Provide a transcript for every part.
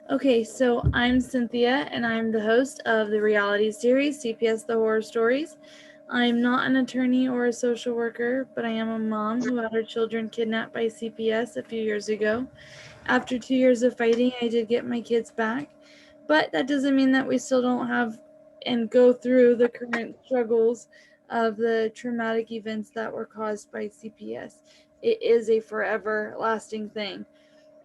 Okay, so I'm Cynthia, and I'm the host of the reality series CPS the Horror Stories. I'm not an attorney or a social worker, but I am a mom who had her children kidnapped by CPS a few years ago. After 2 years of fighting, I did get my kids back, but that doesn't mean that we still don't have and go through the current struggles of the traumatic events that were caused by CPS. It is a forever lasting thing.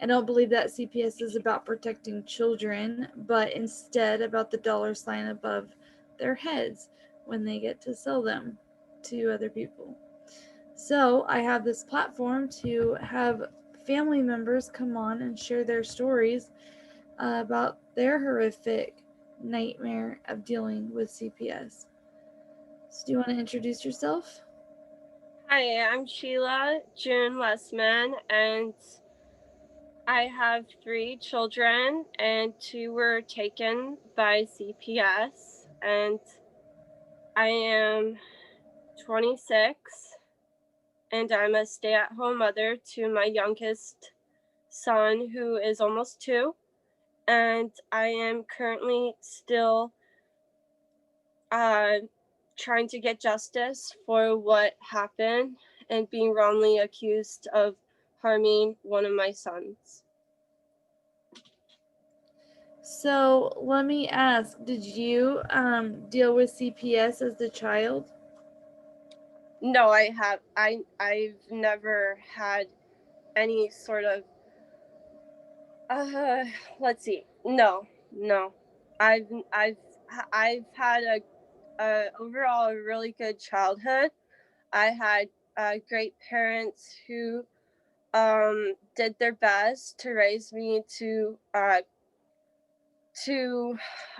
I don't believe that CPS is about protecting children, but instead about the dollar sign above their heads when they get to sell them to other people. So I have this platform to have family members come on and share their stories about their horrific nightmare of dealing with CPS. So, do you want to introduce yourself? Hi, I'm Sheila June Westman, and I have 3 children, and 2 were taken by CPS. And I am 26, and I'm a stay at home mother to my youngest son, who is almost 2. And I am currently still uh, trying to get justice for what happened and being wrongly accused of harming one of my sons. So let me ask, did you deal with CPS as a child? No, I've never had any sort of uh let's see. No. I've I've I've had a overall a really good childhood. I had great parents who did their best to raise me to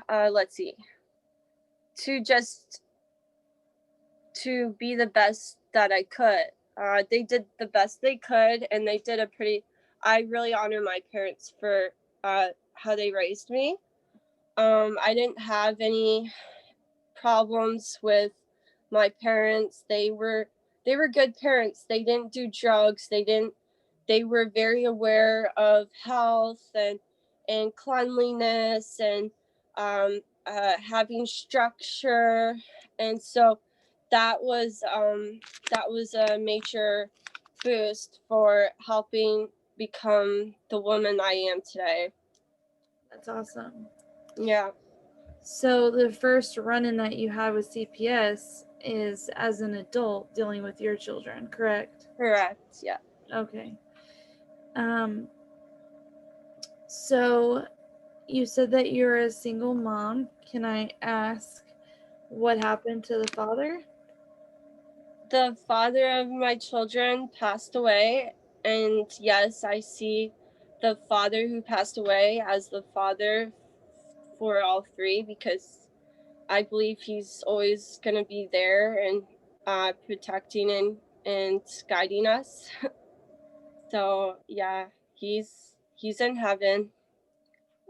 let's see, to just to be the best that I could. They did the best they could, and they did a pretty. I really honor my parents for how they raised me. I didn't have any problems with my parents. They were good parents. They didn't do drugs. They didn't. They were very aware of health and cleanliness and having structure, and so that was a major boost for helping become the woman I am today. That's awesome. Yeah, So the first run-in that you had with CPS is as an adult dealing with your children, correct? correct. Yeah. Okay. Um, so you said that you're a single mom. Can I ask what happened to the father? The father of my children passed away, and yes, I see the father who passed away as the father for all 3, because I believe he's always going to be there and protecting and guiding us. So yeah, he's in heaven,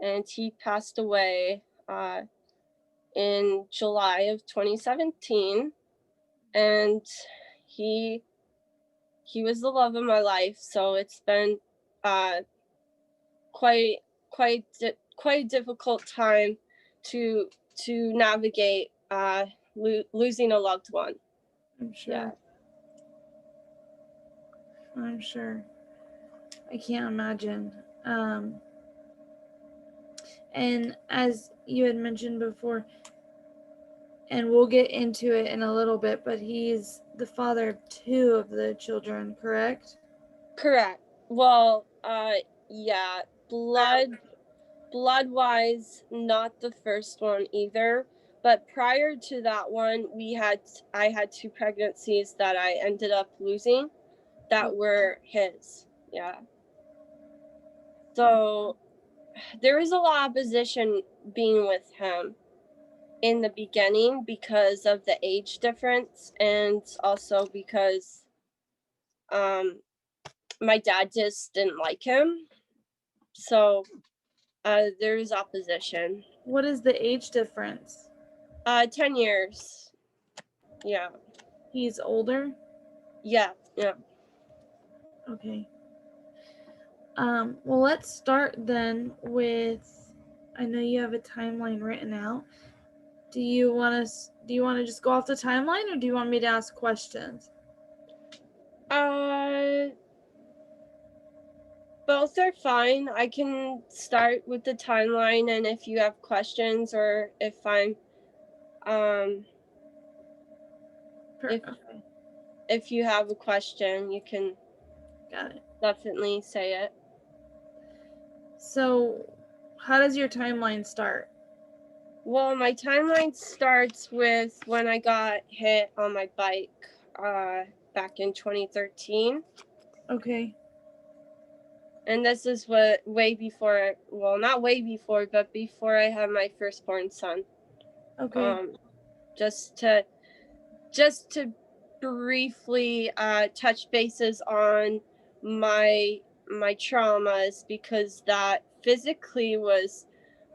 and he passed away in July of 2017, and he he was the love of my life. So it's been uh, quite quite a difficult time to navigate losing a loved one. I'm Yeah. sure. I'm sure. I can't imagine. And as you had mentioned before, and we'll get into it in a little bit, but he's the father of 2 of the children, correct? Correct. Well, yeah, blood wise, not the first one either. But prior to that one, I had 2 pregnancies that I ended up losing that were his. Yeah. So there was a lot of opposition being with him in the beginning because of the age difference, and also because um my dad just didn't like him. So there's opposition. What is the age difference? 10 years. Yeah. He's older? Yeah. Yeah. Okay. Well, let's start then with I know you have a timeline written out. Do you want to just go off the timeline, or do you want me to ask questions? Both are fine. I can start with the timeline, and if you have questions, or if I'm if you have a question, you can Got it. definitely say it. So, how does your timeline start? Well, my timeline starts with when I got hit on my bike back in 2013. Okay. And this is way before, well, not way before, but before I had my firstborn son. Okay. Just to briefly touch bases on my traumas, because that physically was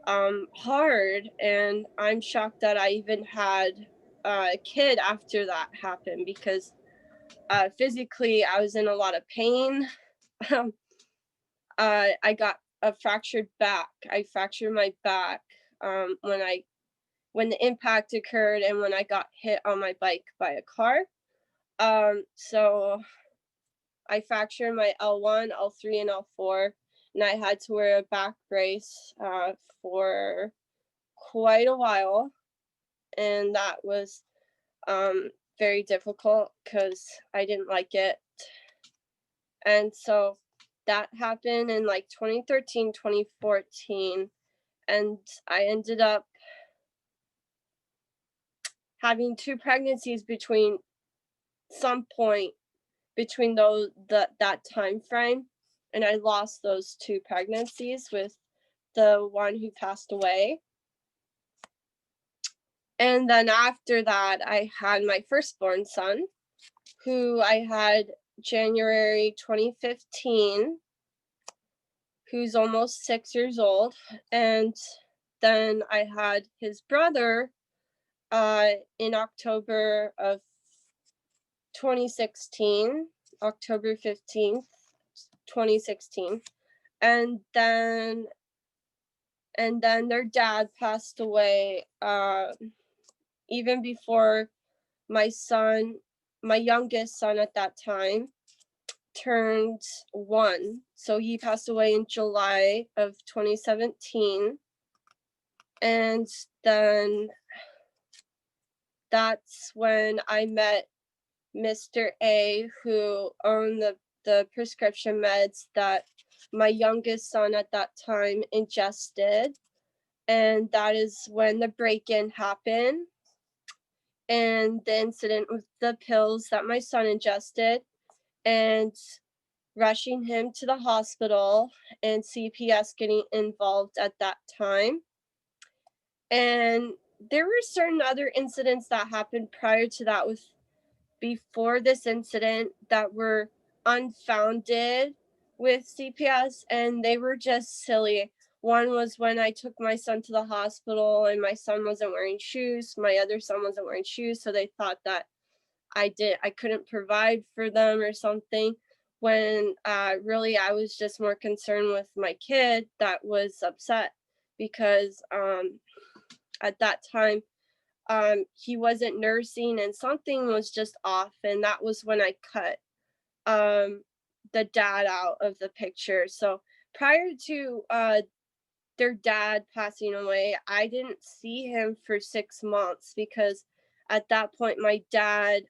hard, and I'm shocked that I even had a kid after that happened, because physically I was in a lot of pain. I got a fractured back. I fractured my back when the impact occurred, and when I got hit on my bike by a car. So I fractured my L1, L3, and L4, and I had to wear a back brace for quite a while, and that was very difficult because I didn't like it. And so that happened in like 2013, 2014, and I ended up having 2 pregnancies between some point between that time frame, and I lost those 2 pregnancies with the one who passed away. And then after that, I had my firstborn son, who I had January 2015, who's almost 6 years old. And then I had his brother in October of 2016, October 15th, 2016. And then their dad passed away even before my youngest son at that time turned 1. So he passed away in July of 2017. And then that's when I met Mr. A, who owned the prescription meds that my youngest son at that time ingested. And that is when the break-in happened, and the incident with the pills that my son ingested, and rushing him to the hospital, and CPS getting involved at that time. And there were certain incidents that happened prior to that, before this incident, that were unfounded with CPS, and they were just silly. One was when I took my son to the hospital, and my son wasn't wearing shoes. My other son wasn't wearing shoes, so they thought that I couldn't provide for them or something, when really I was just more concerned with my kid that was upset because at that time he wasn't nursing, and something was just off, and that was when I cut the dad out of the picture. So prior to their dad passing away, I didn't see him for 6 months, because at that point my dad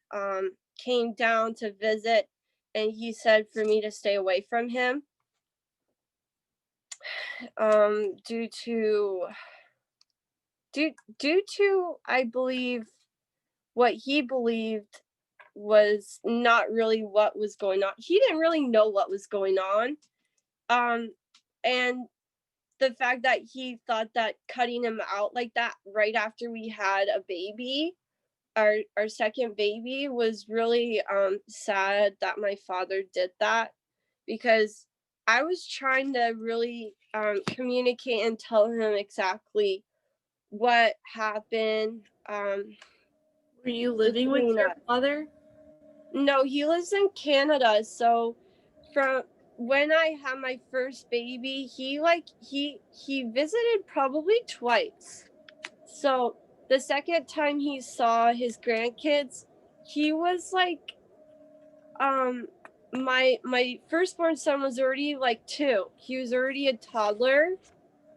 came down to visit, and he said for me to stay away from him due to I believe what he believed was not really what was going on. He didn't really know what was going on. And the fact that he thought that cutting him out like that right after we had a baby, our second baby, was really sad that my father did that, because I was trying to really communicate and tell him exactly what happened. Were you living with your father? No, he lives in Canada. So when I had my first baby, he visited probably twice. So the second time he saw his grandkids, he was like, my firstborn son was already like 2. He was already a toddler,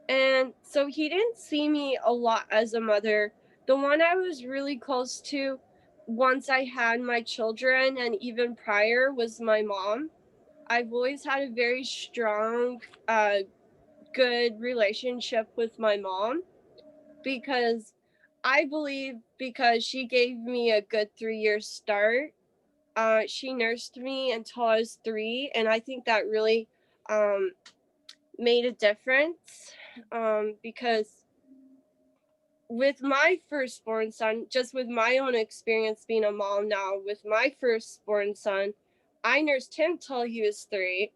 and so he didn't see me a lot as a mother. The one I was really close to once I had my children and even prior was my mom. I've always had a very strong, good relationship with my mom because I believe because she gave me a good 3-year start. She nursed me until I was 3, and I think that really made a difference because with my firstborn son, just with my own experience being a mom now, with my firstborn son, I nursed him till he was 3.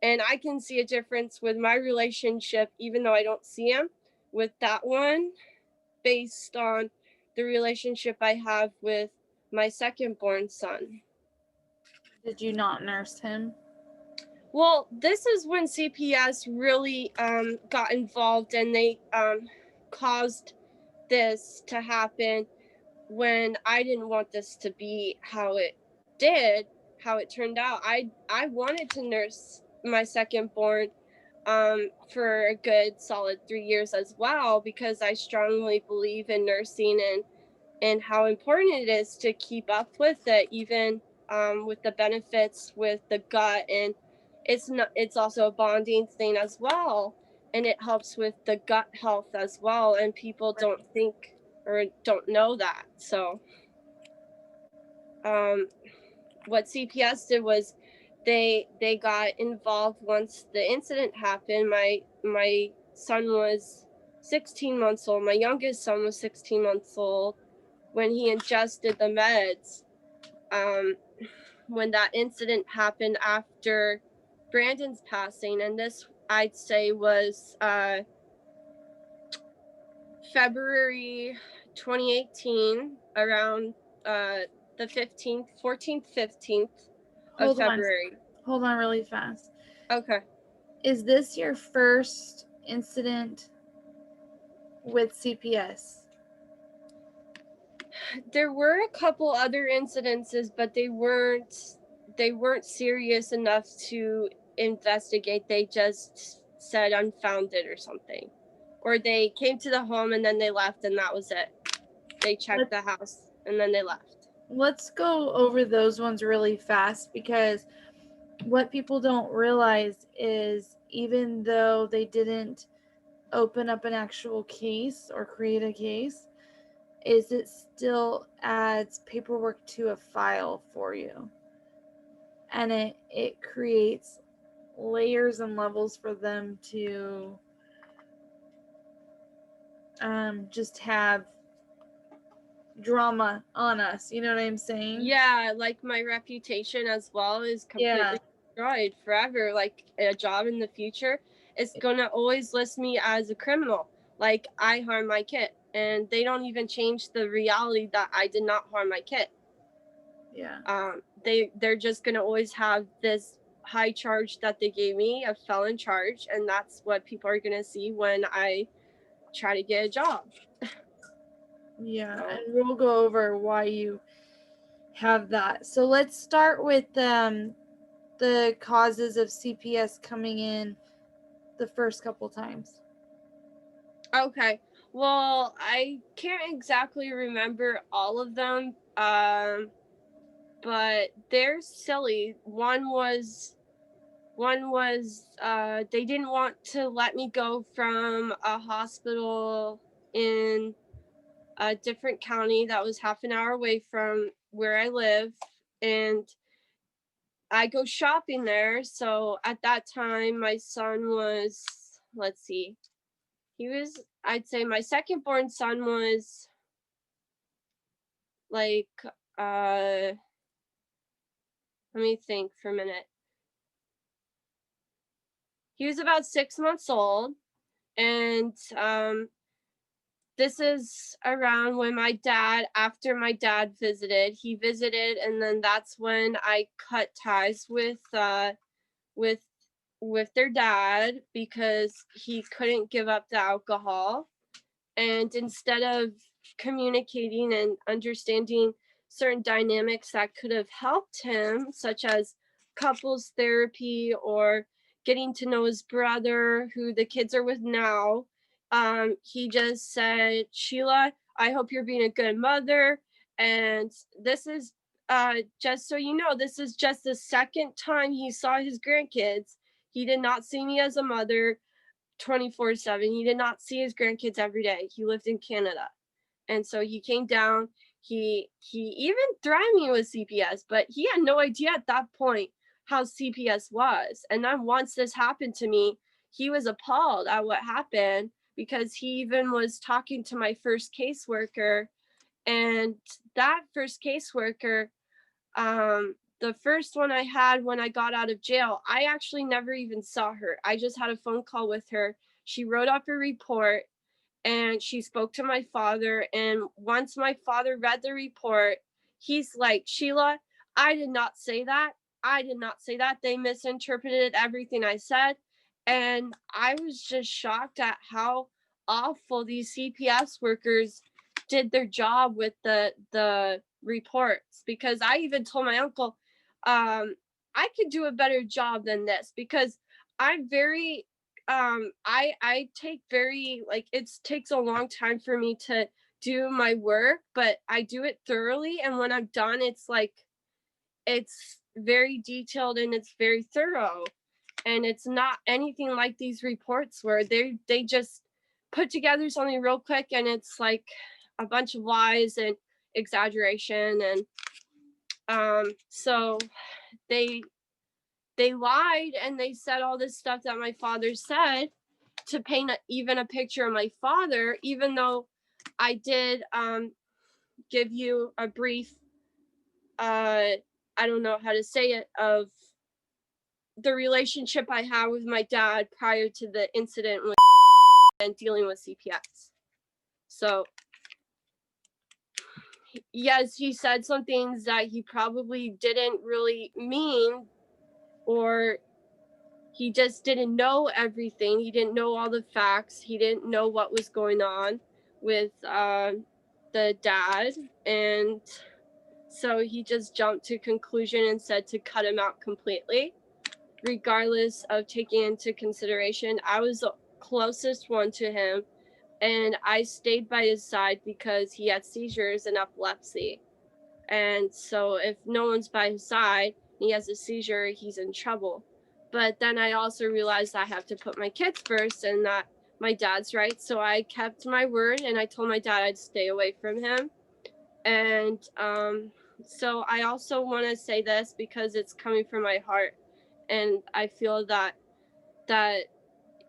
And I can see a difference with my relationship, even though I don't see him, with that one, based on the relationship I have with my second-born son. Did you not nurse him? Well, this is when CPS really got involved, and they caused this to happen when I didn't want this to be how it did, how it turned out. I wanted to nurse my second-born for a good solid 3 years as well, because I strongly believe in nursing and how important it is to keep up with it, even with the benefits with the gut. And it's also a bonding thing as well, and it helps with the gut health as well, and people don't think or don't know that. So what CPS did was they got involved once the incident happened. My son was 16 months old. My youngest son was 16 months old when he ingested the meds. When that incident happened after Brandon's passing, and this I'd say was February 2018, around the 14th, 15th of February. Hold on really fast. Okay. Is this your first incident with CPS? There were a couple other incidences, but they weren't serious enough to investigate. They just said unfounded or something. Or they came to the home and then they left, and that was it. They checked the house and then they left. Let's go over those ones really fast, because what people don't realize is even though they didn't open up an actual case or create a case, is it still adds paperwork to a file for you. And it creates layers and levels for them to just have drama on us. You know what I'm saying? Yeah, like my reputation as well is completely destroyed forever. Like a job in the future, it's gonna always list me as a criminal. Like I harmed my kid, and they don't even change the reality that I did not harm my kid. Yeah. They're just gonna always have this high charge that they gave me, a felon charge, and that's what people are gonna see when I try to get a job. Yeah, and we'll go over why you have that. So let's start with the causes of CPS coming in the first couple times. Okay. Well, I can't exactly remember all of them, but they're silly. One was they didn't want to let me go from a hospital in a different county that was half an hour away from where I live, and I go shopping there. So at that time, my son was, let's see, I'd say my second born son was like, let me think for a minute. He was about 6 months old, and this is around when after my dad visited, and then that's when I cut ties with with their dad because he couldn't give up the alcohol. And instead of communicating and understanding certain dynamics that could have helped him, such as couples therapy or getting to know his brother, who the kids are with now, he just said, Sheila, I hope you're being a good mother. And this is, just so you know, this is just the second time he saw his grandkids. He did not see me as a mother 24/7. He did not see his grandkids every day. He lived in Canada. And so he came down. He even threatened me with CPS, but he had no idea at that point how CPS was. And then once this happened to me, he was appalled at what happened because he even was talking to my first caseworker. And that first caseworker, the first one I had when I got out of jail, I actually never even saw her. I just had a phone call with her. She wrote up a report and she spoke to my father. And once my father read the report, he's like, Sheila, I did not say that. I did not say that. They misinterpreted everything I said. And I was just shocked at how awful these CPS workers did their job with the reports, because I even told my uncle, I could do a better job than this, because I'm very I take very, like, it takes a long time for me to do my work, but I do it thoroughly, and when I'm done, it's like it's very detailed and it's very thorough. And it's not anything like these reports where they just put together something real quick and it's like a bunch of lies and exaggeration. And so they lied and they said all this stuff that my father said to paint even a picture of my father, even though I did give you a brief, I don't know how to say it, of the relationship I had with my dad prior to the incident and dealing with CPS. So yes, he said some things that he probably didn't really mean, or he just didn't know everything. He didn't know all the facts. He didn't know what was going on with the dad. And so he just jumped to conclusion and said to cut him out completely, regardless of taking into consideration I was the closest one to him, and I stayed by his side because he had seizures and epilepsy. And so if no one's by his side and he has a seizure, he's in trouble. But then I also realized I have to put my kids first and that my dad's right. So I kept my word and I told my dad I'd stay away from him. And so I also want to say this because it's coming from my heart. And I feel that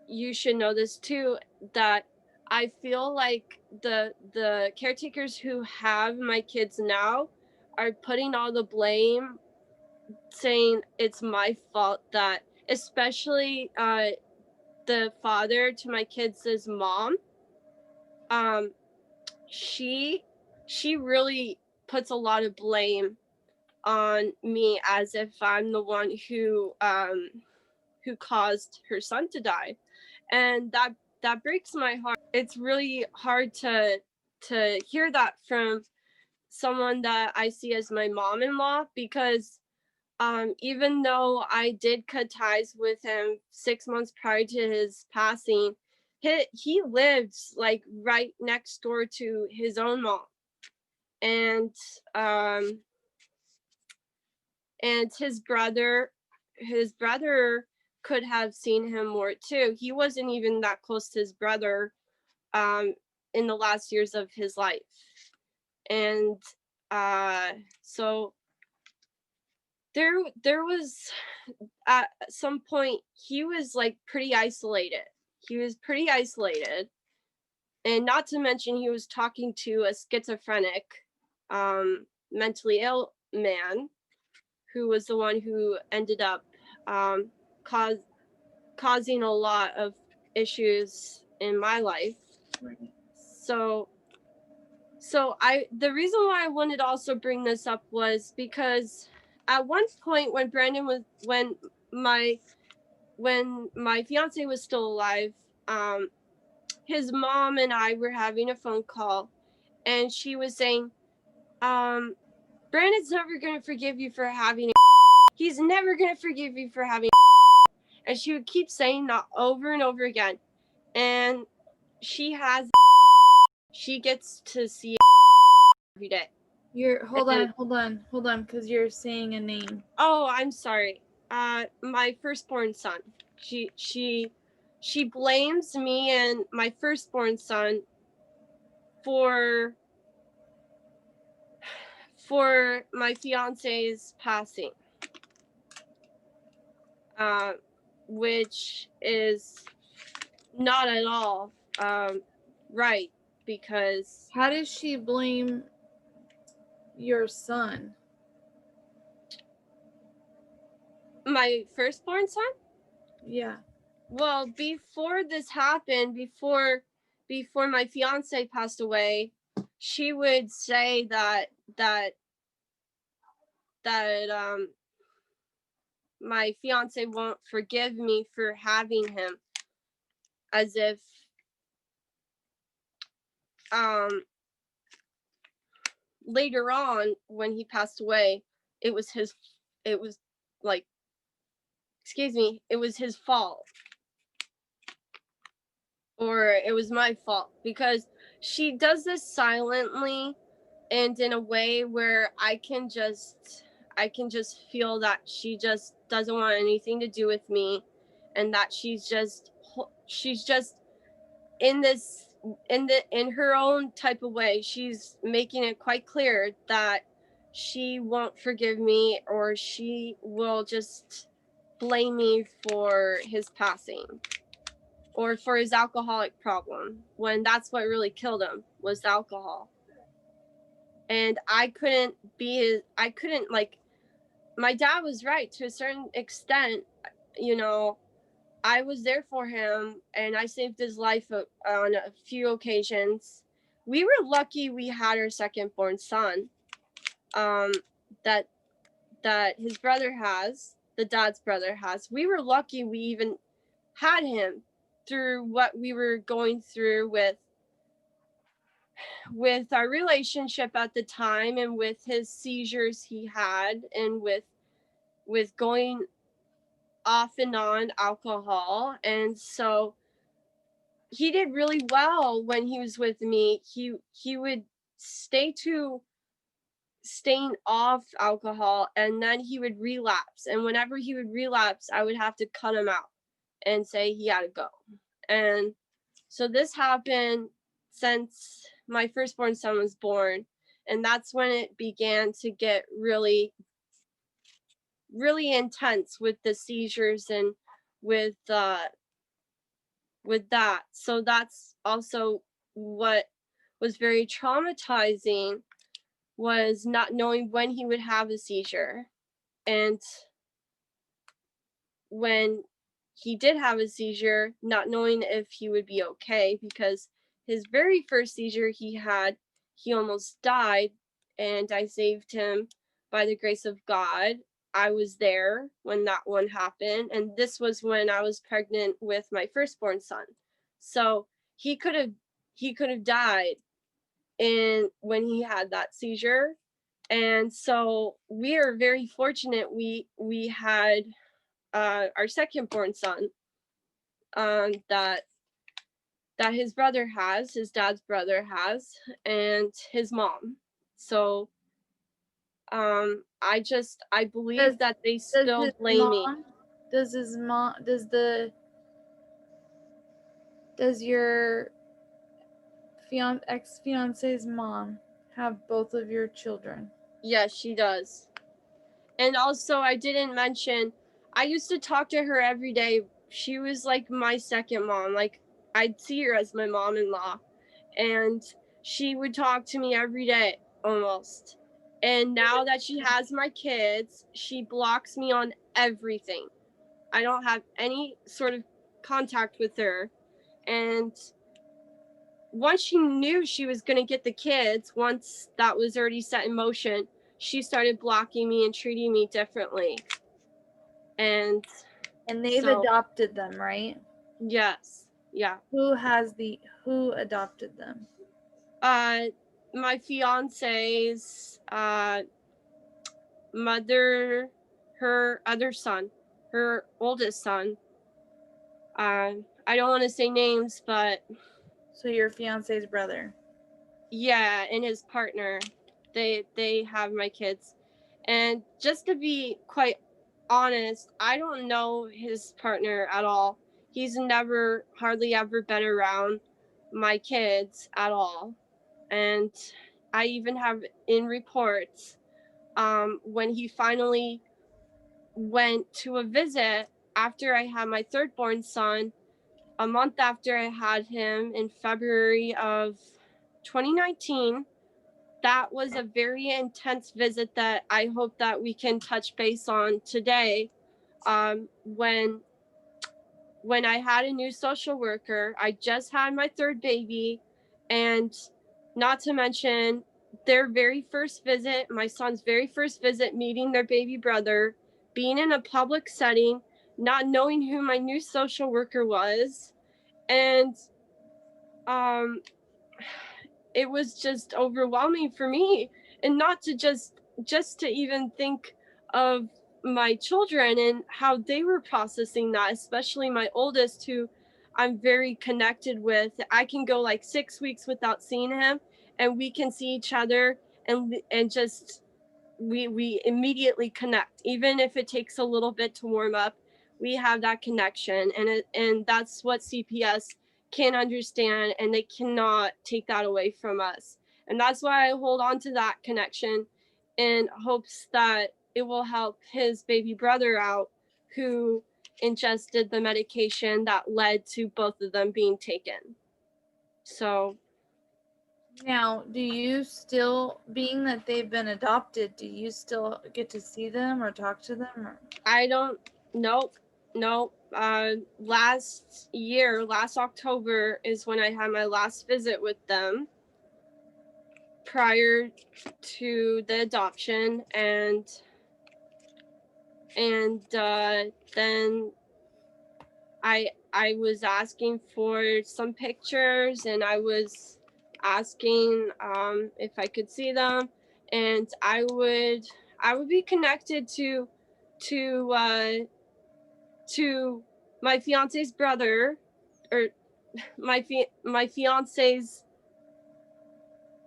you should know this too, that I feel like the caretakers who have my kids now are putting all the blame, saying it's my fault, that especially the father to my kids' mom, she really puts a lot of blame on me as if I'm the one who caused her son to die. And that breaks my heart. It's really hard to hear that from someone that I see as my mom-in-law, because even though I did cut ties with him 6 months prior to his passing, he lived like right next door to his own mom. And his brother could have seen him more too. He wasn't even that close to his brother in the last years of his life. And so there was, at some point, he was like pretty isolated. And not to mention he was talking to a schizophrenic, mentally ill man, who was the one who ended up causing a lot of issues in my life. Right. So the reason why I wanted to also bring this up was because at one point when my when my fiance was still alive, his mom and I were having a phone call, and she was saying, Brandon's never going to forgive you for having he's never going to forgive you for having and she would keep saying that over and over again. And she gets to see every day. Hold on, because you're saying a name. Oh, I'm sorry. My firstborn son. She blames me and my firstborn son for my fiance's passing, which is not at all right, because How does she blame your son? my firstborn son? Yeah. Well, before this happened, before my fiance passed away, she would say that my fiance won't forgive me for having him, as if later on when he passed away, it was his fault, or it was my fault, because she does this silently and in a way where I can just feel that she just doesn't want anything to do with me, and that she's just in her own type of way, she's making it quite clear that she won't forgive me, or she will just blame me for his passing or for his alcoholic problem, when that's what really killed him, was alcohol. And I couldn't my dad was right to a certain extent. I was there for him, and I saved his life on a few occasions. We were lucky we had our second-born son, that his brother has, the dad's brother has. We were lucky we even had him through what we were going through with our relationship at the time, and with his seizures he had, and with going off and on alcohol. And so he did really well when he was with me. He would staying off alcohol, and then he would relapse. And whenever he would relapse, I would have to cut him out and say he had to go. And so this happened since my firstborn son was born. And that's when it began to get really, really intense with the seizures and with that. So that's also what was very traumatizing, was not knowing when he would have a seizure. And when he did have a seizure, not knowing if he would be okay, because his very first seizure he almost died, and I saved him by the grace of God. I was there when that one happened, and this was when I was pregnant with my firstborn son. So he could have died when he had that seizure. And so we are very fortunate we had our second-born son, that his dad's brother has, and his mom. So I believe that they still blame me. Does your ex-fiance's mom have both of your children? Yes, she does. And also, I didn't mention, I used to talk to her every day. She was like my second mom. Like, I'd see her as my mom-in-law, and she would talk to me every day almost. And now that she has my kids, she blocks me on everything. I don't have any sort of contact with her. And once she knew she was going to get the kids, once that was already set in motion, she started blocking me and treating me differently. And And they've So, adopted them, right? yes. Yeah. Who adopted them? My fiance's mother, her other son, her oldest son. I don't want to say names, but So your fiance's brother. yeah, and his partner, they have my kids. And just to be quite honest, I don't know his partner at all. He's never, hardly ever been around my kids at all. And I even have in reports when he finally went to a visit after I had my third born son, a month after I had him in February of 2019. That was a very intense visit that I hope that we can touch base on today. When I had a new social worker, I just had my third baby, and not to mention their very first visit, my son's very first visit, meeting their baby brother, being in a public setting, not knowing who my new social worker was, and it was just overwhelming for me. And not to just to even think of my children and how they were processing that, especially my oldest, who I'm very connected with. I can go like 6 weeks without seeing him, and we can see each other, and just we immediately connect, even if it takes a little bit to warm up. We have that connection, and that's what CPS can understand, and they cannot take that away from us. And that's why I hold on to that connection in hopes that it will help his baby brother out, who ingested the medication that led to both of them being taken. So Now, do you still, being that they've been adopted, do you still get to see them or talk to them? Or? I don't. Nope. Last October is when I had my last visit with them prior to the adoption, and then I was asking for some pictures, and I was asking if I could see them, and I would be connected to my fiance's brother, or my fiance's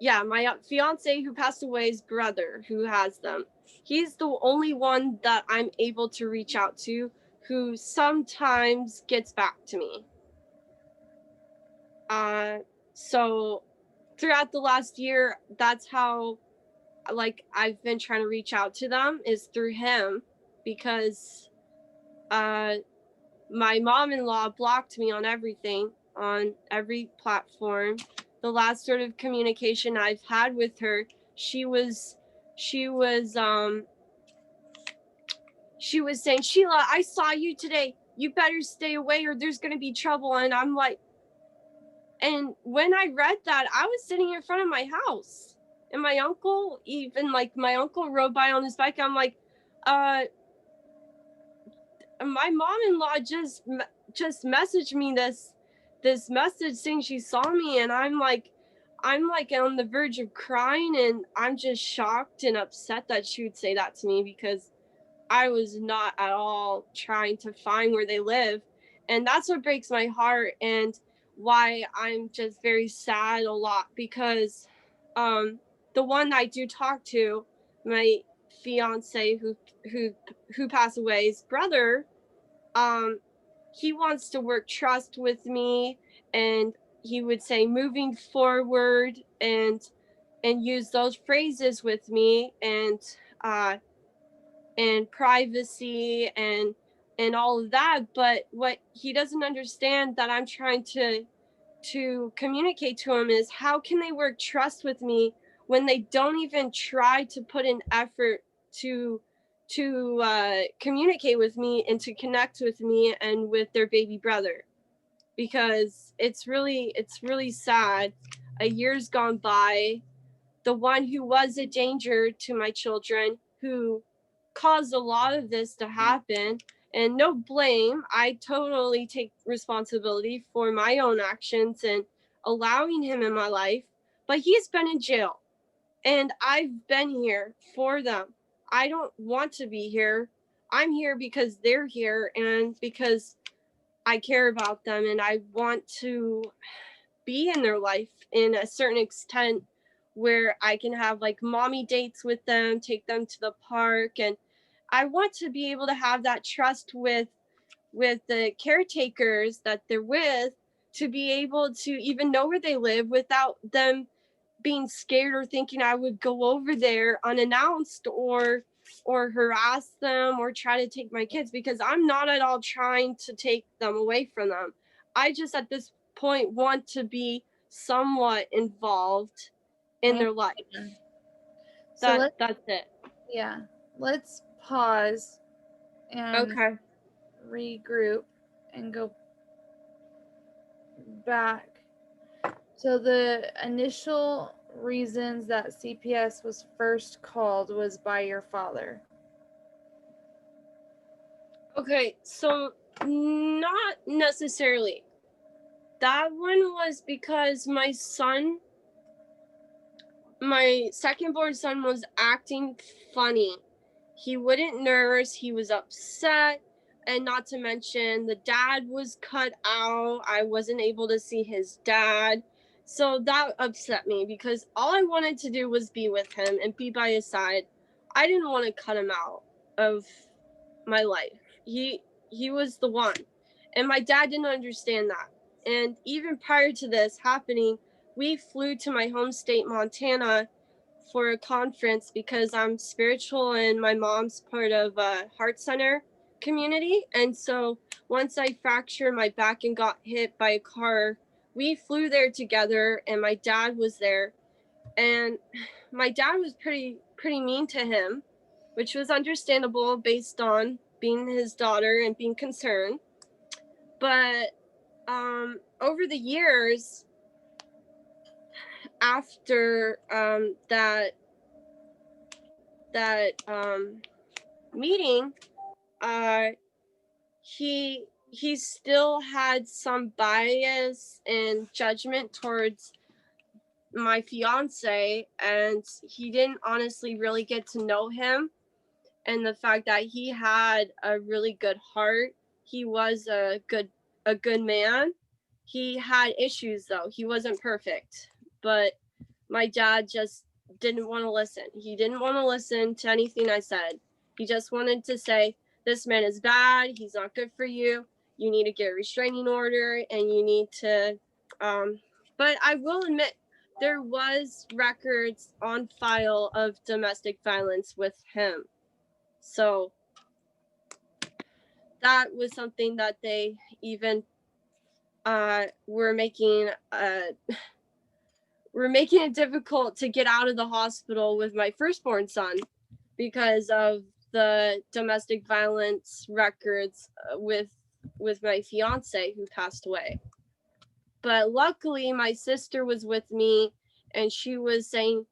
my fiance who passed away's brother, who has them. He's the only one that I'm able to reach out to, who sometimes gets back to me. So throughout the last year, that's how I've been trying to reach out to them, is through him, because my mom-in-law blocked me on everything, on every platform. The last sort of communication I've had with her, she was saying, "Sheila, I saw you today. You better stay away or there's going to be trouble." And I'm like, and when I read that, I was sitting in front of my house, and my uncle rode by on his bike. I'm like, my mom-in-law just messaged me this message saying she saw me, and I'm like on the verge of crying, and I'm just shocked and upset that she would say that to me, because I was not at all trying to find where they live. And that's what breaks my heart, and why I'm just very sad a lot, because the one I do talk to, my fiance who passed away's brother, he wants to work trust with me, and he would say moving forward, and use those phrases with me, and privacy, and all of that. But what he doesn't understand that I'm trying to communicate to him is, how can they work trust with me when they don't even try to put an effort to communicate with me and to connect with me and with their baby brother? Because it's really sad. A year's gone by. The one who was a danger to my children, who caused a lot of this to happen, And no blame. I totally take responsibility for my own actions and allowing him in my life. But he's been in jail, and I've been here for them. I don't want to be here. I'm here because they're here and because I care about them and I want to be in their life in a certain extent where I can have like mommy dates with them, take them to the park, and I want to be able to have that trust with the caretakers that they're with, to be able to even know where they live without them being scared or thinking I would go over there unannounced or harass them or try to take my kids, because I'm not at all trying to take them away from them. I just at this point want to be somewhat involved in their life. So That's it. Yeah, let's pause and Okay. regroup and go back. So the initial reasons that CPS was first called was by your father. Okay, so not necessarily. That one was because my second born son was acting funny. He wouldn't nurse, he was upset, and not to mention the dad was cut out. I wasn't able to see his dad. So that upset me because all I wanted to do was be with him and be by his side. I didn't want to cut him out of my life. He was the one. And my dad didn't understand that. And even prior to this happening, we flew to my home state, Montana, for a conference because I'm spiritual and my mom's part of a heart center community. And so once I fractured my back and got hit by a car, we flew there together and my dad was there. And my dad was pretty mean to him, which was understandable based on being his daughter and being concerned. But over the years, after that meeting, he still had some bias and judgment towards my fiance, and he didn't honestly really get to know him. And the fact that he had a really good heart, he was a good man. He had issues though. He wasn't perfect, but my dad just didn't want to listen. He didn't want to listen to anything I said. He just wanted to say, this man is bad. He's not good for you. You need to get a restraining order and you need to, but I will admit there was records on file of domestic violence with him. So that was something that they even were making it difficult to get out of the hospital with my firstborn son because of the domestic violence records with my fiance who passed away. But luckily my sister was with me, and she was saying,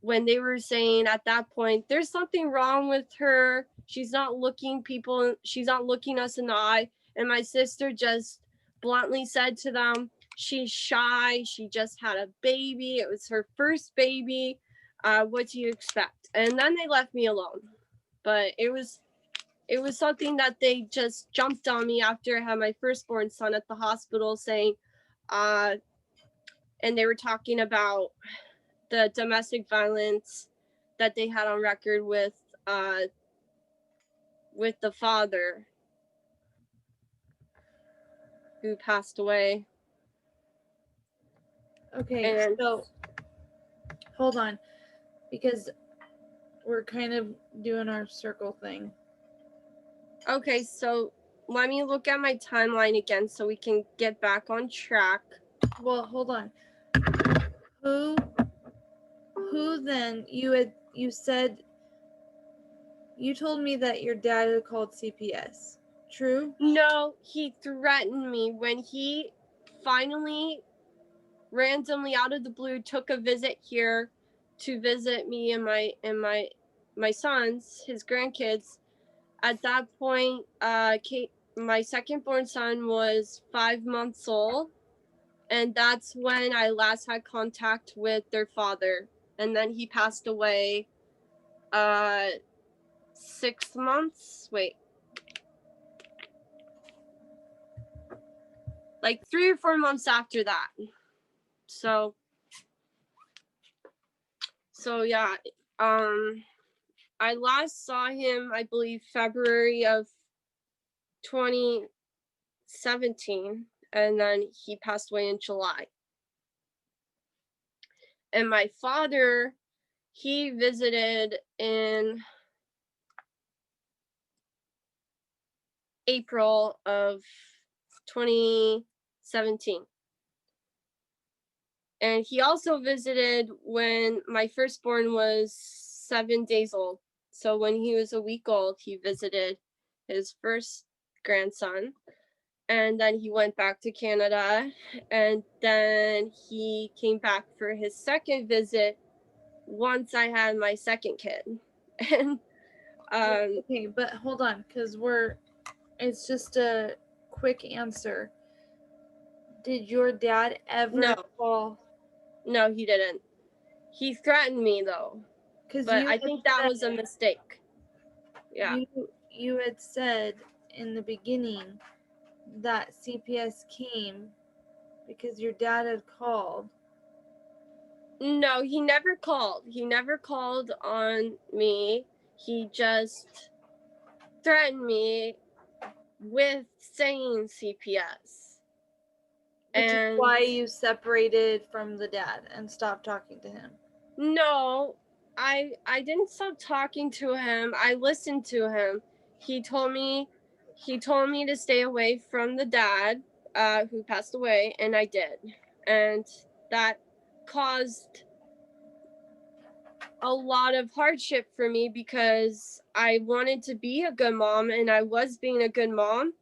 when they were saying at that point, there's something wrong with her, she's not looking us in the eye, and my sister just bluntly said to them, she's shy, she just had a baby, it was her first baby, what do you expect? And then they left me alone. But it was something that they just jumped on me after I had my firstborn son at the hospital, saying and they were talking about the domestic violence that they had on record with the father who passed away. Okay, and so hold on, because we're kind of doing our circle thing. Okay, so let me look at my timeline again so we can get back on track. Well, hold on. Who then, you said, you told me that your dad had called CPS. True? No, he threatened me when he finally randomly out of the blue took a visit here to visit me and my sons, his grandkids. At that point, my second born son was 5 months old, and that's when I last had contact with their father. And then he passed away 6 months. Wait. Like 3 or 4 months after that. So yeah, I last saw him, I believe, February of 2017, and then he passed away in July. And my father, he visited in April of 2017. And he also visited when my firstborn was 7 days old. So when he was a week old, he visited his first grandson. And then he went back to Canada. And then he came back for his second visit once I had my second kid. And okay, but hold on, because it's just a quick answer. Did your dad ever call? No, he didn't. He threatened me though, but I think that was a mistake. Yeah. You had said in the beginning that CPS came because your dad had called. No, he never called. He never called on me. He just threatened me with saying CPS. Which is why you separated from the dad and stopped talking to him. No, I didn't stop talking to him. I listened to him. He told me to stay away from the dad who passed away, and I did. And that caused a lot of hardship for me because I wanted to be a good mom, and I was being a good mom,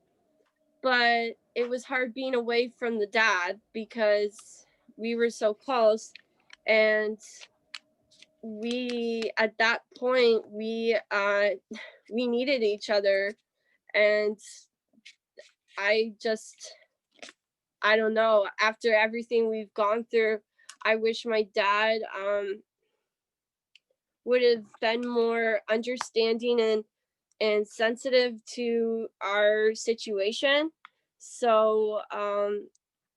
but it was hard being away from the dad because we were so close. And we, at that point, we needed each other. And I don't know, after everything we've gone through, I wish my dad would have been more understanding and sensitive to our situation. So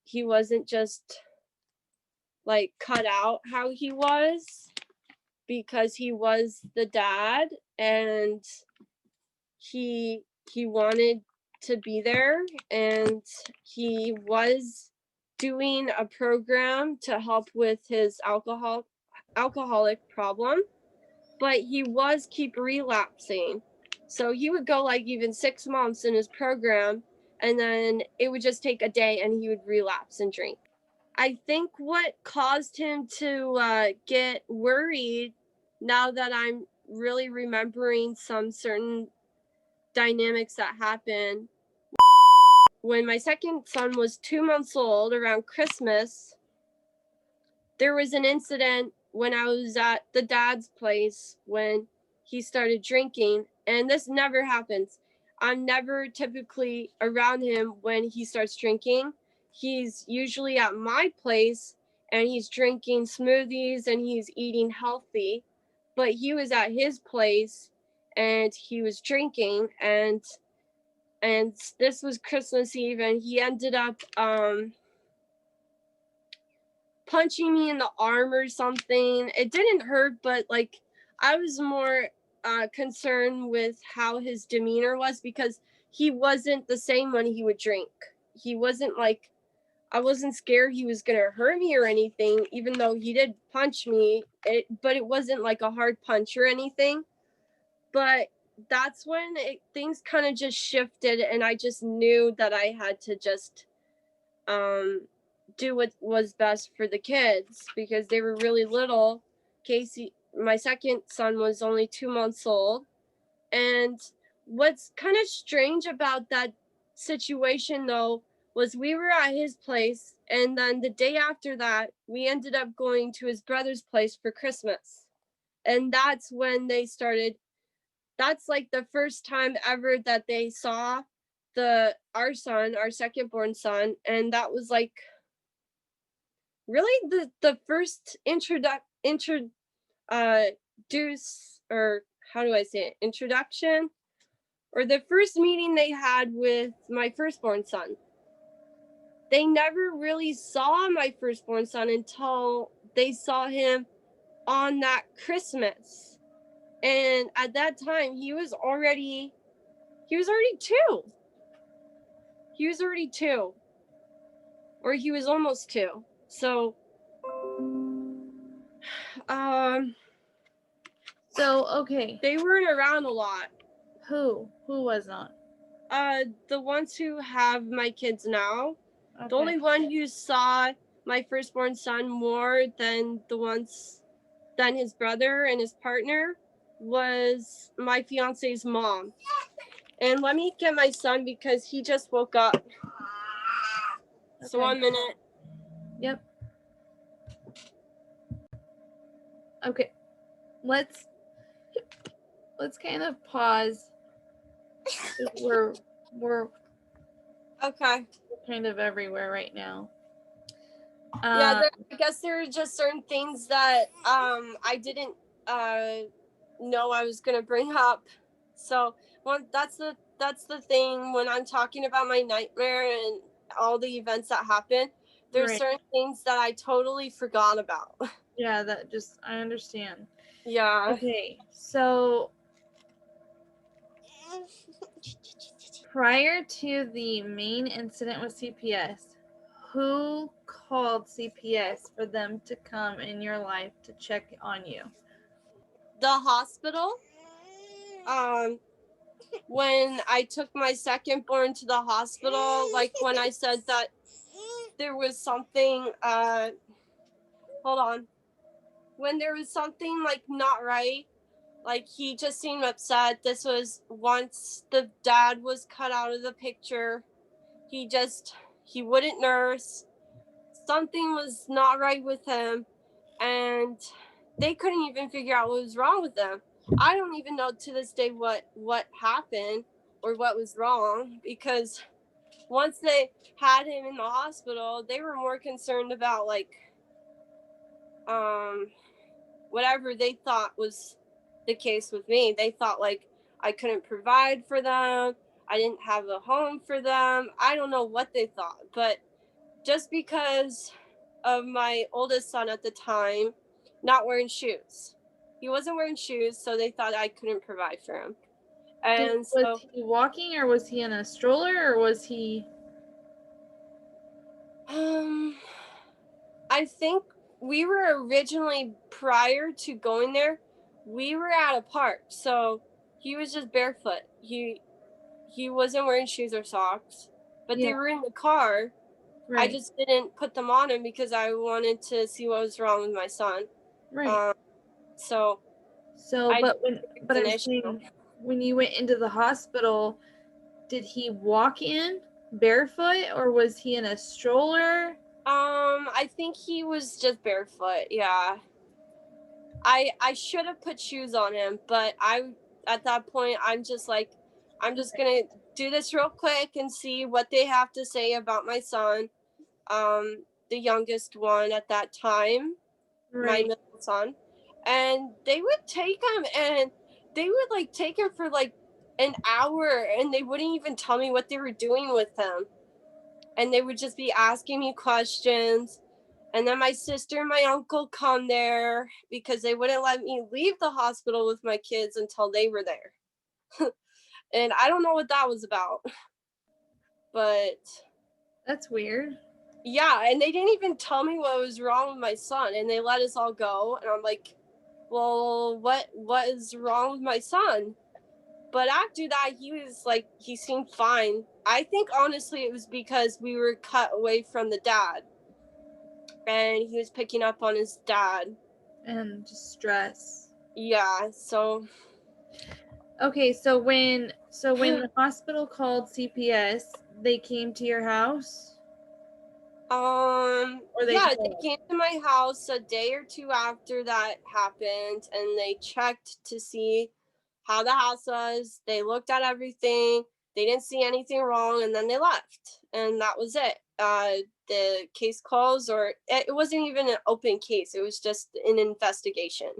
he wasn't just like cut out how he was, because he was the dad, and he wanted to be there, and he was doing a program to help with his alcoholic problem, but he was keep relapsing. So he would go like even 6 months in his program, and then it would just take a day and he would relapse and drink. I think what caused him to get worried, now that I'm really remembering some certain dynamics that happened, when my second son was 2 months old, around Christmas, there was an incident when I was at the dad's place when he started drinking, and this never happens. I'm never typically around him when he starts drinking. He's usually at my place and he's drinking smoothies and he's eating healthy, but he was at his place and he was drinking, and this was Christmas Eve, and he ended up punching me in the arm or something. It didn't hurt, but like I was more concerned with how his demeanor was, because he wasn't the same when he would drink. He wasn't like, I wasn't scared he was gonna hurt me or anything, even though he did punch me. But it wasn't like a hard punch or anything. But that's when things kind of just shifted, and I just knew that I had to just do what was best for the kids, because they were really little. Casey, my second son, was only 2 months old. And what's kind of strange about that situation though was we were at his place, and then the day after that we ended up going to his brother's place for Christmas. And that's when they started that's like the first time ever that they saw our son, our second born son, and that was like really the first or how do I say it, introduction, or the first meeting they had with my firstborn son. They never really saw my firstborn son until they saw him on that Christmas. And at that time, he was already 2. He was already 2. Or he was almost 2. So, okay. They weren't around a lot. Who was not? The ones who have my kids now. Okay. The only one who saw my firstborn son more than his brother and his partner was my fiance's mom. And let me get my son because he just woke up. Okay. So 1 minute. Yep. Okay. Let's kind of pause. We're okay. Kind of everywhere right now. Yeah, I guess there are just certain things that I didn't know I was gonna bring up. So that's the thing when I'm talking about my nightmare and all the events that happened. There's certain things that I totally forgot about. Yeah, I understand. Yeah. Okay, so prior to the main incident with CPS, who called CPS for them to come in your life to check on you? The hospital. When I took my second born to the hospital, like when I said that there was something, hold on. When there was something like not right, like he just seemed upset. This was once the dad was cut out of the picture. He wouldn't nurse. Something was not right with him, and they couldn't even figure out what was wrong with him. I don't even know to this day what happened or what was wrong, because once they had him in the hospital, they were more concerned about like whatever they thought was the case with me. They thought like I couldn't provide for them. I didn't have a home for them. I don't know what they thought, but just because of my oldest son at the time not wearing shoes. He wasn't wearing shoes, so they thought I couldn't provide for him. And was he walking, or was he in a stroller, or was he? I think we were originally, prior to going there, we were at a park, so he was just barefoot. He wasn't wearing shoes or socks, but they were in the car. Right. I just didn't put them on him because I wanted to see what was wrong with my son. Right. When you went into the hospital, did he walk in barefoot, or was he in a stroller? I think he was just barefoot. Yeah. I should have put shoes on him, but at that point I'm just like, I'm just gonna do this real quick and see what they have to say about my son, the youngest one at that time, my middle son. And they would take him, and they would like take him for like an hour, and they wouldn't even tell me what they were doing with him. And they would just be asking me questions. And then my sister and my uncle come there because they wouldn't let me leave the hospital with my kids until they were there. And I don't know what that was about. But that's weird. Yeah, and they didn't even tell me what was wrong with my son, and they let us all go. And I'm like, well, what is wrong with my son? But after that, he seemed fine. I think honestly it was because we were cut away from the dad, and he was picking up on his dad. And stress. Yeah, so. Okay, so when the hospital called CPS, they came to your house? They came to my house a day or two after that happened, and they checked to see how the house was. They looked at everything. They didn't see anything wrong, and then they left, and that was it. The case closed, or it wasn't even an open case. It was just an investigation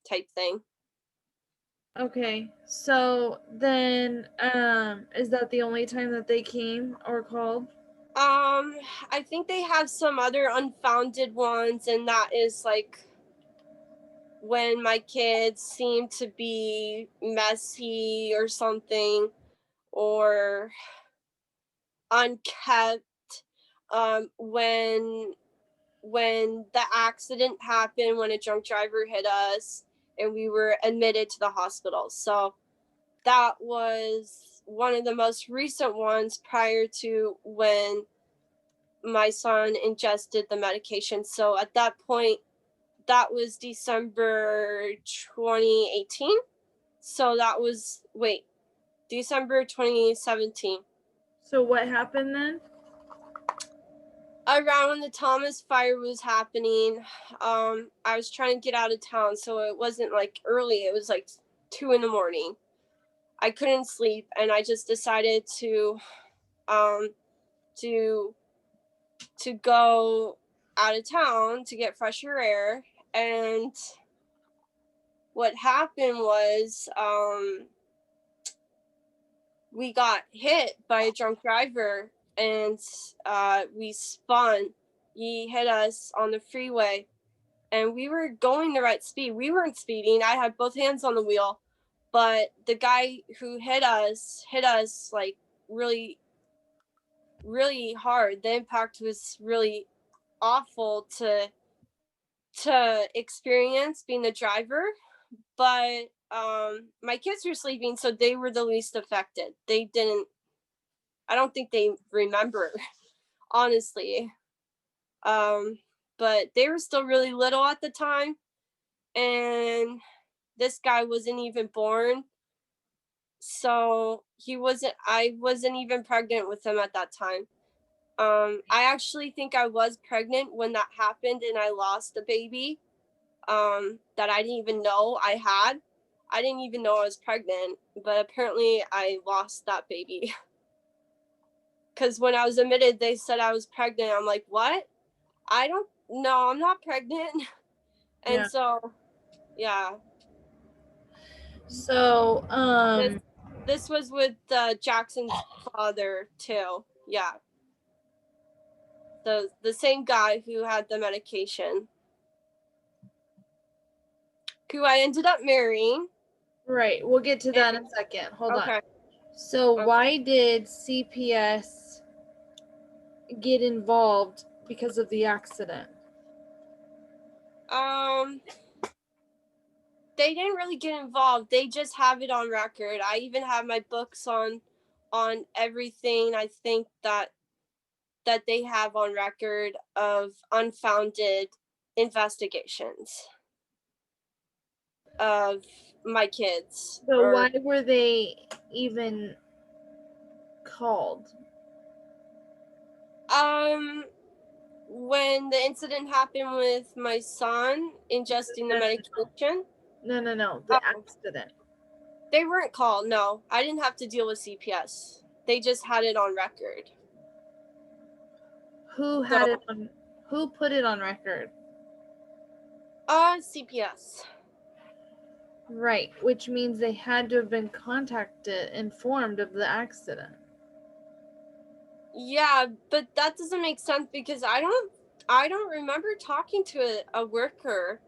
type thing. Okay, so then, is that the only time that they came or called? I think they have some other unfounded ones, and that is like when my kids seem to be messy or something, or unkept. When the accident happened, when a drunk driver hit us, and we were admitted to the hospital. So that was one of the most recent ones prior to when my son ingested the medication. So at that point, that was December 2018. So that was, December 2017. So what happened then? Around when the Thomas fire was happening, I was trying to get out of town, so it wasn't like early. It was like 2 a.m. I couldn't sleep, and I just decided to to go out of town to get fresher air. And what happened was, we got hit by a drunk driver, and we spun. He hit us on the freeway, and we were going the right speed. We weren't speeding. I had both hands on the wheel, but the guy who hit us like really, really hard. The impact was really awful to experience being the driver. But my kids were sleeping, so they were the least affected. I don't think they remember, honestly. But they were still really little at the time, and this guy wasn't even born. So I wasn't even pregnant with him at that time. I actually think I was pregnant when that happened, and I lost a baby that I didn't even know I had. I didn't even know I was pregnant, but apparently I lost that baby. Because when I was admitted, they said I was pregnant. I'm like, what? I don't know, I'm not pregnant. And Yeah. so, yeah. So, This was with Jackson's father too. Yeah. The same guy who had the medication, who I ended up marrying. right, we'll get to that in a second. Hold on. Okay. So why did CPS get involved because of the accident? They didn't really get involved. They just have it on record. I even have my books on everything. I think that they have on record of unfounded investigations of my kids. So why were they even called? When the incident happened with my son ingesting the medication. No, the accident. They weren't called. No, I didn't have to deal with CPS. They just had it on record. Who had it on? Who put it on record? CPS. Right, which means they had to have been informed of the accident. Yeah, but that doesn't make sense because I don't remember talking to a worker.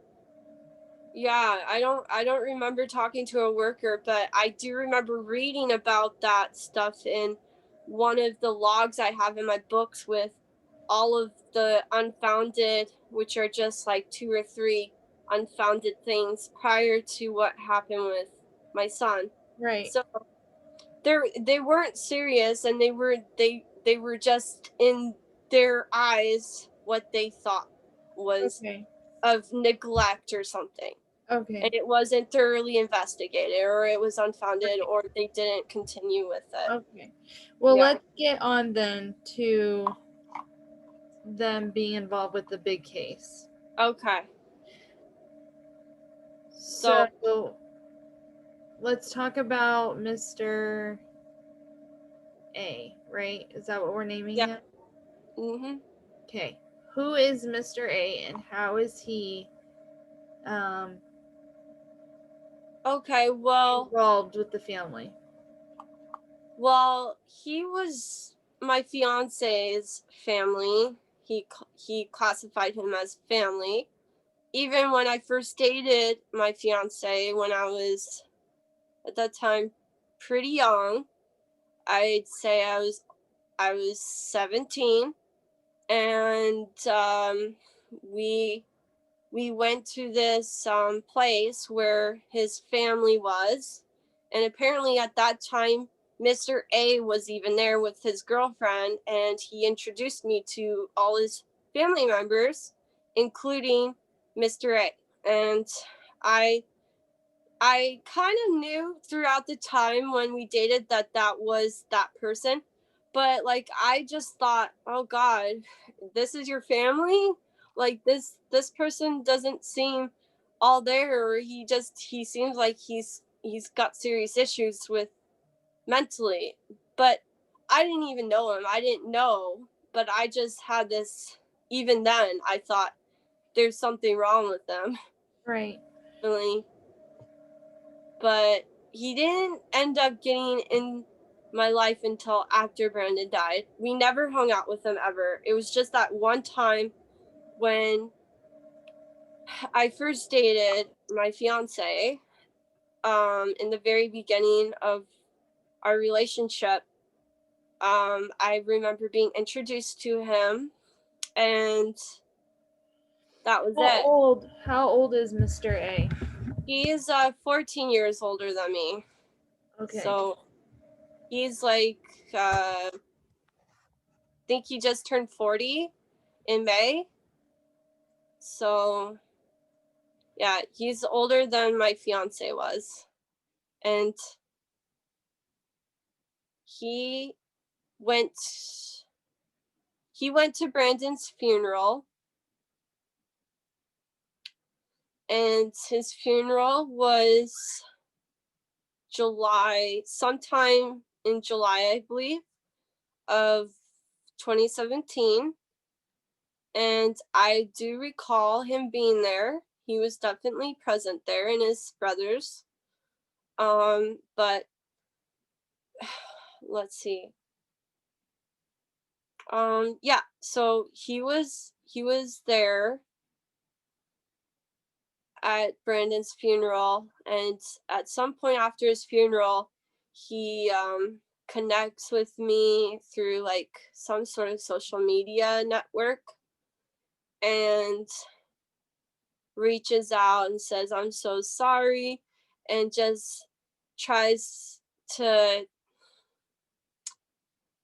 Yeah, I don't remember talking to a worker, but I do remember reading about that stuff in one of the logs I have in my books with all of the unfounded, which are just like 2 or 3 unfounded things prior to what happened with my son. Right. So they weren't serious, and they were just in their eyes what they thought was of neglect or something. Okay. And it wasn't thoroughly investigated, or it was unfounded, or they didn't continue with it. Okay. Well, let's get on then to them being involved with the big case. Okay. So let's talk about Mr. A, right? Is that what we're naming Yeah. him? Mm-hmm. Okay. Who is Mr. A and how is he Okay, well, involved with the family? he was my fiance's family. He classified him as family. Even when I first dated my fiance, when I was at that time pretty young, I'd say I was 17, and we went to this place where his family was, and apparently at that time Mr. A was even there with his girlfriend, and he introduced me to all his family members, including Mr. A. And I kind of knew throughout the time when we dated that that was that person, but like I just thought, oh God, this is your family? Like this person doesn't seem all there, or he seems like he's got serious issues with mentally. But I didn't even know him. I didn't know, but I just had this. Even then, I thought there's something wrong with them. Right. Really. But he didn't end up getting in my life until after Brandon died. We never hung out with him ever. It was just that one time when I first dated my fiance, in the very beginning of our relationship. I remember being introduced to him, and that was it. How old is Mr. A? He is 14 years older than me. Okay. So he's like, I think he just turned 40 in May. So yeah, he's older than my fiance was. And he went to Brandon's funeral, and his funeral was sometime in July, I believe, of 2017. And I do recall him being there. He was definitely present there, and his brothers. But let's see. Yeah, so he was there at Brandon's funeral, and at some point after his funeral, he connects with me through like some sort of social media network and reaches out and says, I'm so sorry, and just tries to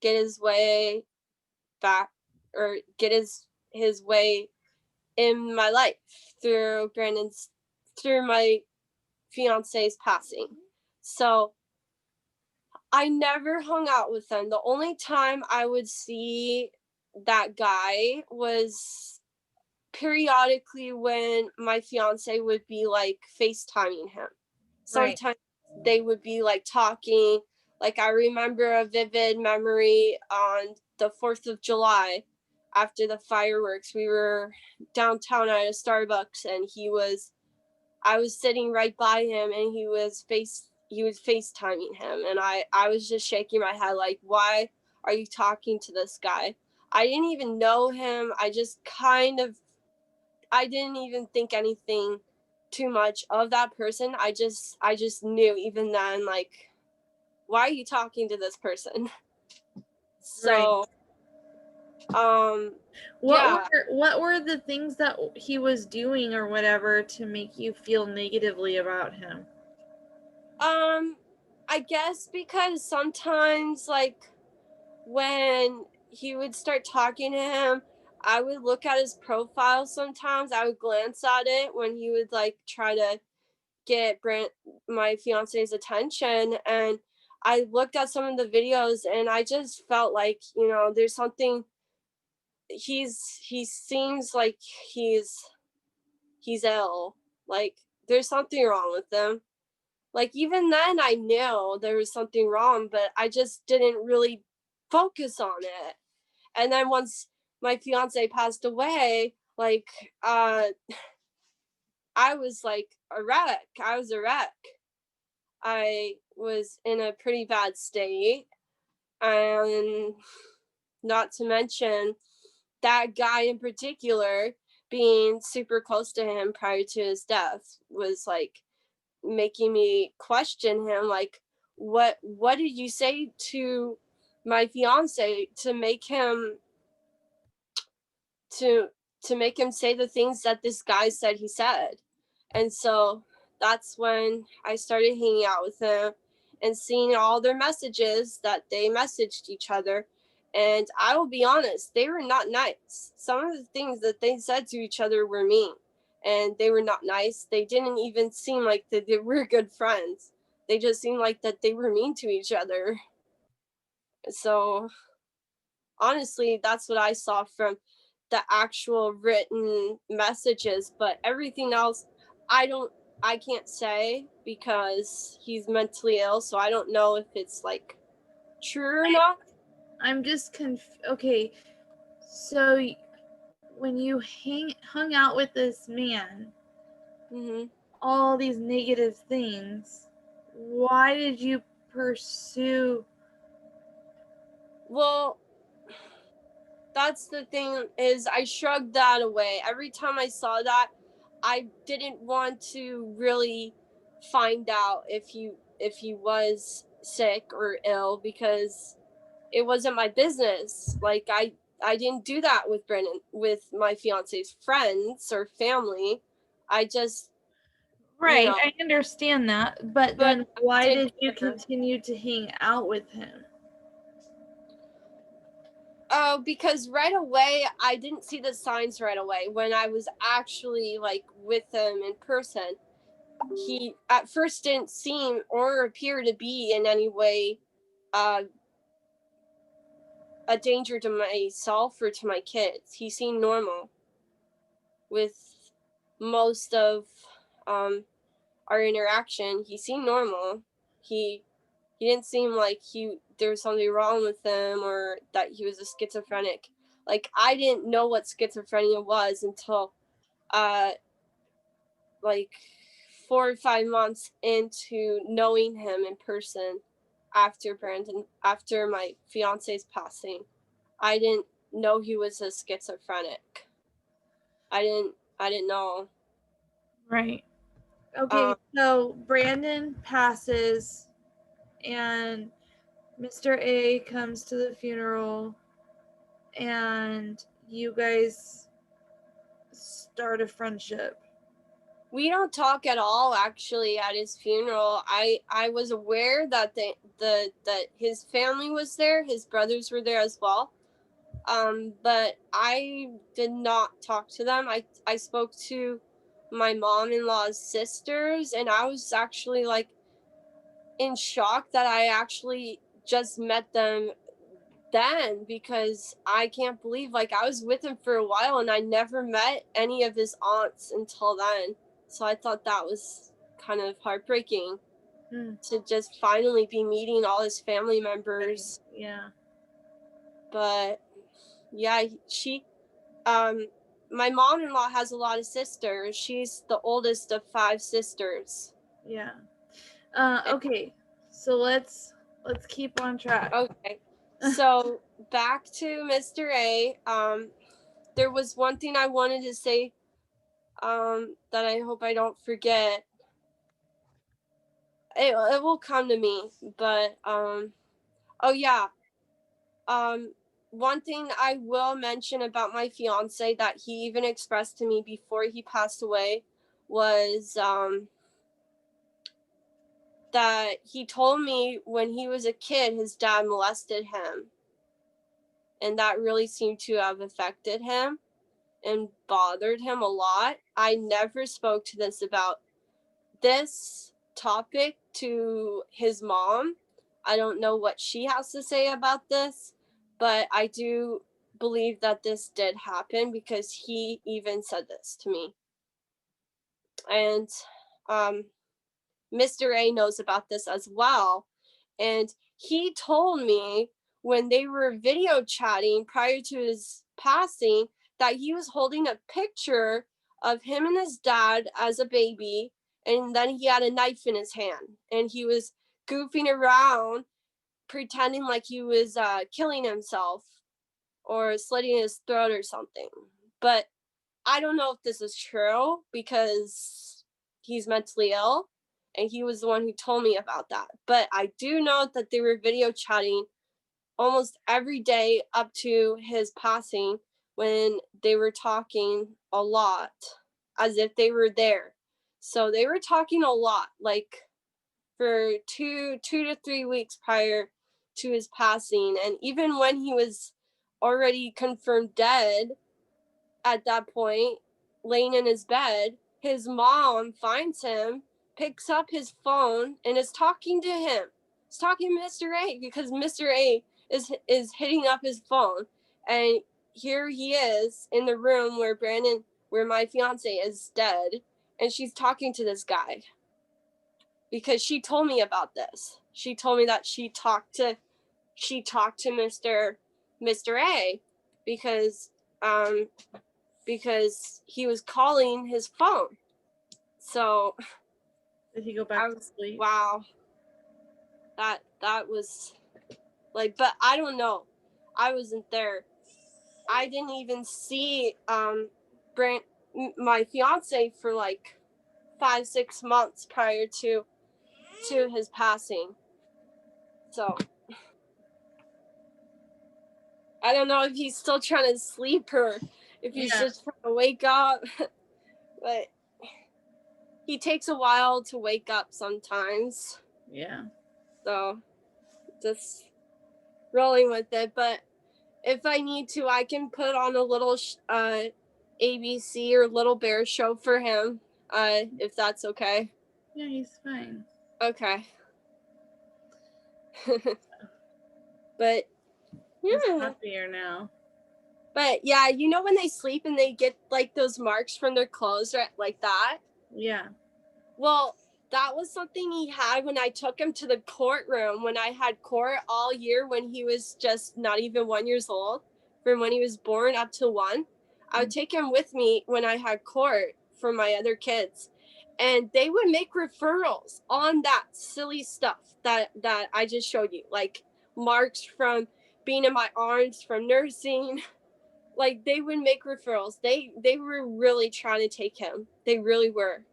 get his way back, or get his way in my life through my fiance's passing. So I never hung out with them. The only time I would see that guy was periodically when my fiance would be like FaceTiming him. Right. Sometimes they would be like talking. Like I remember a vivid memory on the 4th of July after the fireworks. We were downtown at a Starbucks, and I was sitting right by him, and he was FaceTiming him, and I was just shaking my head like, why are you talking to this guy? I didn't even know him. I didn't even think anything too much of that person. I just knew even then, like, why are you talking to this person? So What were the things that he was doing or whatever to make you feel negatively about him? I guess because sometimes, like, when he would start talking to him, I would look at his profile sometimes. I would glance at it when he would like try to get my fiance's attention, and I looked at some of the videos, and I just felt like, there's something. He seems like he's ill. Like there's something wrong with him. like even then I knew there was something wrong, but I just didn't really focus on it. And then once my fiance passed away, like I was like a wreck. I was a wreck. I was in a pretty bad state. And not to mention that guy in particular, being super close to him prior to his death, was like making me question him, like, what did you say to my fiance to make him to make him say the things that this guy said he said? And so that's when I started hanging out with him and seeing all their messages that they messaged each other. And I will be honest, they were not nice. Some of the things that they said to each other were mean, and they were not nice. They didn't even seem like that they were good friends. They just seemed like that they were mean to each other. So honestly, that's what I saw from the actual written messages, but everything else I can't say because he's mentally ill, so I don't know if it's like true or not. I'm just okay. So when you hung out with this man, Mm-hmm. all these negative things, why did you pursue? Well, that's the thing, is I shrugged that away. Every time I saw that, I didn't want to really find out if he was sick or ill, because it wasn't my business. Like I didn't do that with Brennan, with my fiance's friends or family. I just, Right, I understand that, but but then I why did did you care. continue to hang out with him? Oh, because right away I didn't see the signs right away when I was actually like with him in person. He at first didn't seem or appear to be in any way uh, a danger to myself or to my kids. He seemed normal with most of our interaction. He seemed normal. He didn't seem like there was something wrong with him or that he was a schizophrenic. Like I didn't know what schizophrenia was until uh like 4 or 5 months into knowing him in person after my fiance's passing. I didn't know he was a schizophrenic. I didn't know. Right. Okay, so Brandon passes and Mr. A comes to the funeral and you guys start a friendship. We don't talk at all actually at his funeral. I was aware that that his family was there, his brothers were there as well. But I did not talk to them. I spoke to my mom-in-law's sisters, and I was actually like in shock that I actually just met them then, because I can't believe, like, I was with him for a while and I never met any of his aunts until then. So I thought that was kind of heartbreaking to just finally be meeting all his family members. Yeah. But yeah, my mom-in-law has a lot of sisters. She's the oldest of 5 sisters. Yeah. Okay. So let's keep on track. Okay. So back to Mr. A. There was one thing I wanted to say that I hope I don't forget. It will come to me, but oh yeah. One thing I will mention about my fiance that he even expressed to me before he passed away was that he told me when he was a kid his dad molested him, and that really seemed to have affected him and bothered him a lot. I never spoke to this topic to his mom. I don't know what she has to say about this, but I do believe that this did happen because he even said this to me. And Mr. A knows about this as well. And he told me when they were video chatting prior to his passing that he was holding a picture of him and his dad as a baby, and then he had a knife in his hand and he was goofing around pretending like he was killing himself or slitting his throat or something. But I don't know if this is true because he's mentally ill and he was the one who told me about that. But I do know that they were video chatting almost every day up to his passing, when they were talking a lot as if they were there. So they were talking a lot, like for two to 3 weeks prior to his passing. And even when he was already confirmed dead at that point, laying in his bed, his mom finds him, picks up his phone, and is talking to him. He's talking to Mr. A because Mr. A is hitting up his phone. And here he is in the room where my fiance is dead, and she's talking to this guy. Because she told me about this. She told me that she talked to Mr. A because he was calling his phone. So Did he go back to sleep? Wow. That was like, but I don't know. I wasn't there. I didn't even see my fiance for like 5-6 months prior to his passing. So I don't know if he's still trying to sleep or if he's just trying to wake up. But he takes a while to wake up sometimes. Yeah. So just rolling with it. But if I need to, I can put on a little ABC or Little Bear show for him, if that's okay. Yeah, he's fine. Okay. But yeah. He's happier now. But yeah, you know when they sleep and they get like those marks from their clothes, right? Like that? Yeah. Well, that was something he had when I took him to the courtroom when I had court all year when he was just not even 1 year old, from when he was born up to 1. I would take him with me when I had court for my other kids. And they would make referrals on that silly stuff that I just showed you, like marks from being in my arms, from nursing. Like they would make referrals. They were really trying to take him. They really were.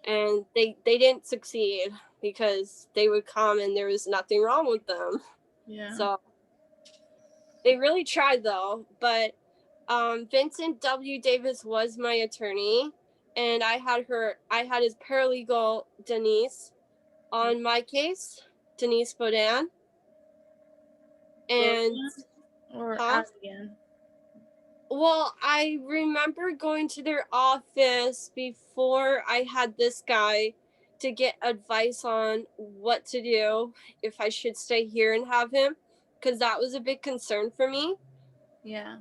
And they didn't succeed because they would come and there was nothing wrong with them. Yeah. So they really tried though. But Vincent W. Davis was my attorney, and I had his paralegal Denise on my case, Denise Bodan. And or again. Well, I remember going to their office before I had this guy to get advice on what to do, if I should stay here and have him, because that was a big concern for me. Yeah.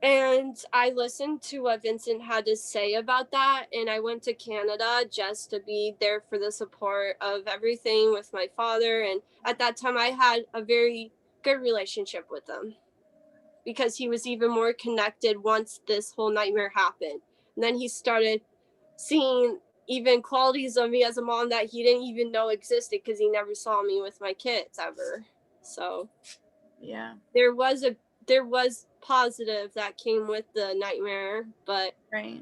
And I listened to what Vincent had to say about that, and I went to Canada just to be there for the support of everything with my father. And at that time, I had a very good relationship with him, because he was even more connected once this whole nightmare happened. And then he started seeing even qualities of me as a mom that he didn't even know existed, because he never saw me with my kids ever. So yeah, there was positive that came with the nightmare, but right.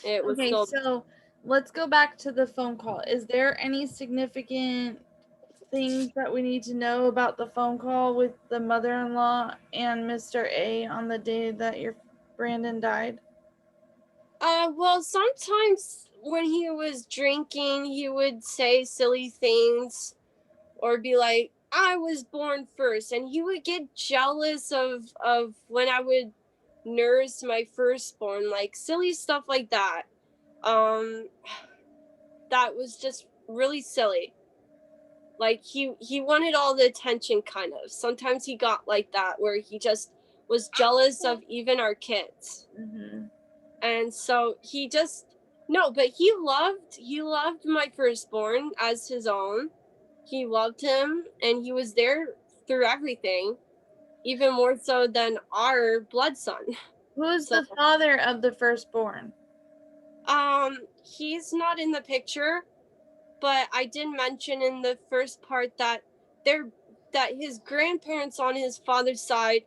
It was okay, so let's go back to the phone call. Is there any significant things that we need to know about the phone call with the mother-in-law and Mr. A on the day that your Brandon died? Well, sometimes when he was drinking, he would say silly things or be like, I was born first. And he would get jealous of when I would nurse my firstborn, like silly stuff like that. That was just really silly. Like he wanted all the attention, kind of. Sometimes he got like that, where he just was jealous of even our kids. Mm-hmm. And so he just No, but he loved my firstborn as his own. He loved him, and he was there through everything, even more so than our blood son. Who's the father of the firstborn? He's not in the picture, but I did mention in the first part that his grandparents on his father's side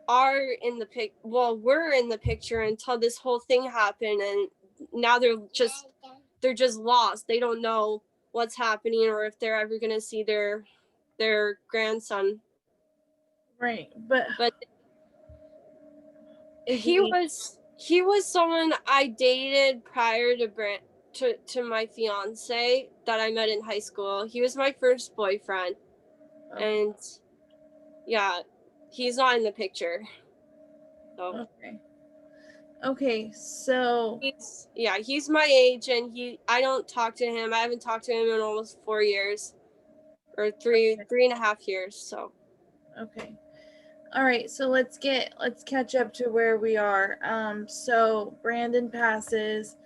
are in the were in the picture until this whole thing happened, and now they're just lost. They don't know what's happening or if they're ever gonna see their grandson. Right, but he was someone I dated prior to my fiance that I met in high school. He was my first boyfriend. Okay. And yeah, he's not in the picture. So okay, so he's my age, and I don't talk to him. I haven't talked to him in almost 4 years, or three and a half years. So okay, all right, so let's catch up to where we are. So Brandon passes,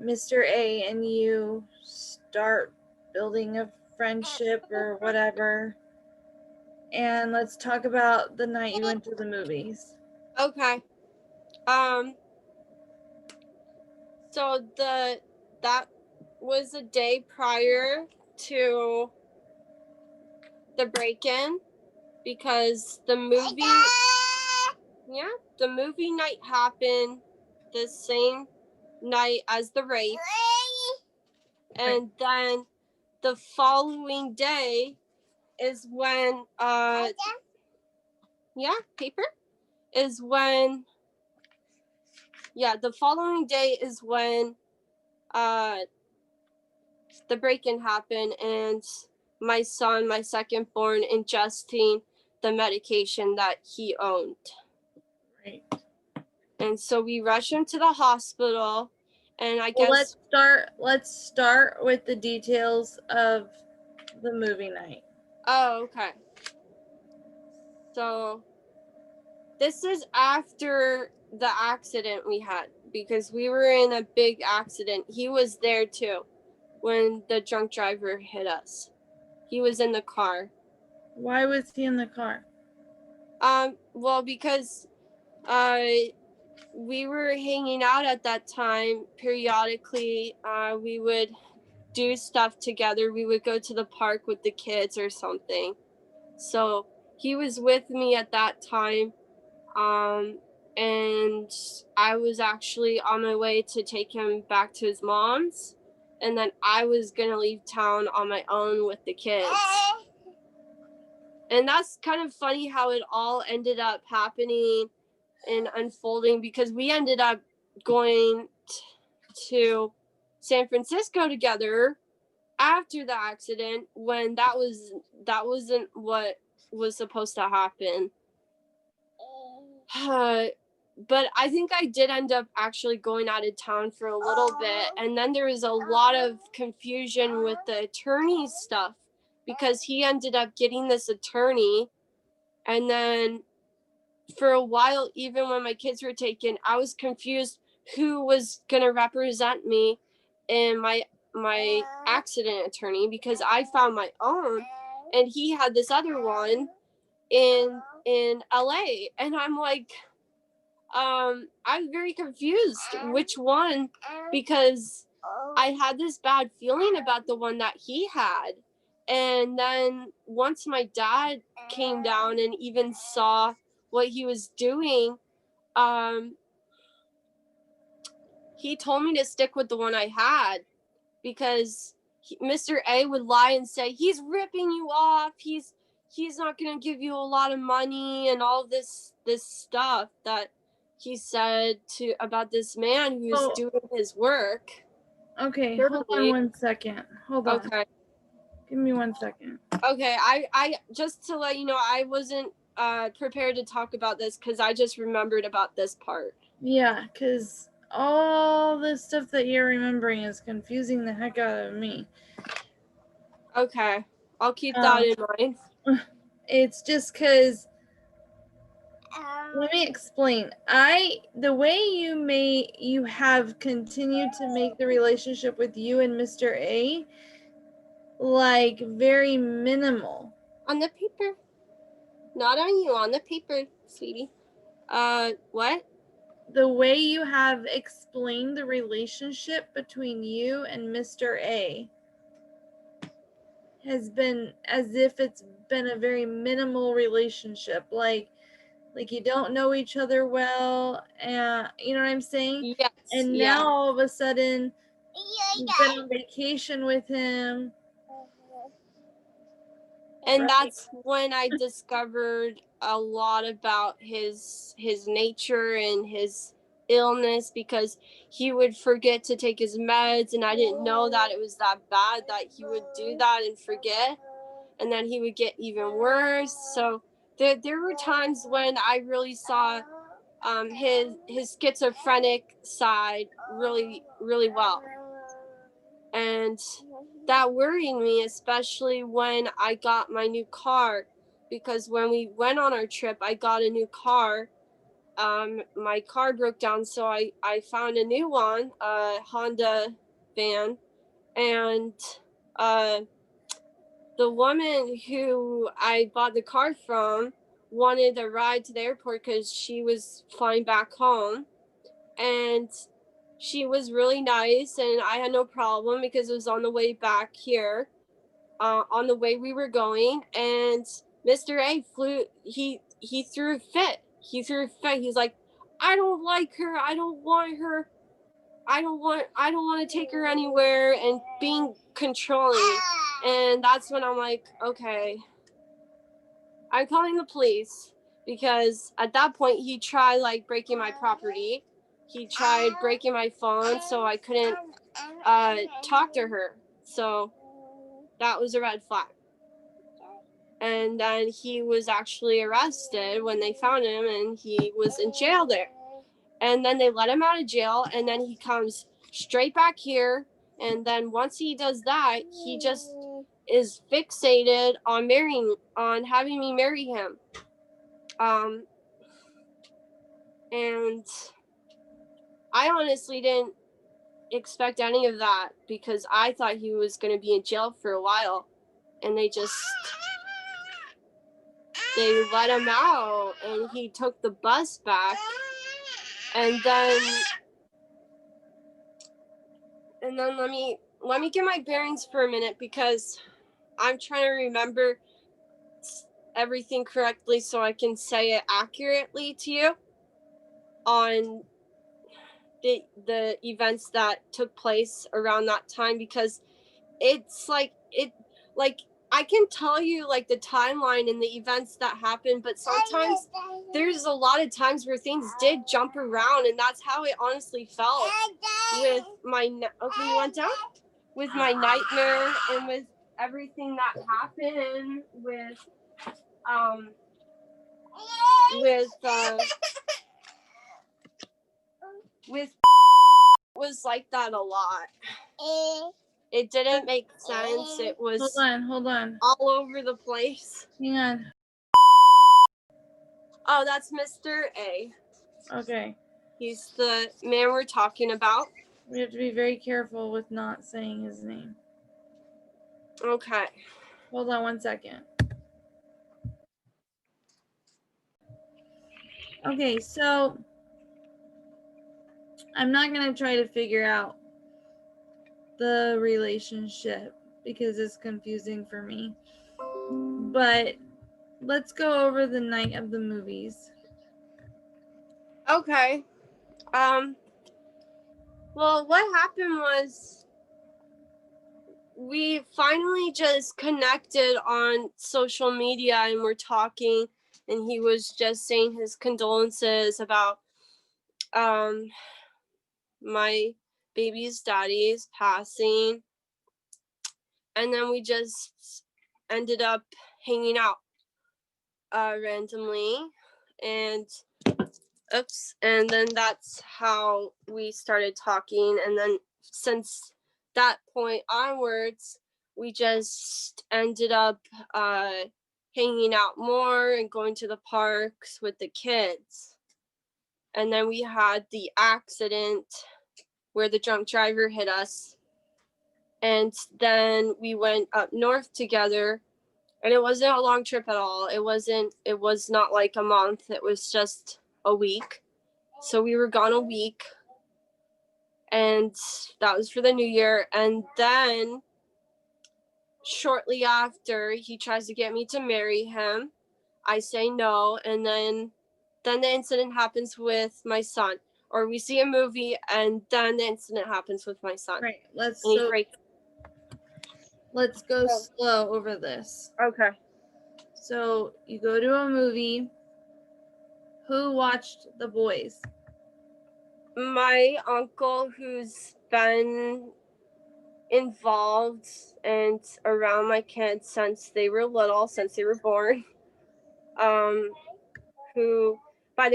Mr. A and you start building a friendship or whatever, and let's talk about the night you went to the movies. Okay. So that was a day prior to the break-in, because the movie night happened the same night as the rape. And then the following day is when the following day is when the break-in happened, and my son, my second-born, ingesting the medication that he owned. Right. And so we rushed him to the hospital, and I guess let's start with the details of the movie night. Oh, okay. So this is after the accident we had, because we were in a big accident. He was there too when the drunk driver hit us. He was in the car. Why was he in the car? Well, because we were hanging out at that time periodically. We would do stuff together. We would go to the park with the kids or something. So he was with me at that time. And I was actually on my way to take him back to his mom's. And then I was going to leave town on my own with the kids. And that's kind of funny how it all ended up happening and unfolding, because we ended up going to San Francisco together after the accident, when that wasn't what was supposed to happen. But I think I did end up actually going out of town for a little bit, and then there was a lot of confusion with the attorney stuff, because he ended up getting this attorney, and then for a while, even when my kids were taken, I was confused who was going to represent me in my accident attorney, because I found my own, and he had this other one in LA, and I'm like, I'm very confused which one, because I had this bad feeling about the one that he had. And then once my dad came down and even saw what he was doing, he told me to stick with the one I had, because Mr. A would lie and say, he's ripping you off, he's not going to give you a lot of money, and all this stuff that he said about this man who's doing his work. Okay, hold on 1 second. Hold on. Okay. Give me 1 second. Okay, I just to let you know, I wasn't prepared to talk about this, because I just remembered about this part. Yeah, because all the stuff that you're remembering is confusing the heck out of me. Okay, I'll keep that in mind. It's just because Let me explain. The way you have continued to make the relationship with you and Mr. A like very minimal. On the paper. Not on you, on the paper, sweetie. What? The way you have explained the relationship between you and Mr. A has been as if it's been a very minimal relationship. Like you don't know each other well, and you know what I'm saying? Yes. And now all of a sudden you've been on vacation with him. And right? that's when I discovered a lot about his nature and his illness, because he would forget to take his meds, and I didn't know that it was that bad that he would do that and forget, and then he would get even worse. So there were times when I really saw his schizophrenic side really, really well. And that worried me, especially when I got my new car, because when we went on our trip, I got a new car. My car broke down, so I found a new one, a Honda van, and the woman who I bought the car from wanted a ride to the airport because she was flying back home, and she was really nice, and I had no problem because it was on the way back here, on the way we were going, and Mr. A flew. He threw a fit. He threw a fit. He's like, I don't like her. I don't want her. I don't want to take her anywhere, and being controlling. And that's when I'm like, okay, I'm calling the police, because at that point he tried like breaking my property. He tried breaking my phone, so I couldn't talk to her. So that was a red flag. And then he was actually arrested when they found him, and he was in jail there. And then they let him out of jail, and then he comes straight back here. And then once he does that, he just is fixated on having me marry him. And I honestly didn't expect any of that, because I thought he was going to be in jail for a while, and they let him out, and he took the bus back. And then let me get my bearings for a minute, because I'm trying to remember everything correctly so I can say it accurately to you on the events that took place around that time, because it's like I can tell you like the timeline and the events that happened, but sometimes there's a lot of times where things did jump around, and that's how it honestly felt with my you went down? With my nightmare, and with everything that happened with was like that a lot. It didn't make sense. It was Hold on. all over the place. Hang on. Oh, that's Mr. A. Okay. He's the man we're talking about. We have to be very careful with not saying his name. Okay. Hold on 1 second. Okay, so I'm not going to try to figure out the relationship because it's confusing for me. But let's go over the night of the movies. Okay. Well, what happened was we finally just connected on social media, and we're talking, and he was just saying his condolences about my baby's daddy's passing, and then we just ended up hanging out randomly, and then that's how we started talking. And then since that point onwards, we just ended up hanging out more and going to the parks with the kids. And then we had the accident where the drunk driver hit us. And then we went up north together, and it wasn't a long trip at all. It was not like a month. It was just a week. So we were gone a week, and that was for the new year. And then shortly after, he tries to get me to marry him. I say no, and then the incident happens with my son. Or we see a movie, and then the incident happens with my son. Right. Let's go slow over this. Okay. So you go to a movie. Who watched The Boys? My uncle, who's been involved and around my kids since they were little, since they were born, who by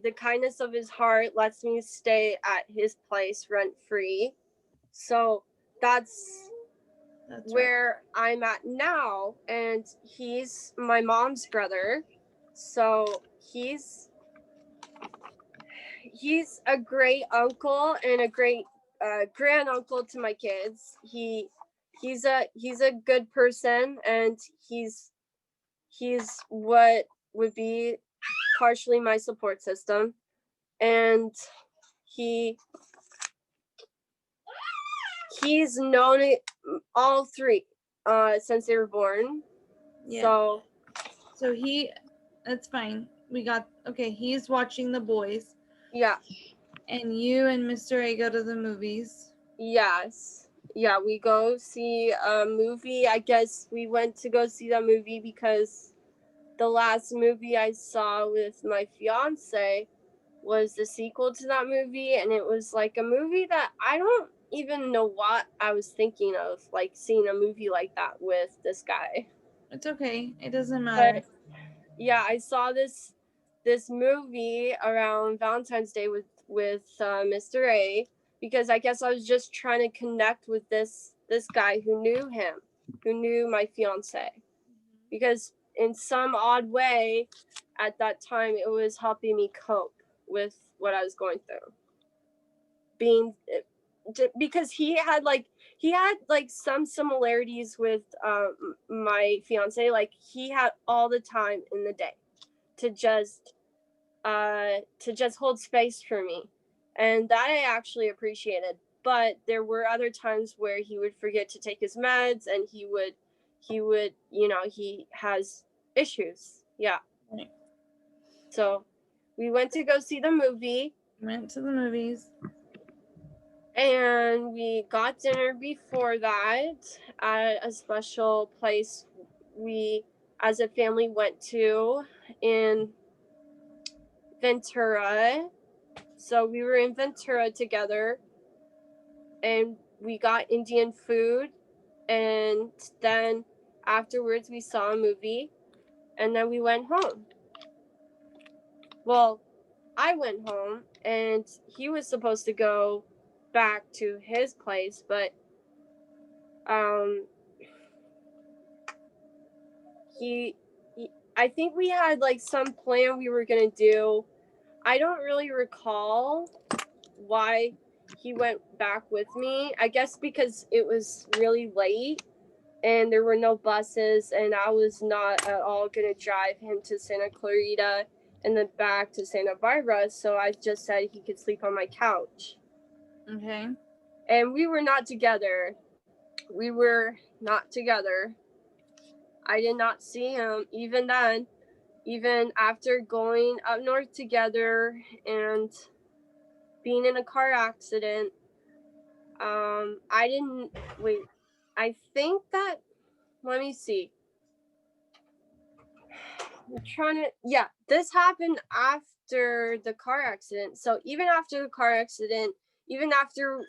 the kindness of his heart lets me stay at his place rent free. So that's where I'm at now, and he's my mom's brother. So he's a great uncle and a great grand uncle to my kids. He's a good person, and he's what would be partially my support system, and he's known it all three since they were born. Yeah. So that's fine. He's watching The Boys. Yeah. And you and Mr. A go to the movies. Yes. Yeah, we go see a movie. I guess we went to go see that movie because the last movie I saw with my fiance was the sequel to that movie, and it was like a movie that I don't even know what I was thinking of, like seeing a movie like that with this guy. It's okay. It doesn't matter. But yeah, I saw this movie around Valentine's Day with Mr. A, because I guess I was just trying to connect with this guy who knew my fiance, because in some odd way at that time it was helping me cope with what I was going through, because he had some similarities with my fiance. Like, he had all the time in the day to just hold space for me, and that I actually appreciated. But there were other times where he would forget to take his meds, and he would he has issues. Yeah. Right. So we went to go see the movie. Went to the movies. And we got dinner before that at a special place we as a family went to in Ventura. So we were in Ventura together, and we got Indian food, and then afterwards we saw a movie, and then we went home. Well, I went home, and he was supposed to go back to his place, but I think we had like some plan we were gonna do. I don't really recall why he went back with me. I guess because it was really late and there were no buses, and I was not at all gonna drive him to Santa Clarita and then back to Santa Barbara. So I just said he could sleep on my couch. Okay. And we were not together. I did not see him even then, even after going up north together and being in a car accident. I think that, let me see. This happened after the car accident. So even after the car accident, even after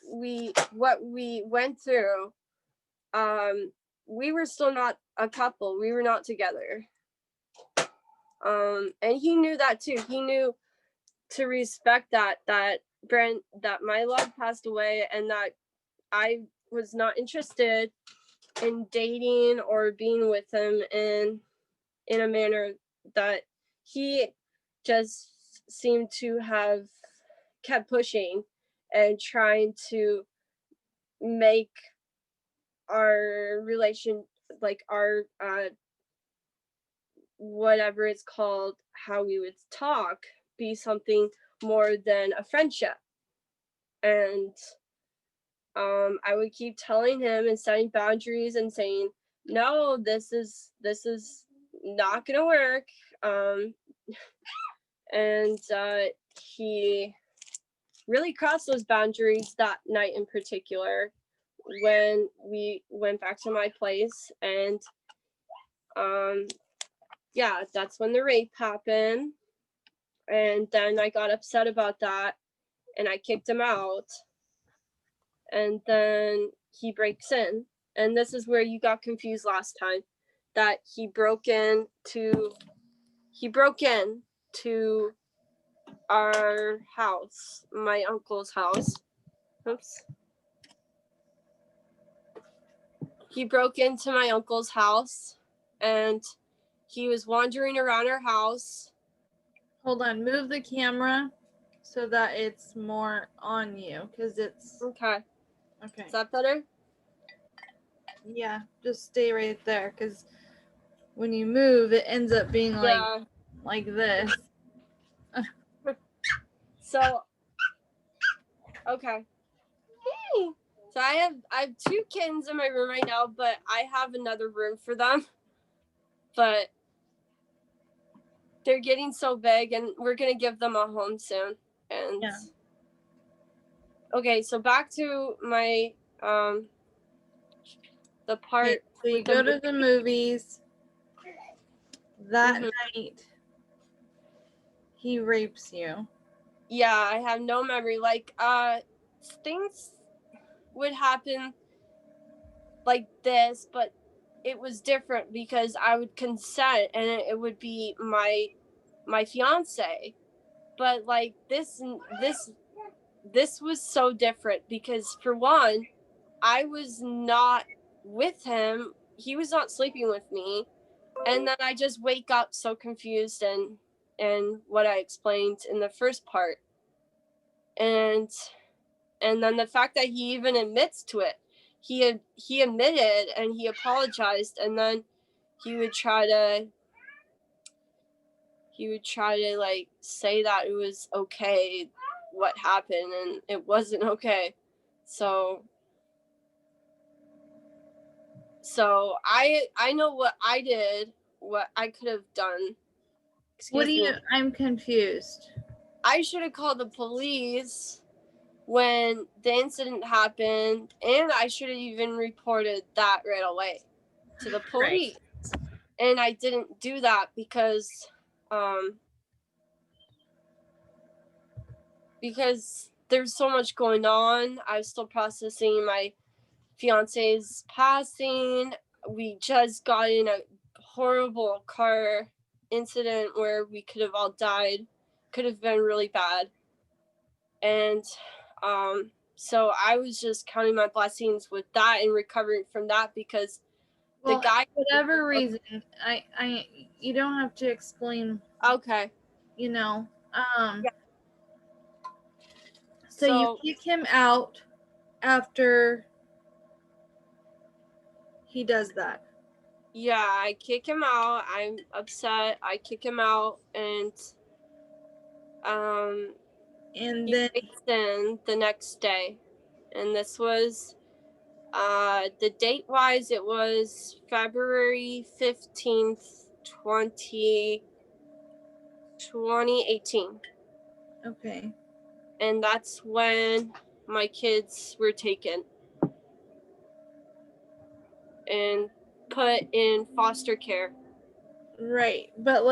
what we went through, we were still not a couple. We were not together. And he knew that too. He knew to respect that my love passed away, and that I was not interested in dating or being with him. And in a manner that he just seemed to have kept pushing and trying to make our relation, like our whatever it's called, how we would talk, be something more than a friendship. And I would keep telling him and setting boundaries and saying, no, this is not gonna work. And he really crossed those boundaries that night in particular when we went back to my place. And yeah, that's when the rape happened. And then I got upset about that and I kicked him out. And then he breaks in. And this is where you got confused last time, that he broke in to our house, my uncle's house. Oops. He broke into my uncle's house and he was wandering around our house. Hold on, move the camera so that it's more on you, because it's Okay. okay. Is that better? Yeah, just stay right there, because when you move, it ends up being like this. So, okay. So I have 2 kittens in my room right now, but I have another room for them. But they're getting so big and we're gonna give them a home soon. And yeah. Okay, so back to my the part. Okay, so you go to the movies that night. He rapes you. Yeah, I have no memory. Like things would happen like this, but it was different because I would consent and it would be my fiance. But like this was so different because, for one, I was not with him. He was not sleeping with me. And then I just wake up so confused and what I explained in the first part. And then the fact that he even admits to it. He admitted and he apologized, and then he would try to like say that it was okay what happened, and it wasn't okay. So I know what I did, what I could have done. Excuse me. I'm confused. I should have called the police when the incident happened, and I should have even reported that right away to the police. Right. And I didn't do that because there's so much going on. I was still processing my fiance's passing. We just got in a horrible car incident where we could have all died. Could have been really bad. And so I was just counting my blessings with that and recovering from that, because the guy, for whatever reason, I you don't have to explain. Okay. You know. Yeah. So you kick him out after he does that. Yeah, I kick him out. I'm upset. I kick him out, and then breaks in the next day. And this was the date wise, it was February 15th, 2018. Okay. And that's when my kids were taken and put in foster care. Right. But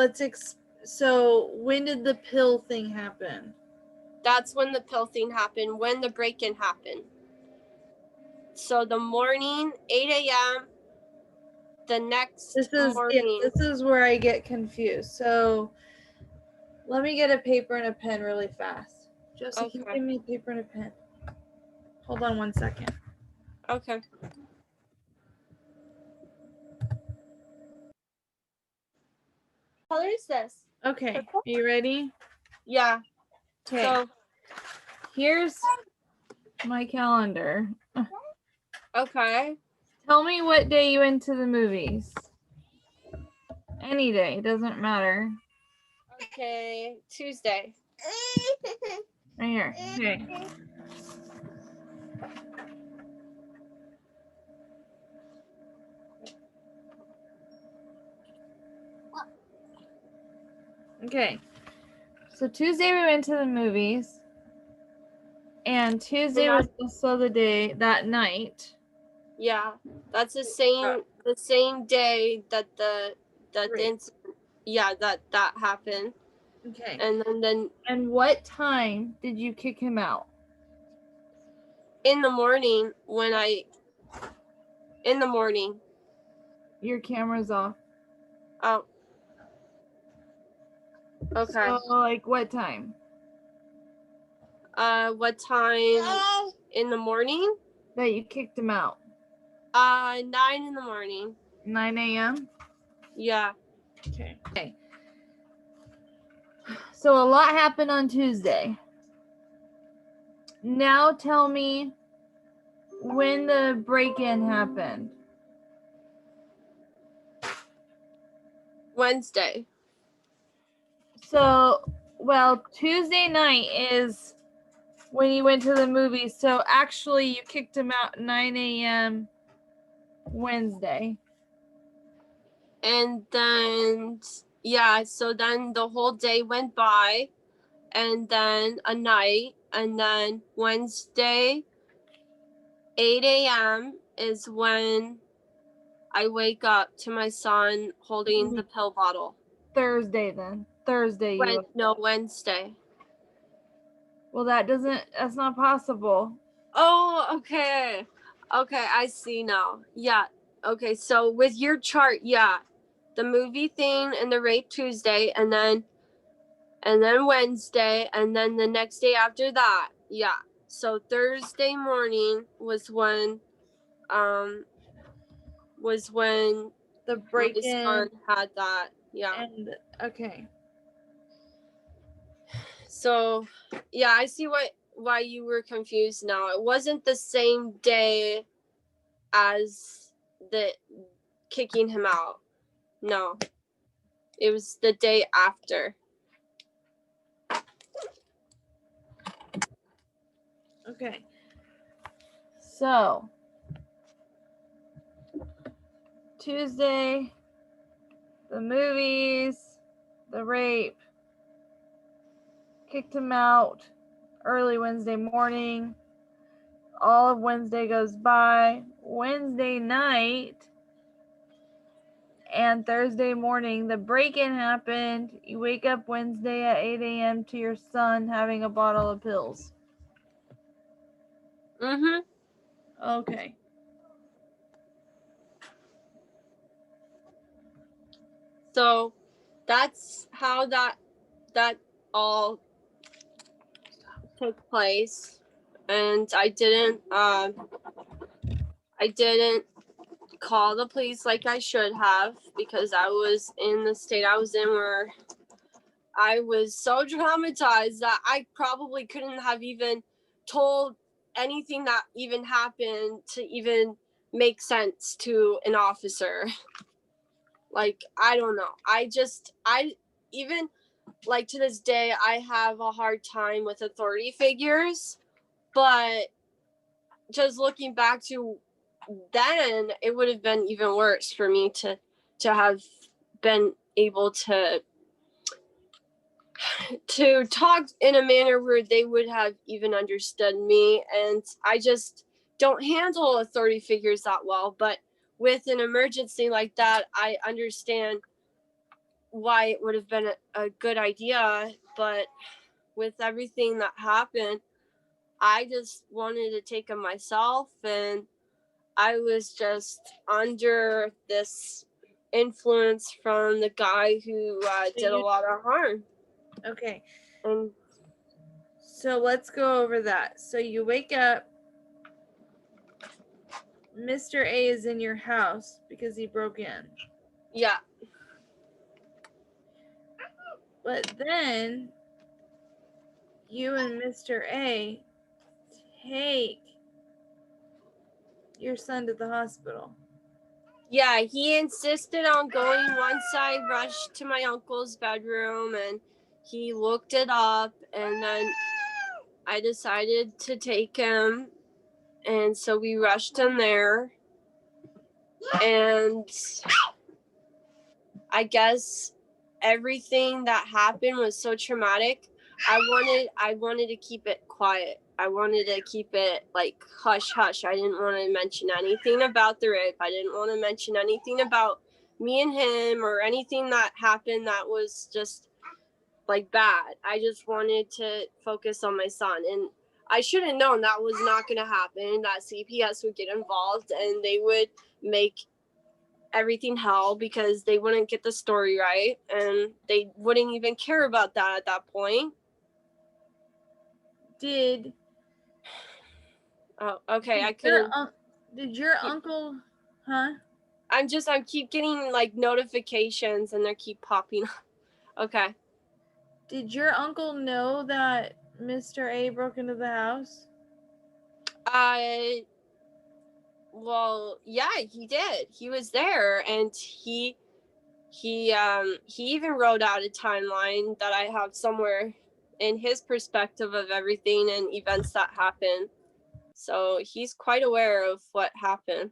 so when did the pill thing happen? That's when the pill thing happened, when the break-in happened. So the morning, 8 a.m., the next morning. Yeah, this is where I get confused. So let me get a paper and a pen really fast. Josie, Can you give me a paper and a pen? Hold on 1 second. Okay. color is this? Okay. Purple? Are you ready? Yeah. Okay. So Here's my calendar. okay. Tell me what day you went to the movies. Any day, doesn't matter. Okay. Tuesday. Right here. Okay. Okay. So Tuesday we went to the movies. And Tuesday was also the day that night. Yeah. That's the same day that the incident, yeah, that happened. Okay. And then And what time did you kick him out? in the morning in the morning. Your camera's off. Oh. Okay. So, like, what time? What time in the morning? That you kicked him out? 9 in the morning. 9 a.m.? Yeah. Okay. So a lot happened on Tuesday. Now tell me when the break-in happened. Wednesday. So, well, Tuesday night is when you went to the movies. So actually you kicked him out 9 a.m. Wednesday. And then, yeah, so then the whole day went by, and then a night, and then Wednesday, 8 a.m. is when I wake up to my son holding the pill bottle. Thursday then. Thursday you. No, Wednesday. Well, that's not possible. Oh, okay. Okay, I see now. Yeah. Okay, so with your chart, yeah. The movie thing and the rape Tuesday, and then Wednesday, and then the next day after that. Yeah. So Thursday morning was when The break-in my son had that. Yeah. and okay. So yeah, I see why you were confused now. It wasn't the same day as the kicking him out. No. It was the day after. Okay. So Tuesday, the movies, the rape, kicked him out early Wednesday morning. All of Wednesday goes by. Wednesday night and Thursday morning, the break-in happened. You wake up Wednesday at 8 a.m. to your son having a bottle of pills. Mm-hmm. Okay. So that's how that all took place. And I didn't call the police like I should have, because I was in the state I was in where I was so traumatized that I probably couldn't have even told anything that even happened to even make sense to an officer. Like, I don't know. I even like to this day, I have a hard time with authority figures, but just looking back to then, it would have been even worse for me to have been able to talk in a manner where they would have even understood me. And I just don't handle authority figures that well, but with an emergency like that, I understand why it would have been a good idea. But with everything that happened, I just wanted to take him myself, and I was just under this influence from the guy who did a lot of harm. Okay. And so let's go over that. So you wake up, Mr. A is in your house because he broke in. yeah. But then you and Mr. A take your son to the hospital. Yeah, he insisted on going. Once I rushed to my uncle's bedroom and he looked it up, and then I decided to take him, and so we rushed him there. And I guess everything that happened was so traumatic. I wanted to keep it quiet. I wanted to keep it like hush hush. I didn't want to mention anything about the rape. I didn't want to mention anything about me and him or anything that happened that was just like bad. I just wanted to focus on my son, and I should have known that was not going to happen, that CPS would get involved and they would make everything hell because they wouldn't get the story right, and they wouldn't even care about that at that point. Did Okay, I did your, couldn't. did your uncle, huh? I keep getting like notifications and they keep popping up. Okay. Did your uncle know that Mr. A broke into the house? Well, yeah, he did. He was there, and he even wrote out a timeline that I have somewhere in his perspective of everything and events that happened. So he's quite aware of what happened.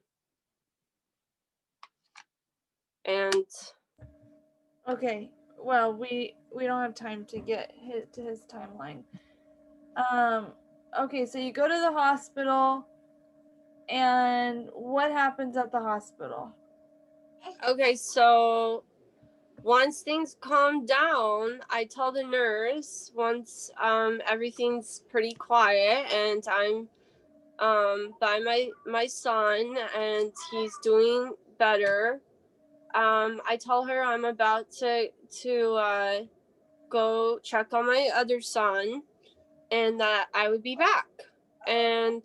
And okay, well, we don't have time to get to his timeline. Okay, so you go to the hospital, and what happens at the hospital? okay, so once things calm down, I tell the nurse once everything's pretty quiet and I'm by my son and he's doing better. I tell her I'm about to go check on my other son and that I would be back. And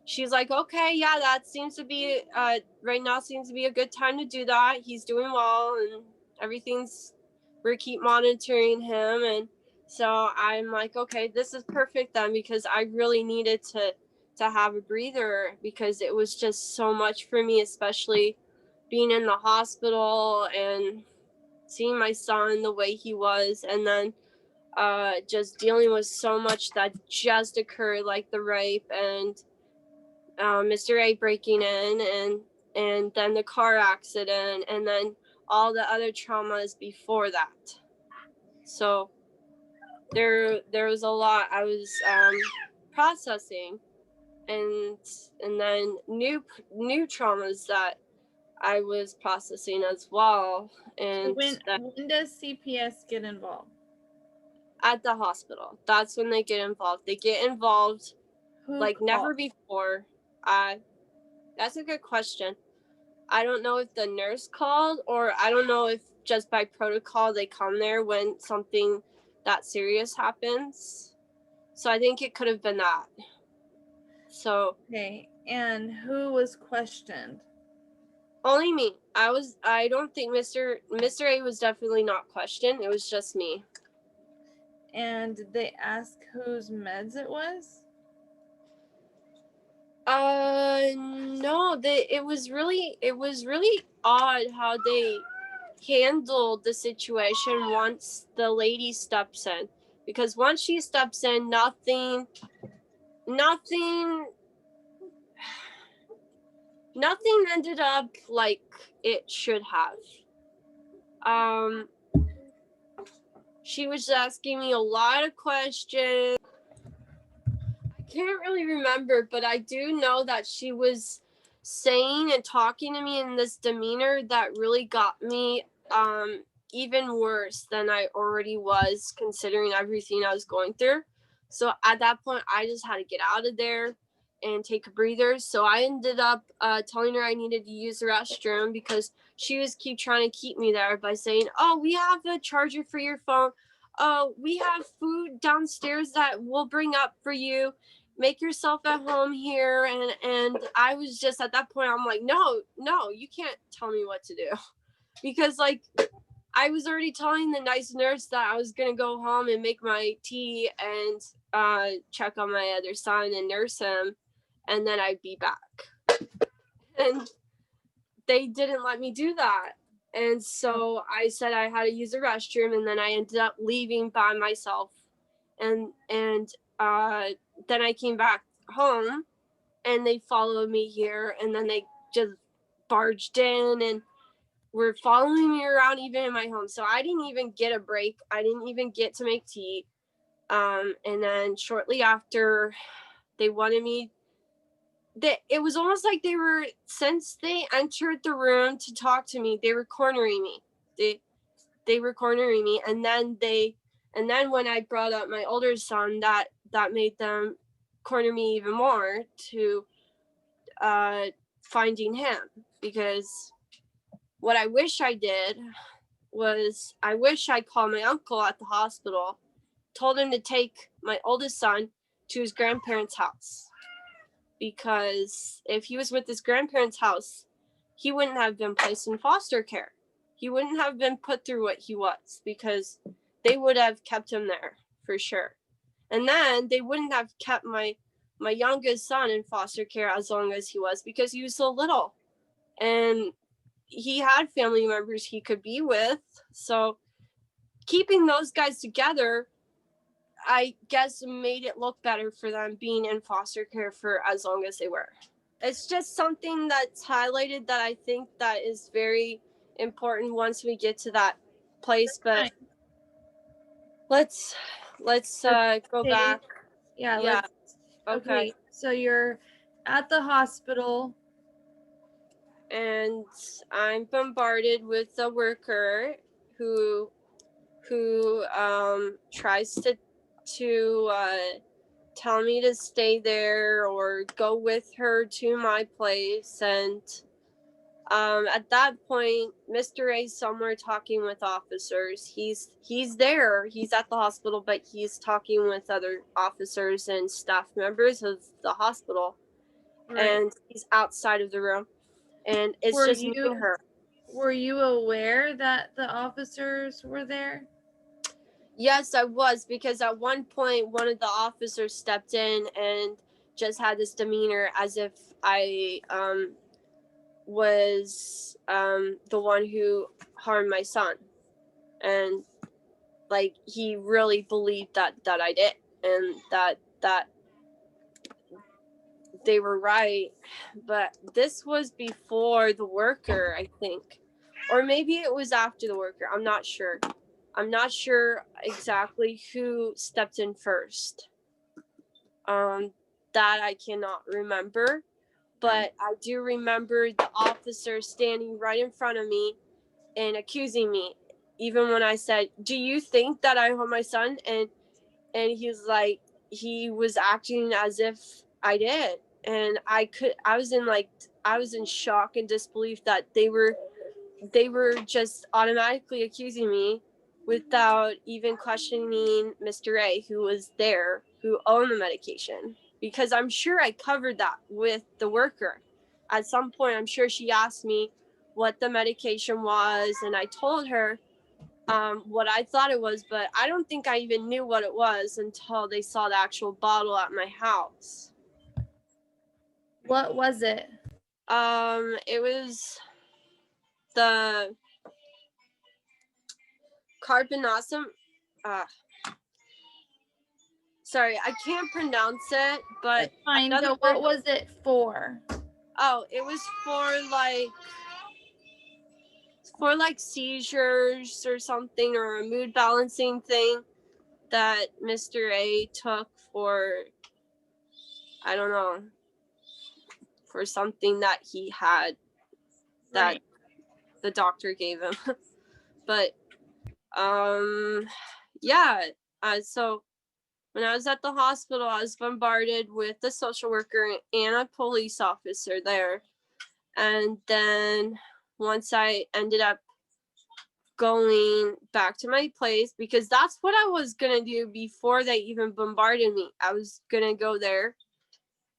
she's like, okay, yeah, that seems to be right now seems to be a good time to do that. He's doing well and everything's, we keep monitoring him. And so I'm like, okay, this is perfect then, because I really needed to have a breather because it was just so much for me, especially being in the hospital and seeing my son the way he was, and then just dealing with so much that just occurred, like the rape and Mr. A breaking in, and then the car accident, and then all the other traumas before that. So there was a lot I was processing, and then new traumas that I was processing as well. And So when does CPS get involved? At the hospital, that's when they get involved. They get involved like never before. That's a good question. I don't know if the nurse called, or I don't know if just by protocol they come there when something that serious happens. So I think it could have been that. So okay, and who was questioned? Only me. I don't think Mr. A was definitely not questioned. It was just me. And did they ask whose meds it was? No. It was really odd how they handled the situation once the lady steps in, because once she steps in, nothing ended up like it should have. She was asking me a lot of questions. I can't really remember, but I do know that she was saying and talking to me in this demeanor that really got me even worse than I already was, considering everything I was going through. So at that point, I just had to get out of there and take a breather. So I ended up telling her I needed to use the restroom, because she was trying to keep me there by saying, oh, we have a charger for your phone. Oh, we have food downstairs that we'll bring up for you. Make yourself at home here. And I was just, at that point, I'm like, no, you can't tell me what to do. Because like, I was already telling the nice nurse that I was going to go home and make my tea and check on my other son and nurse him, and then I'd be back. And they didn't let me do that. And so I said I had to use the restroom, and then I ended up leaving by myself. And then I came back home, and they followed me here, and then they just barged in and were following me around even in my home. So I didn't even get a break. I didn't even get to make tea. And then shortly after, they wanted me. It was almost like they were, since they entered the room to talk to me, they were cornering me. They were cornering me, and then when I brought up my older son, that made them corner me even more to finding him, because what I wish I did was I wish I called my uncle at the hospital, told him to take my oldest son to his grandparents' house, because if he was with his grandparents' house, he wouldn't have been placed in foster care. He wouldn't have been put through what he was, because they would have kept him there for sure. And then they wouldn't have kept my youngest son in foster care as long as he was, because he was so little. And he had family members he could be with. So keeping those guys together, I guess, made it look better for them being in foster care for as long as they were. It's just something that's highlighted that I think that is very important once we get to that place. But let's go back. Yeah. Okay. So you're at the hospital, and I'm bombarded with a worker who tries to tell me to stay there or go with her to my place. And at that point, Mr. A's somewhere talking with officers. He's there. He's at the hospital, but he's talking with other officers and staff members of the hospital. Right. And he's outside of the room. And it's just me and her. Were you aware that the officers were there? Yes, I was, because at one point, one of the officers stepped in and just had this demeanor as if I was the one who harmed my son. And like, he really believed that I did, and that they were right. But this was before the worker, I think. Or maybe it was after the worker. I'm not sure. I'm not sure exactly who stepped in first. That I cannot remember. But I do remember the officer standing right in front of me and accusing me. Even when I said, "Do you think that I harmed my son?" And he's like, he was acting as if I did. And I was in shock and disbelief that they were just automatically accusing me without even questioning Mr. A, who was there, who owned the medication. Because I'm sure I covered that with the worker. At some point, I'm sure she asked me what the medication was, and I told her what I thought it was, but I don't think I even knew what it was until they saw the actual bottle at my house. What was it? It was the carbonosum. Sorry, I can't pronounce it, but that's fine. So what was it for? Oh, it was for like seizures or something, or a mood balancing thing that Mr. A took for, I don't know, for something that he had that the doctor gave him. But yeah, so when I was at the hospital, I was bombarded with the social worker and a police officer there. And then once I ended up going back to my place, because that's what I was gonna do before they even bombarded me. I was gonna go there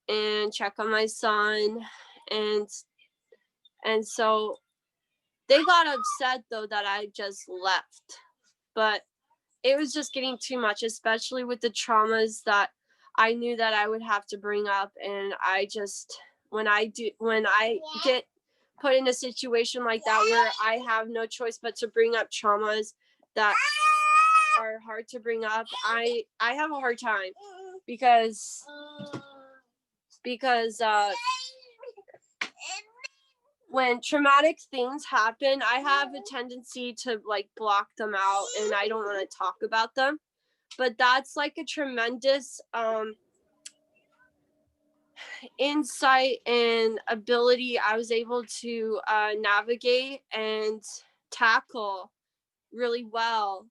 and check on my son, and so They got upset though that I just left, but it was just getting too much, especially with the traumas that I knew that I would have to bring up. And I just, when I get put in a situation like that where I have no choice but to bring up traumas that are hard to bring up, I have a hard time because when traumatic things happen, I have a tendency to like block them out and I don't want to talk about them. But that's like a tremendous insight and ability I was able to navigate and tackle really well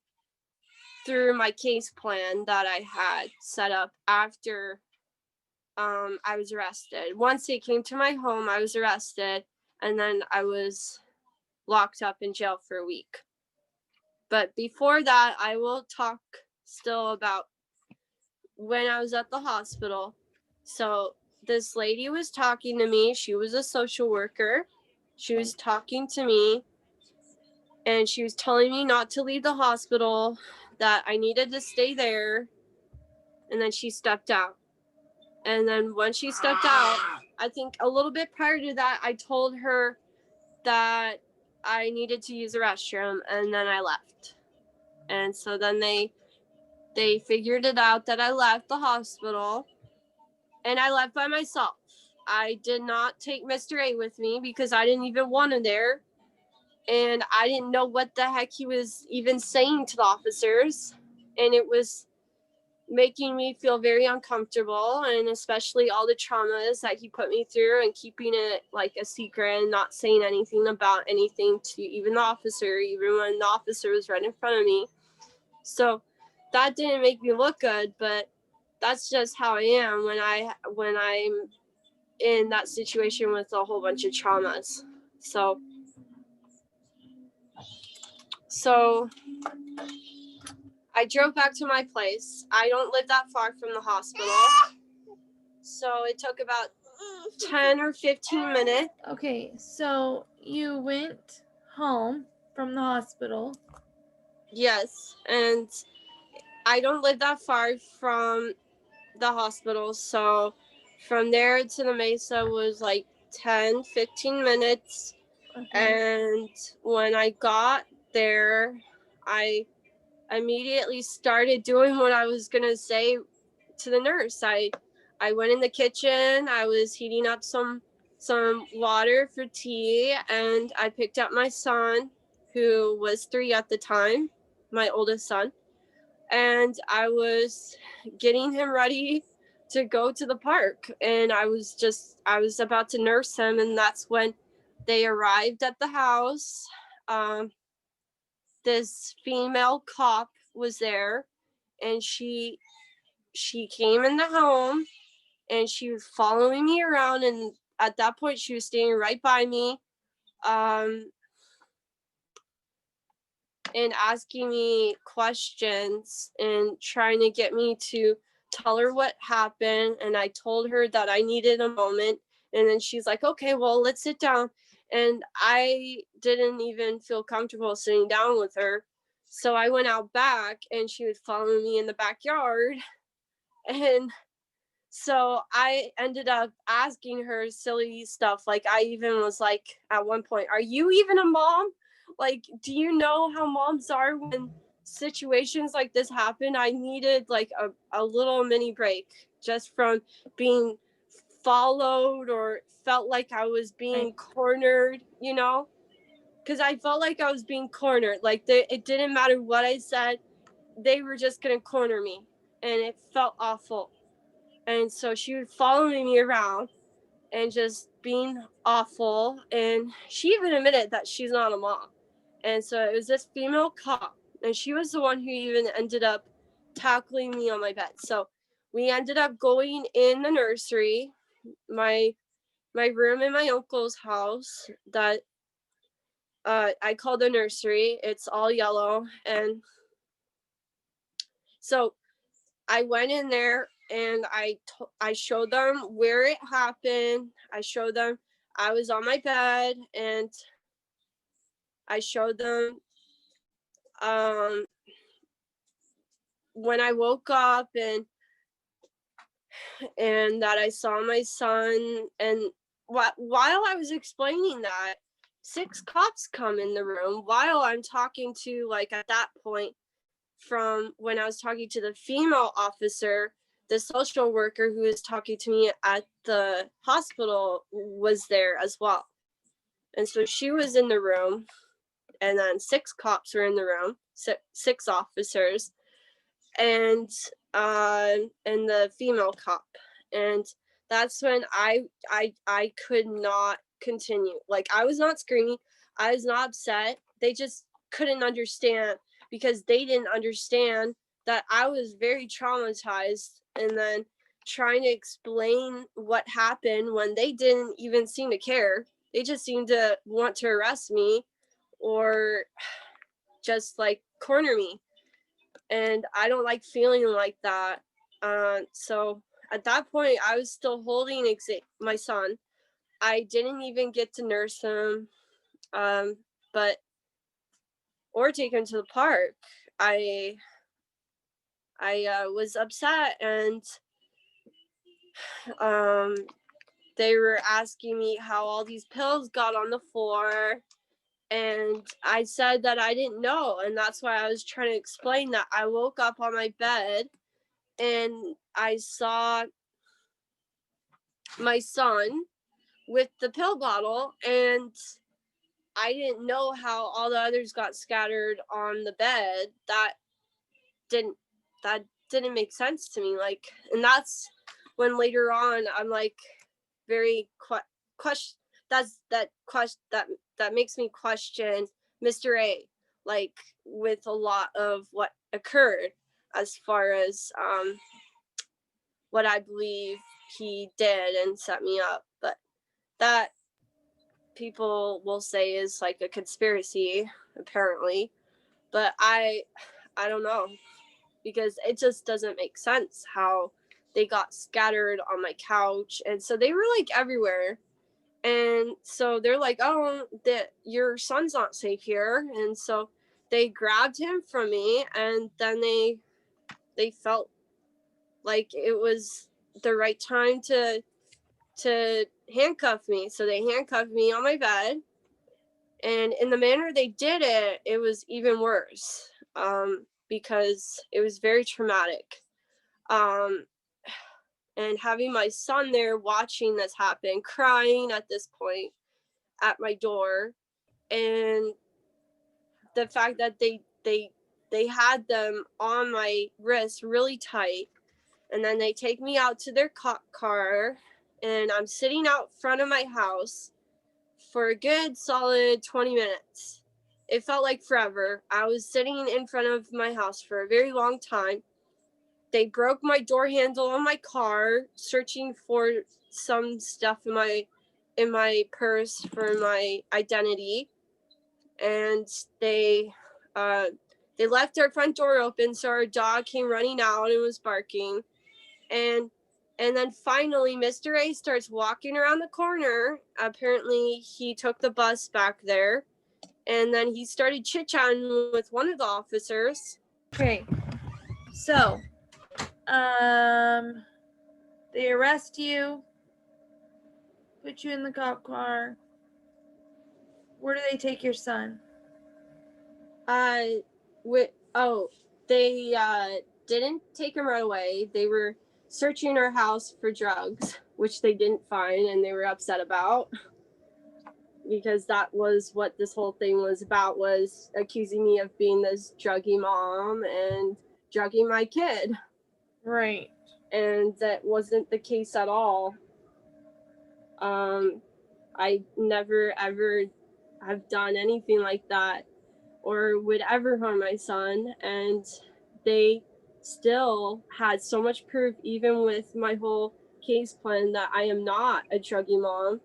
through my case plan that I had set up after I was arrested. Once it came to my home, I was arrested, and then I was locked up in jail for a week. But before that, I will talk still about when I was at the hospital. So this lady was talking to me. She was a social worker. She was talking to me, and she was telling me not to leave the hospital, that I needed to stay there. And then she stepped out. And then when she stepped out, I think a little bit prior to that, I told her that I needed to use the restroom, and then I left. And so then they figured it out that I left the hospital, and I left by myself. I did not take Mr. A with me because I didn't even want him there. And I didn't know what the heck he was even saying to the officers. And it was making me feel very uncomfortable, and especially all the traumas that he put me through and keeping it like a secret and not saying anything about anything to even the officer, even when the officer was right in front of me. So that didn't make me look good, but that's just how I am when I'm in that situation with a whole bunch of traumas. So I drove back to my place. I don't live that far from the hospital. So it took about 10 or 15 minutes. Okay, so you went home from the hospital. Yes, and I don't live that far from the hospital, so from there to the Mesa was like 10, 15 minutes. Okay. And when I got there, I immediately started doing what I was gonna say to the nurse. I went in the kitchen. I was heating up some water for tea, and I picked up my son, who was 3 at the time, my oldest son, and I was getting him ready to go to the park. And I was about to nurse him, and that's when they arrived at the house. This female cop was there, and she came in the home, and she was following me around, and at that point she was standing right by me, and asking me questions and trying to get me to tell her what happened. And I told her that I needed a moment, and then she's like, okay, well, let's sit down. And I didn't even feel comfortable sitting down with her, so I went out back, and she was following me in the backyard. And so I ended up asking her silly stuff. Like, I even was like, at one point, are you even a mom? Like, do you know how moms are when situations like this happen? I needed like a little mini break just from being followed, or felt like I was being cornered, you know? Because I felt like I was being cornered. Like, it didn't matter what I said, they were just going to corner me. And it felt awful. And so she was following me around and just being awful. And she even admitted that she's not a mom. And so it was this female cop, and she was the one who even ended up tackling me on my bed. So we ended up going in the nursery, my room in my uncle's house that I call the nursery. It's all yellow. And so I went in there, and I showed them where it happened. I showed them I was on my bed, and I showed them when I woke up and that I saw my son. And while I was explaining that, 6 cops come in the room while I'm talking to, like, at that point, from when I was talking to the female officer, the social worker who was talking to me at the hospital was there as well. And so she was in the room, and then 6 cops were in the room, 6 officers, and the female cop. And that's when I could not continue. Like, I was not screaming, I was not upset. They just couldn't understand, because they didn't understand that I was very traumatized, and then trying to explain what happened when they didn't even seem to care. They just seemed to want to arrest me or just, like, corner me. And I don't like feeling like that. So at that point, I was still holding my son. I didn't even get to nurse him, but or take him to the park. I was upset, and they were asking me how all these pills got on the floor. And I said that I didn't know. And that's why I was trying to explain that I woke up on my bed and I saw my son with the pill bottle, and I didn't know how all the others got scattered on the bed. That didn't make sense to me. Like, and that's when later on I'm like very question. That makes me question Mr. A, like, with a lot of what occurred, as far as what I believe he did and set me up. But that people will say is like a conspiracy, apparently. But I don't know, because it just doesn't make sense how they got scattered on my couch. And so they were like everywhere. And so they're like, oh, your son's not safe here. And so they grabbed him from me, and then they felt like it was the right time to handcuff me. So they handcuffed me on my bed. And in the manner they did it, it was even worse, because it was very traumatic. And having my son there watching this happen, crying at this point at my door, and the fact that they had them on my wrist really tight, and then they take me out to their cop car, and I'm sitting out front of my house for a good solid 20 minutes. It felt like forever. I was sitting in front of my house for a very long time. They broke my door handle on my car, searching for some stuff in my purse for my identity. And they left our front door open, so our dog came running out and was barking. And then finally, Mr. A starts walking around the corner. Apparently, he took the bus back there. And then he started chit-chatting with one of the officers. Okay. So, they arrest you, put you in the cop car. Where do they take your son? They didn't take him right away. They were searching our house for drugs, which they didn't find, and they were upset about, because that was what this whole thing was about, was accusing me of being this druggy mom and drugging my kid. Right. And that wasn't the case at all. I never ever have done anything like that or would ever harm my son. And they still had so much proof, even with my whole case plan, that I am not a druggy mom,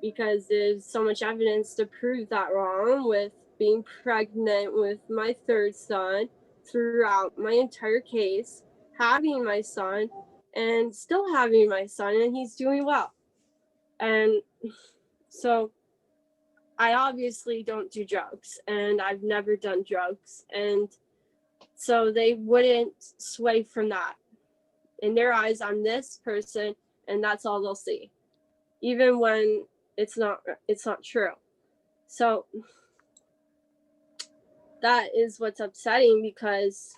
because there's so much evidence to prove that wrong, with being pregnant with my 3rd son throughout my entire case, having my son, and still having my son, and he's doing well. And so I obviously don't do drugs, and I've never done drugs, and so they wouldn't sway from that. In their eyes, I'm this person, and that's all they'll see, even when it's not true. So that is what's upsetting, because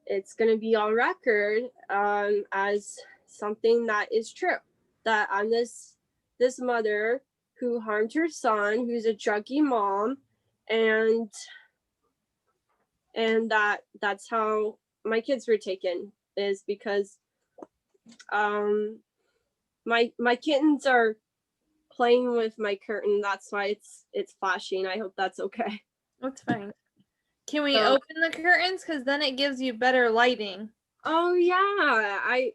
it's going to be on record as something that is true, that I'm this mother who harmed her son, who's a druggy mom, and that's how my kids were taken, is because my kittens are playing with my curtain. That's why it's flashing. I hope that's okay. That's fine. Can we open the curtains? Because then it gives you better lighting. Oh yeah,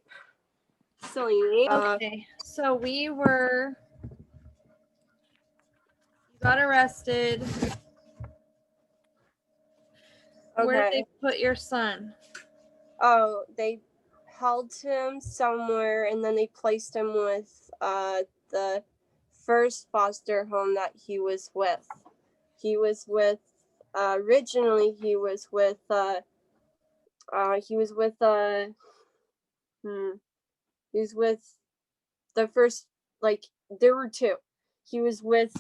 silly me. Okay, so you got arrested. Okay. Where did they put your son? Oh, they held him somewhere, and then they placed him with the first foster home that he was with. He was with originally he was with the first, like, there were two. He was with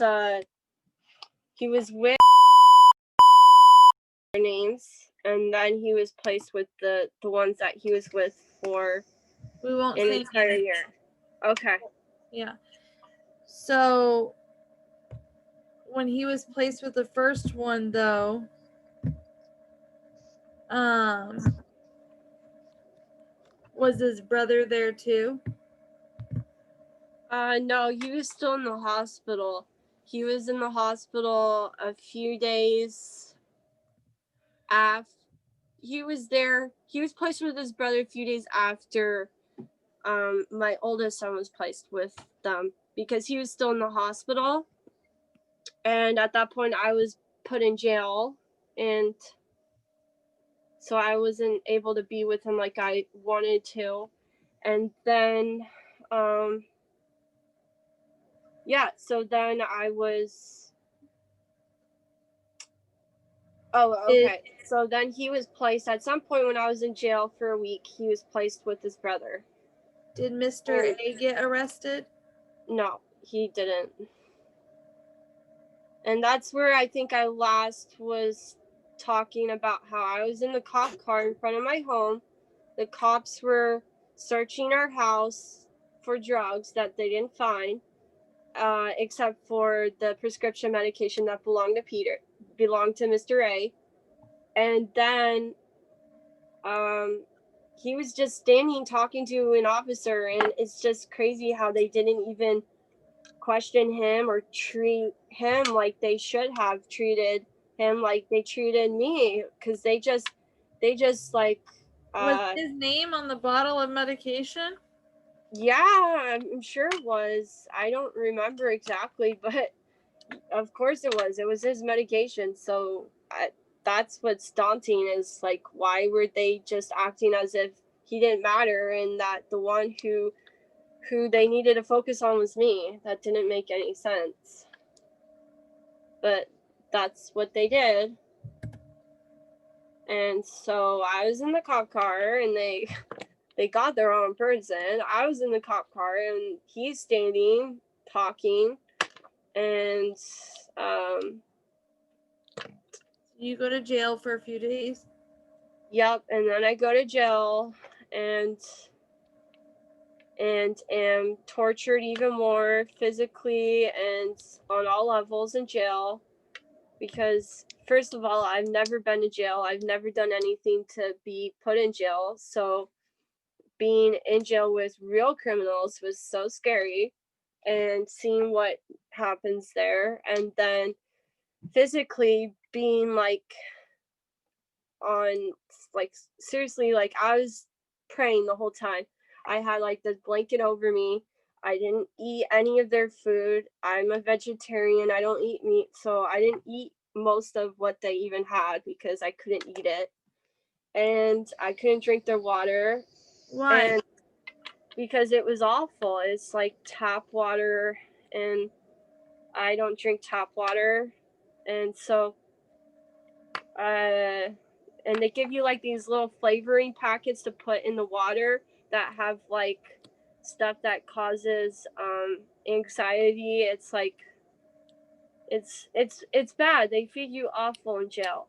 names, and then he was placed with the ones that he was with for an entire year. Okay. Yeah. So when he was placed with the first one, though, was his brother there too? No, he was still in the hospital. He was in the hospital a few days after. He was there. He was placed with his brother a few days after my oldest son was placed with them, because he was still in the hospital. And at that point, I was put in jail, and so I wasn't able to be with him like I wanted to. And then, so then I was... Oh, okay. So then he was placed, at some point when I was in jail for a week, he was placed with his brother. Did Mr. A get arrested? No, he didn't. And that's where I think I last was talking about how I was in the cop car in front of my home. The cops were searching our house for drugs that they didn't find, except for the prescription medication that belonged to Mr. A. And then he was just standing talking to an officer, and it's just crazy how they didn't even question him or treat him like they should have treated him, like they treated me, because they just like... Was his name on the bottle of medication? Yeah, I'm sure it was. I don't remember exactly, but of course it was. It was his medication. So that's what's daunting, is like, why were they just acting as if he didn't matter, and that the one who they needed to focus on was me? That didn't make any sense. But that's what they did. And so I was in the cop car, and they got their own person. I was in the cop car, and he's standing talking, and you go to jail for a few days. Yep, and then I go to jail, and am tortured even more physically and on all levels in jail, because first of all, I've never been to jail. I've never done anything to be put in jail. So being in jail with real criminals was so scary, and seeing what happens there. And then physically being on, seriously, I was praying the whole time. I had this blanket over me. I didn't eat any of their food. I'm a vegetarian. I don't eat meat, so I didn't eat most of what they even had, because I couldn't eat it. And I couldn't drink their water. Why? And because it was awful. It's like tap water, and I don't drink tap water. And so, and they give you like these little flavoring packets to put in the water that have like stuff that causes anxiety. It's like it's bad. They feed you awful in jail.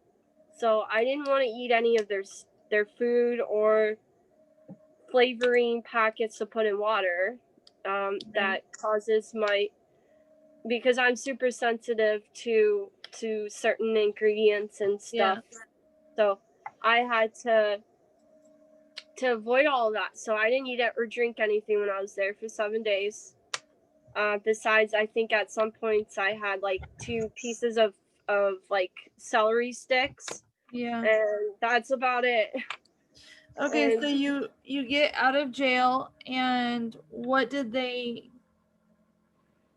So I didn't want to eat any of their food or flavoring packets to put in water. That causes because I'm super sensitive to certain ingredients and stuff. Yeah. So I had to avoid all of that. So I didn't eat it or drink anything when I was there for 7 days. Besides, I think at some points I had like 2 pieces of like celery sticks. Yeah. And that's about it. Okay, And so you get out of jail, and what did they?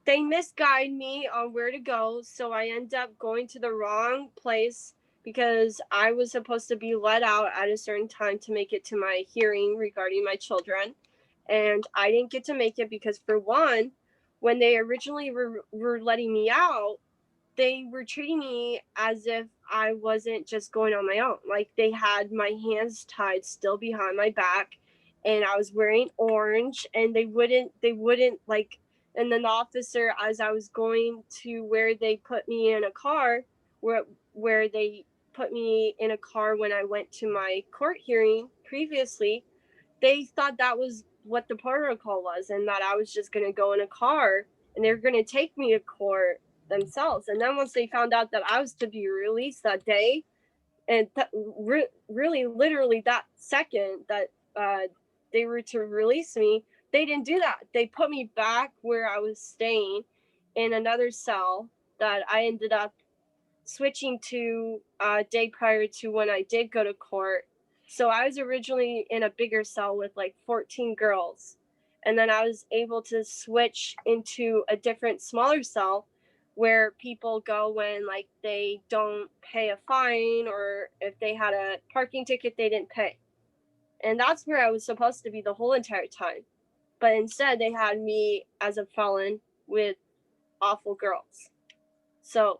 they misguide me on where to go, so I end up going to the wrong place because I was supposed to be let out at a certain time to make it to my hearing regarding my children, and I didn't get to make it because, for one, when they originally were letting me out, they were treating me as if I wasn't just going on my own. Like, they had my hands tied still behind my back, and I was wearing orange, and they wouldn't like. And then the officer, as I was going to where they put me in a car, where they put me in a car when I went to my court hearing previously, they thought that was what the protocol was, and that I was just going to go in a car and they were going to take me to court themselves. And then once they found out that I was to be released that day, and really literally that second that they were to release me, they didn't do that. They put me back where I was staying in another cell that I ended up switching to a day prior to when I did go to court. So I was originally in a bigger cell with like 14 girls. And then I was able to switch into a different, smaller cell where people go when like they don't pay a fine, or if they had a parking ticket they didn't pay. And that's where I was supposed to be the whole entire time. But instead they had me as a felon with awful girls. So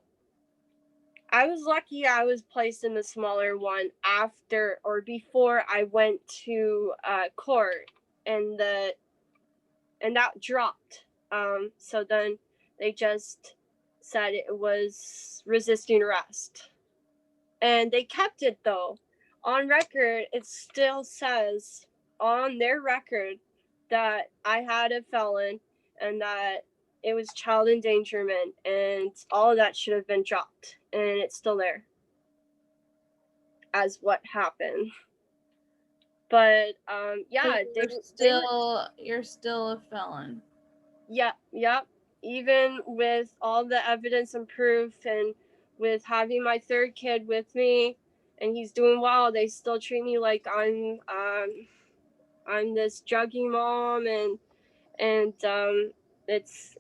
I was lucky I was placed in the smaller one after or before I went to court, and that dropped. So then they just said it was resisting arrest, and they kept it though. On record, it still says on their record that I had a felon and that it was child endangerment, and all of that should have been dropped, and it's still there as what happened. But yeah, You're still a felon. yeah, even with all the evidence and proof, and with having my 3rd kid with me and he's doing well, they still treat me like I'm this druggy mom, and it's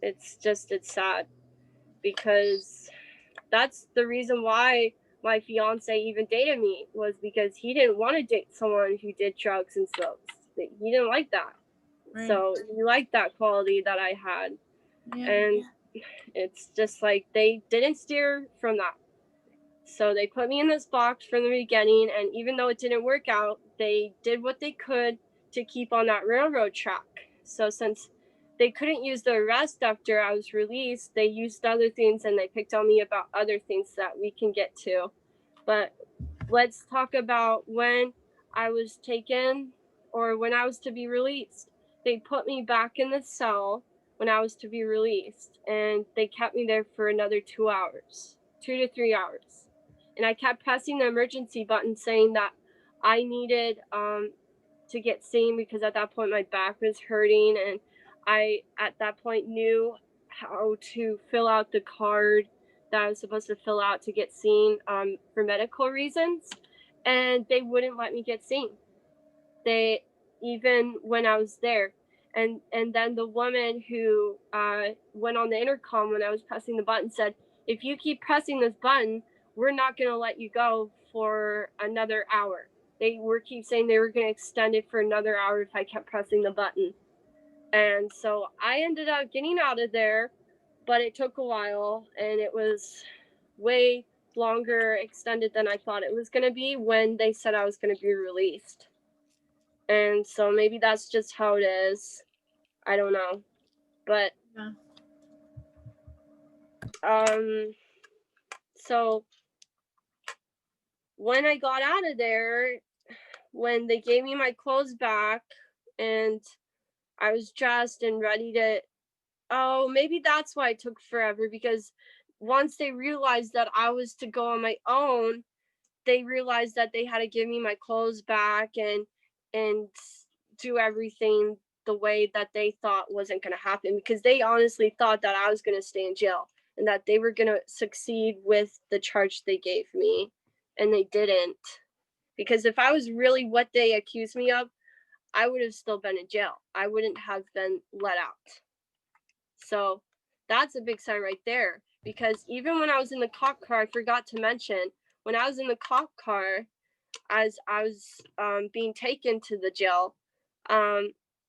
sad, because that's the reason why my fiance even dated me, was because he didn't want to date someone who did drugs and stuff. He didn't like that. Right. So he liked that quality that I had. Yeah. And it's just like they didn't steer from that. So they put me in this box from the beginning, and even though it didn't work out, they did what they could to keep on that railroad track. So since they couldn't use the arrest after I was released, they used other things, and they picked on me about other things that we can get to. But let's talk about when I was taken, or when I was to be released. They put me back in the cell when I was to be released, and they kept me there for another 2 hours, 2 to 3 hours. And I kept pressing the emergency button saying that I needed to get seen, because at that point my back was hurting, and I at that point knew how to fill out the card that I was supposed to fill out to get seen for medical reasons, and they wouldn't let me get seen. They, even when I was there, and then the woman who went on the intercom when I was pressing the button said, "If you keep pressing this button, we're not going to let you go for another hour." They were keep saying they were going to extend it for another hour if I kept pressing the button. And so I ended up getting out of there but it took a while, and it was way longer extended than I thought it was going to be when they said I was going to be released. And so maybe that's just how it is. I don't know. But so when I got out of there, when they gave me my clothes back and I was dressed and ready to, maybe that's why it took forever, because once they realized that I was to go on my own, they realized that they had to give me my clothes back and do everything the way that they thought wasn't going to happen, because they honestly thought that I was going to stay in jail and that they were going to succeed with the charge they gave me, and they didn't. Because if I was really what they accused me of, I would have still been in jail. I wouldn't have been let out. So that's a big sign right there. Because even when I was in the cop car, I forgot to mention, when I was in the cop car, as I was being taken to the jail,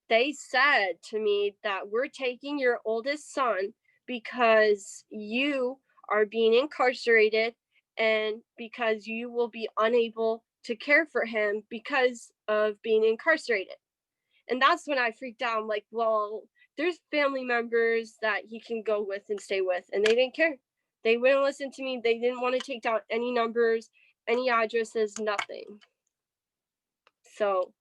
they said to me that we're taking your oldest son because you are being incarcerated and because you will be unable to care for him because of being incarcerated. And that's when I freaked out. I'm like, well, there's family members that he can go with and stay with, and they didn't care. They wouldn't listen to me. They didn't want to take down any numbers, any addresses, nothing. So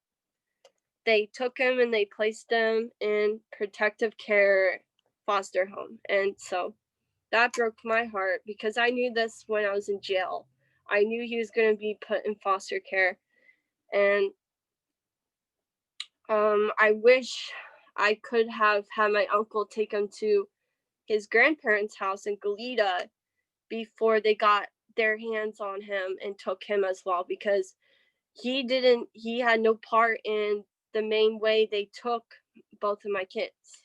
they took him and they placed him in protective care foster home. And so that broke my heart, because I knew this when I was in jail. I knew he was going to be put in foster care. And I wish I could have had my uncle take him to his grandparents' house in Goleta before they got their hands on him and took him as well, because he had no part in the main way they took both of my kids.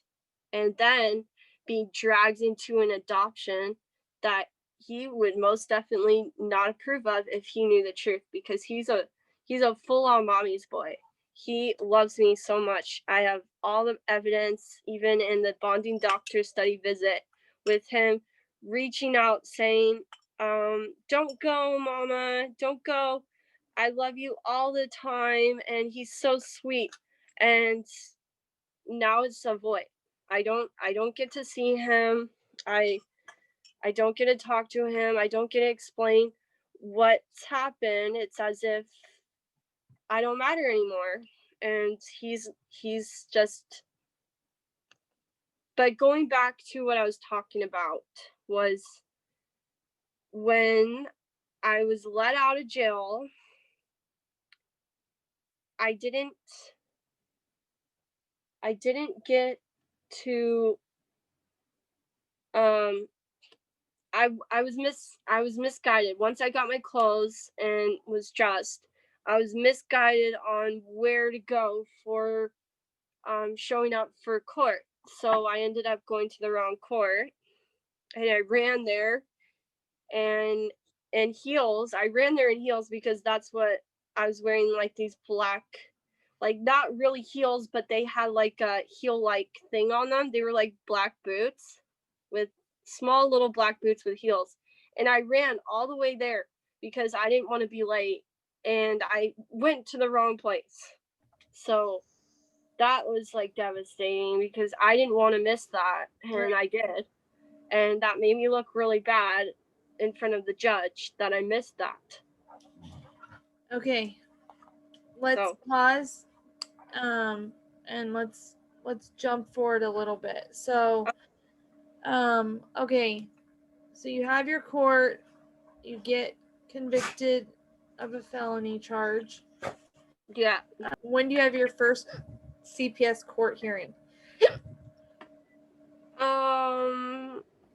And then being dragged into an adoption that he would most definitely not approve of if he knew the truth, because he's a full-on mommy's boy. He loves me so much. I have all the evidence, even in the bonding doctor study visit, with him reaching out saying, don't go, mama, don't go. I love you all the time. And he's so sweet. And now it's a void. I don't get to see him. I don't get to talk to him. I don't get to explain what's happened. It's as if I don't matter anymore. And he's just, but going back to what I was talking about was when I was let out of jail, I didn't get to I was misguided. Once I got my clothes and was dressed, I was misguided on where to go for showing up for court. So I ended up going to the wrong court, and I ran there and in heels. I ran there in heels because that's what I was wearing, like these black, like not really heels, but they had like a heel like thing on them. They were like black boots with small little black boots with heels. And I ran all the way there because I didn't want to be late, and I went to the wrong place. So that was like devastating because I didn't want to miss that, and I did. And that made me look really bad in front of the judge that I missed that. Okay. Let's pause and let's jump forward a little bit. So okay. So you have your court, you get convicted of a felony charge. Yeah. When do you have your first CPS court hearing?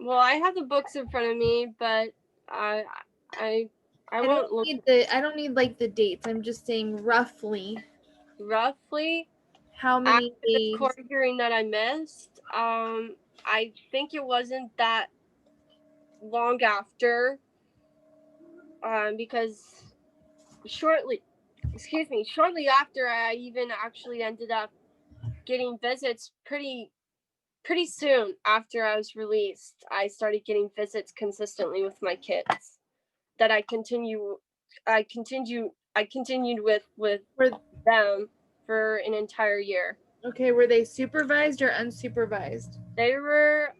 Well, I have the books in front of me, but I won't look. I don't need like the dates. I'm just saying roughly how many after the court hearing that I missed. I think it wasn't that long after, because shortly after, I even actually ended up getting visits pretty pretty soon after I was released, I started getting visits consistently with my kids that I continued with them for an entire year. Okay, were they supervised or unsupervised? They were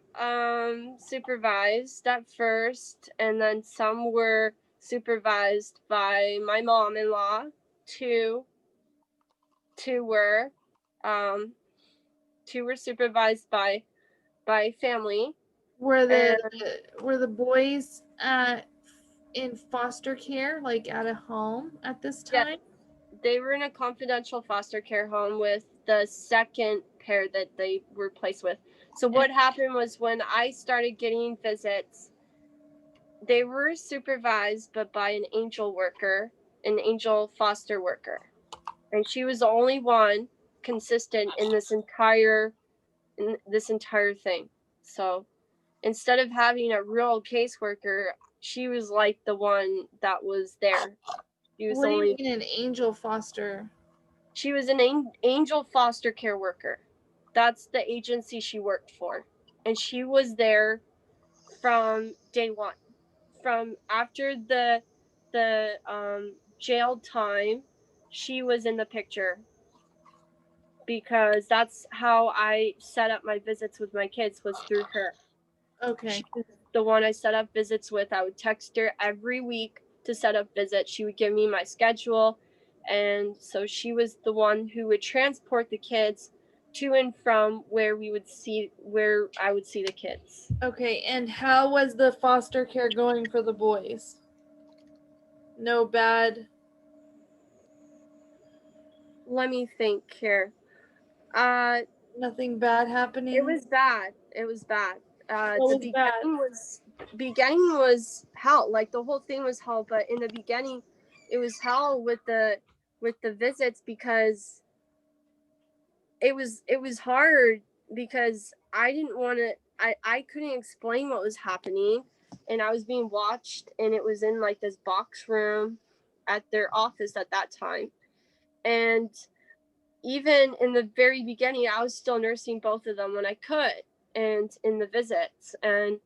supervised at first, and then some were supervised by my mom-in-law. Two were supervised by family. Were the boys in foster care, like at a home at this time? Yeah, they were in a confidential foster care home with the second pair that they were placed with. So what happened was when I started getting visits, they were supervised, but by an angel worker, an angel foster worker. And she was the only one consistent in this entire thing. So instead of having a real caseworker, she was like the one that was there. She was What do you only mean an angel foster? She was an angel foster care worker. That's the agency she worked for. And she was there from day one. From after the jail time, she was in the picture, because that's how I set up my visits with my kids, was through her. Okay. She was the one I set up visits with. I would text her every week to set up visits. She would give me my schedule. And so she was the one who would transport the kids to and from where I would see the kids. Okay, and how was the foster care going for the boys? No bad. Let me think here. Nothing bad happening? It was bad. What was bad? Beginning was hell. Like, the whole thing was hell, but in the beginning it was hell with the visits, because it was hard, because I didn't want to I couldn't explain what was happening, and I was being watched, and it was in like this box room at their office at that time. And even in the very beginning, I was still nursing both of them when I could, and in the visits. And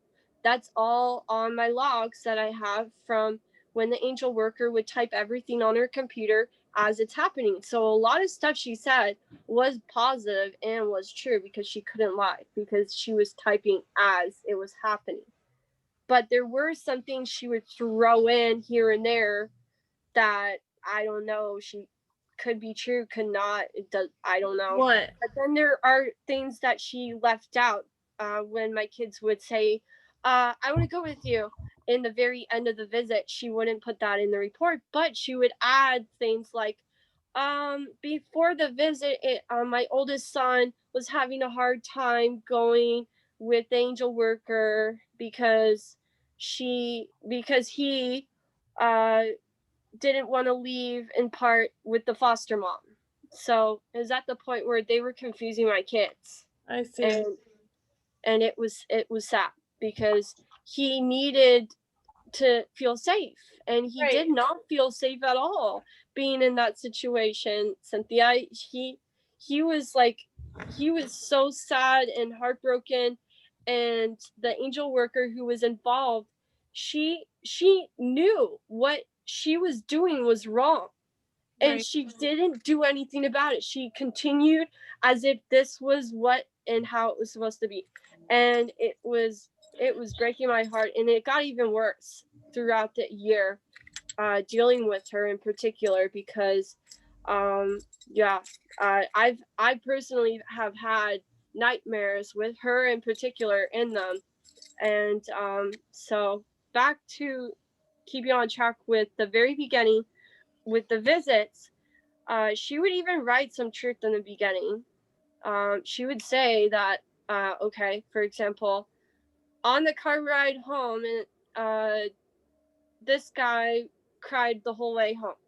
that's all on my logs that I have from when the angel worker would type everything on her computer as it's happening. So a lot of stuff she said was positive and was true, because she couldn't lie, because she was typing as it was happening. But there were some things she would throw in here and there that, I don't know, she could be true, could not. It does. I don't know. What? But then there are things that she left out, when my kids would say, "I want to go with you." In the very end of the visit, she wouldn't put that in the report, but she would add things like, before the visit, my oldest son was having a hard time going with the angel worker because he didn't want to leave, in part with the foster mom. So it was at the point where they were confusing my kids. I see. And it was sad, because he needed to feel safe, and he did not feel safe at all being in that situation, Cynthia. He was so sad and heartbroken, and the angel worker who was involved, she knew what she was doing was wrong, and she didn't do anything about it. She continued as if this was what and how it was supposed to be, and it was breaking my heart. And it got even worse throughout the year, dealing with her in particular, because I personally have had nightmares with her in particular in them. And so back to keep you on track with the very beginning with the visits. She would even write some truth in the beginning. She would say that, okay, for example, on the car ride home, and this guy cried the whole way home.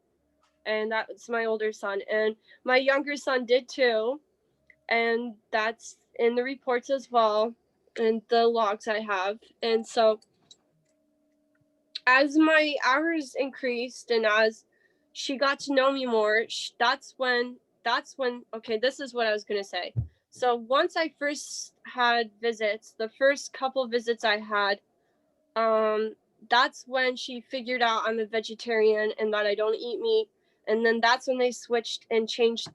And that's my older son. And my younger son did too. And that's in the reports as well, and the logs I have. And so as my hours increased, and as she got to know me more, that's when okay, this is what I was going to say. So once I first had visits, the first couple visits I had, that's when she figured out I'm a vegetarian and that I don't eat meat. And then that's when they switched and changed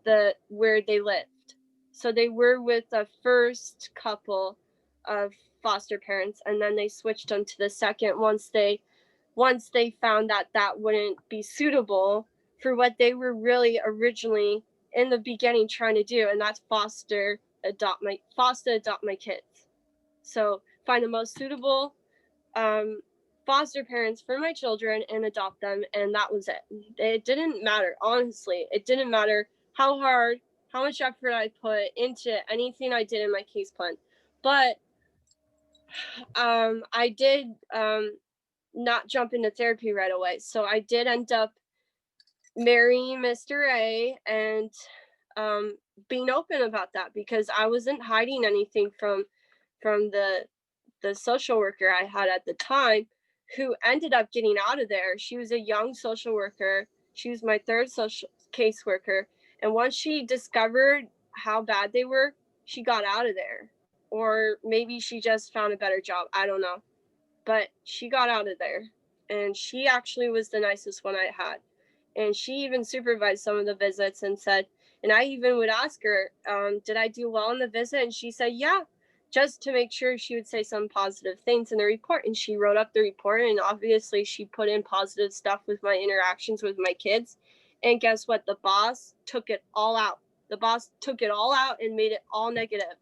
where they lived. So they were with the first couple of foster parents, and then they switched them to the second once they found that wouldn't be suitable for what they were really originally in the beginning trying to do, and that's foster adopt my kids. So find the most suitable foster parents for my children and adopt them, and that was it. It didn't matter, honestly. It didn't matter how much effort I put into anything I did in my case plan. But I did not jump into therapy right away. So I did end up marrying Mr. A and being open about that, because I wasn't hiding anything from the social worker I had at the time, who ended up getting out of there. She was a young social worker. She was my third social caseworker. And once she discovered how bad they were, she got out of there. Or maybe she just found a better job. I don't know. But she got out of there. And she actually was the nicest one I had. And she even supervised some of the visits and said, and I even would ask her, did I do well in the visit? And she said, yeah, just to make sure she would say some positive things in the report. And she wrote up the report, and obviously she put in positive stuff with my interactions with my kids. And guess what? The boss took it all out. The boss took it all out and made it all negative.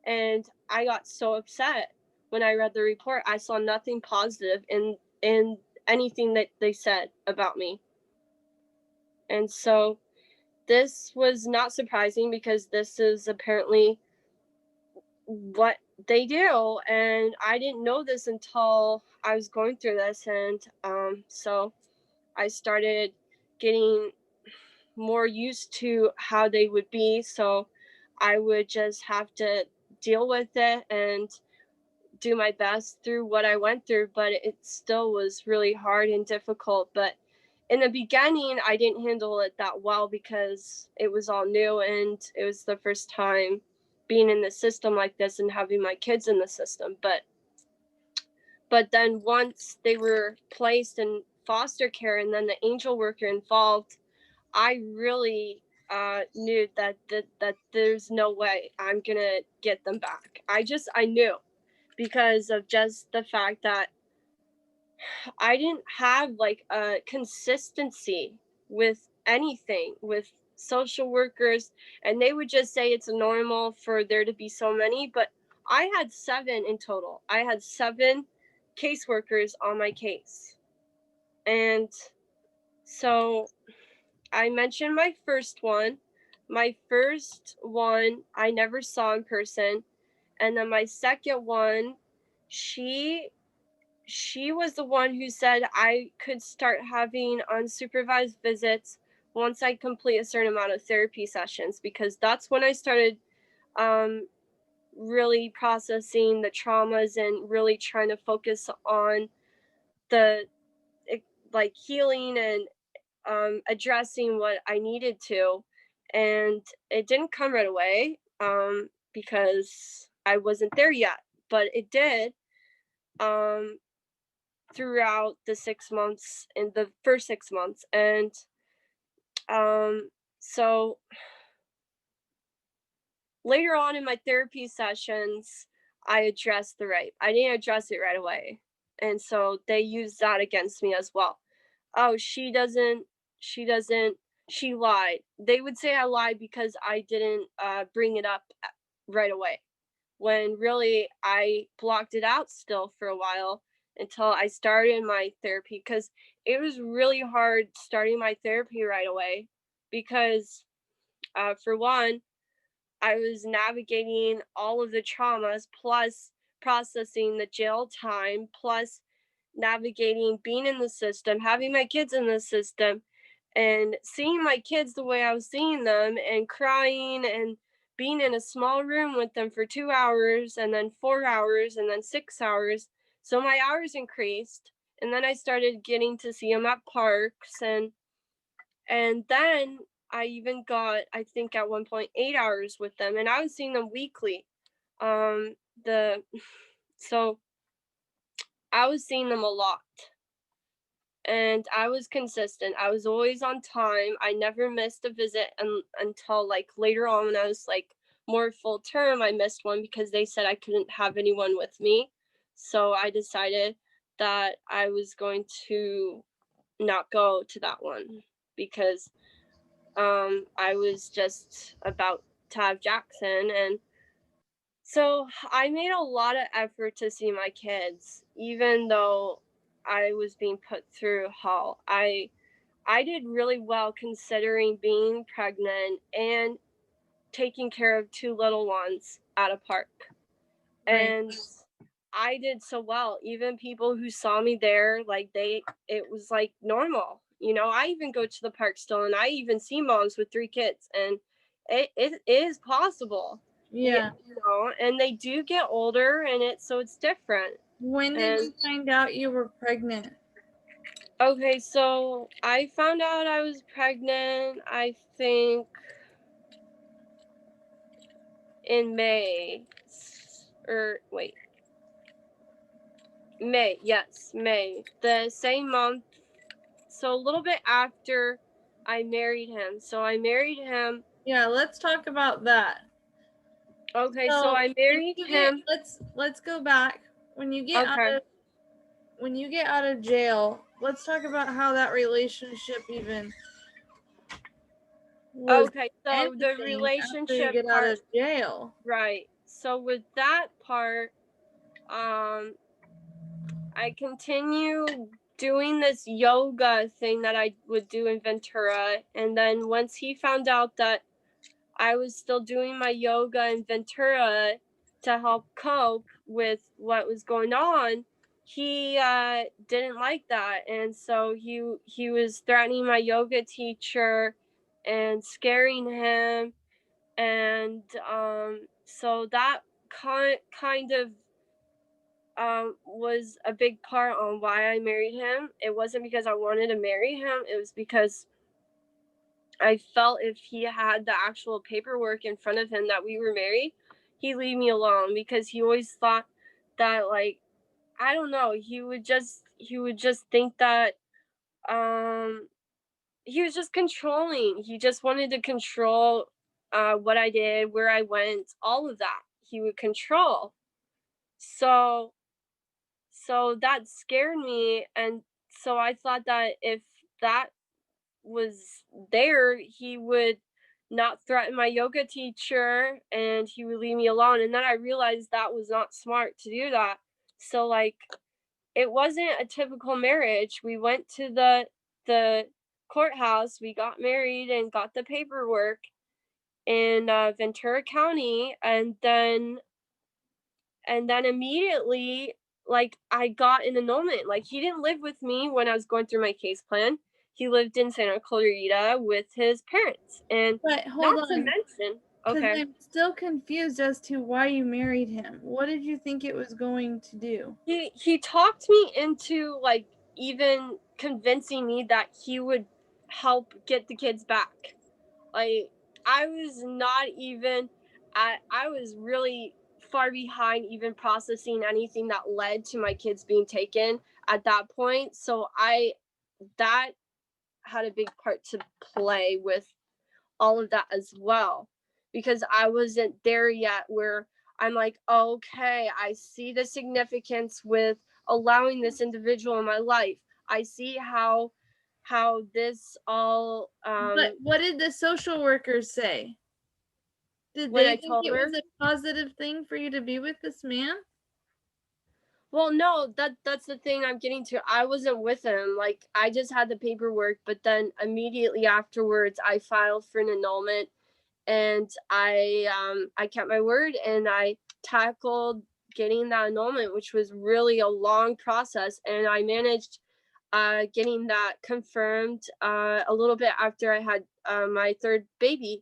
And I got so upset when I read the report. I saw nothing positive in anything that they said about me. And so this was not surprising, because this is apparently what they do. And I didn't know this until I was going through this. And so I started getting more used to how they would be. So I would just have to deal with it and do my best through what I went through. But it still was really hard and difficult. But in the beginning, I didn't handle it that well, because it was all new and it was the first time being in the system like this and having my kids in the system. But then once they were placed in foster care and then the angel worker involved, I really knew that there's no way I'm gonna get them back. I knew, because of just the fact that I didn't have like a consistency with anything with social workers, and they would just say it's normal for there to be so many, but I had 7 in total. I had 7 caseworkers on my case. And so I mentioned my first one. My first one I never saw in person, and then my second one, she was the one who said I could start having unsupervised visits once I complete a certain amount of therapy sessions, because that's when I started really processing the traumas and really trying to focus on the like healing and addressing what I needed to. And it didn't come right away because I wasn't there yet, but it did. Throughout the 6 months, in the first 6 months. And so later on in my therapy sessions, I addressed the rape. I didn't address it right away. And so they used that against me as well. Oh, she lied. They would say I lied because I didn't bring it up right away, when really I blocked it out still for a while until I started my therapy, because it was really hard starting my therapy right away, because for one, I was navigating all of the traumas, plus processing the jail time, plus navigating being in the system, having my kids in the system, and seeing my kids the way I was seeing them, and crying, and being in a small room with them for 2 hours, and then 4 hours, and then 6 hours. So my hours increased, and then I started getting to see them at parks, and then I even got, I think at one point, 8 hours with them, and I was seeing them weekly. So I was seeing them a lot, and I was consistent. I was always on time. I never missed a visit until like later on when I was like more full term. I missed one because they said I couldn't have anyone with me. So I decided that I was going to not go to that one because I was just about to have Jackson. And so I made a lot of effort to see my kids, even though I was being put through hell. I did really well considering being pregnant and taking care of 2 little ones at a park. Right. And I did so well. Even people who saw me there, like it was like normal. You know, I even go to the park still, and I even see moms with 3 kids, and it is possible. Yeah. You know, and they do get older, and it's different. When did you find out you were pregnant? Okay, so I found out I was pregnant, I think in May. Or wait. May, yes, May. The same month. So a little bit after I married him. So I married him. Yeah, let's talk about that. Okay, so I married him. Let's go back. When you get out of jail, let's talk about how that relationship even was Okay, so the ending after you relationship get out part, of jail. right. So with that part, I continue doing this yoga thing that I would do in Ventura. And then once he found out that I was still doing my yoga in Ventura to help cope with what was going on, he didn't like that. And so he was threatening my yoga teacher and scaring him. And so that kind of was a big part on why I married him. It wasn't because I wanted to marry him. It was because I felt if he had the actual paperwork in front of him that we were married, he'd leave me alone, because he always thought that, like, I don't know, he would just think that he was just controlling. He just wanted to control what I did, where I went, all of that. He would control. So that scared me, and so I thought that if that was there, he would not threaten my yoga teacher and he would leave me alone. And then I realized that was not smart to do that. So like, it wasn't a typical marriage. We went to the courthouse, we got married and got the paperwork in Ventura County, and then immediately, like, I got an annulment. Like, he didn't live with me when I was going through my case plan. He lived in Santa Clarita with his parents. And But hold not to on, mention, because okay, I'm still confused as to why you married him. What did you think it was going to do? he talked me into, like, even convincing me that he would help get the kids back. Like, I was not even I was really far behind even processing anything that led to my kids being taken at that point. So that had a big part to play with all of that as well, because I wasn't there yet where I'm like, okay, I see the significance with allowing this individual in my life. I see how this all But what did the social workers say? Did when they I think told it her. was a positive thing for you to be with this man? Well, no, that's the thing I'm getting to. I wasn't with him. Like, I just had the paperwork, but then immediately afterwards I filed for an annulment, and I kept my word, and I tackled getting that annulment, which was really a long process, and I managed getting that confirmed a little bit after I had my third baby.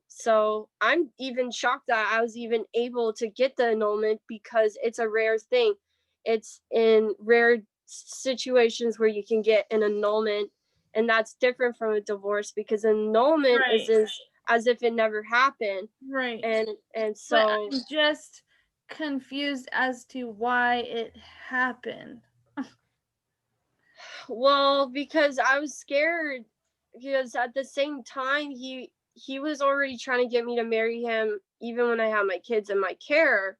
So I'm even shocked that I was even able to get the annulment, because it's a rare thing. It's in rare situations where you can get an annulment, and that's different from a divorce, because annulment is as if it never happened. Right. And so but I'm just confused as to why it happened. Well, because I was scared, because at the same time he was already trying to get me to marry him even when I had my kids in my care.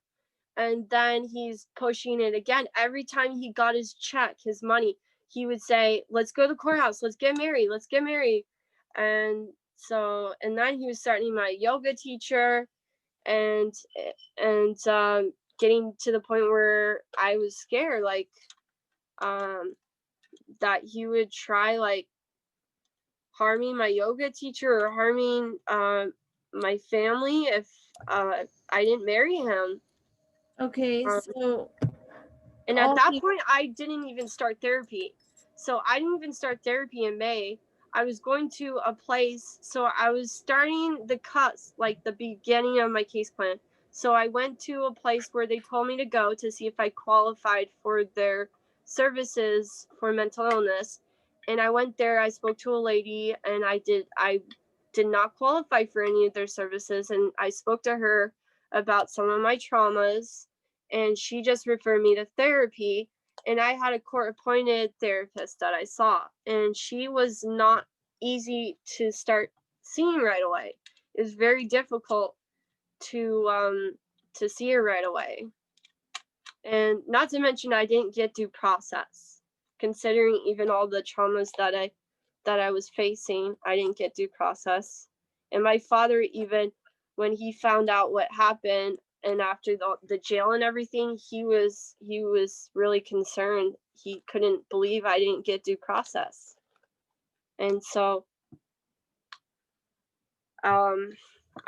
And then he's pushing it again. Every time he got his check, his money, he would say, let's go to the courthouse, let's get married, let's get married. And so, and then he was starting my yoga teacher, and getting to the point where I was scared, like that he would try like harming my yoga teacher or harming my family if I didn't marry him. Okay, so and at that point I didn't even start therapy. So I didn't even start therapy in May. I was going to a place, so I was starting the cuts, like the beginning of my case plan. So I went to a place where they told me to go to see if I qualified for their services for mental illness. And I went there, I spoke to a lady, and I did not qualify for any of their services. And I spoke to her about some of my traumas, and she just referred me to therapy. And I had a court-appointed therapist that I saw, and she was not easy to start seeing right away. It was very difficult to see her right away. And not to mention, I didn't get due process. Considering even all the traumas that I was facing, I didn't get due process. And my father, even when he found out what happened, and after the jail and everything, he was really concerned. He couldn't believe I didn't get due process. And so I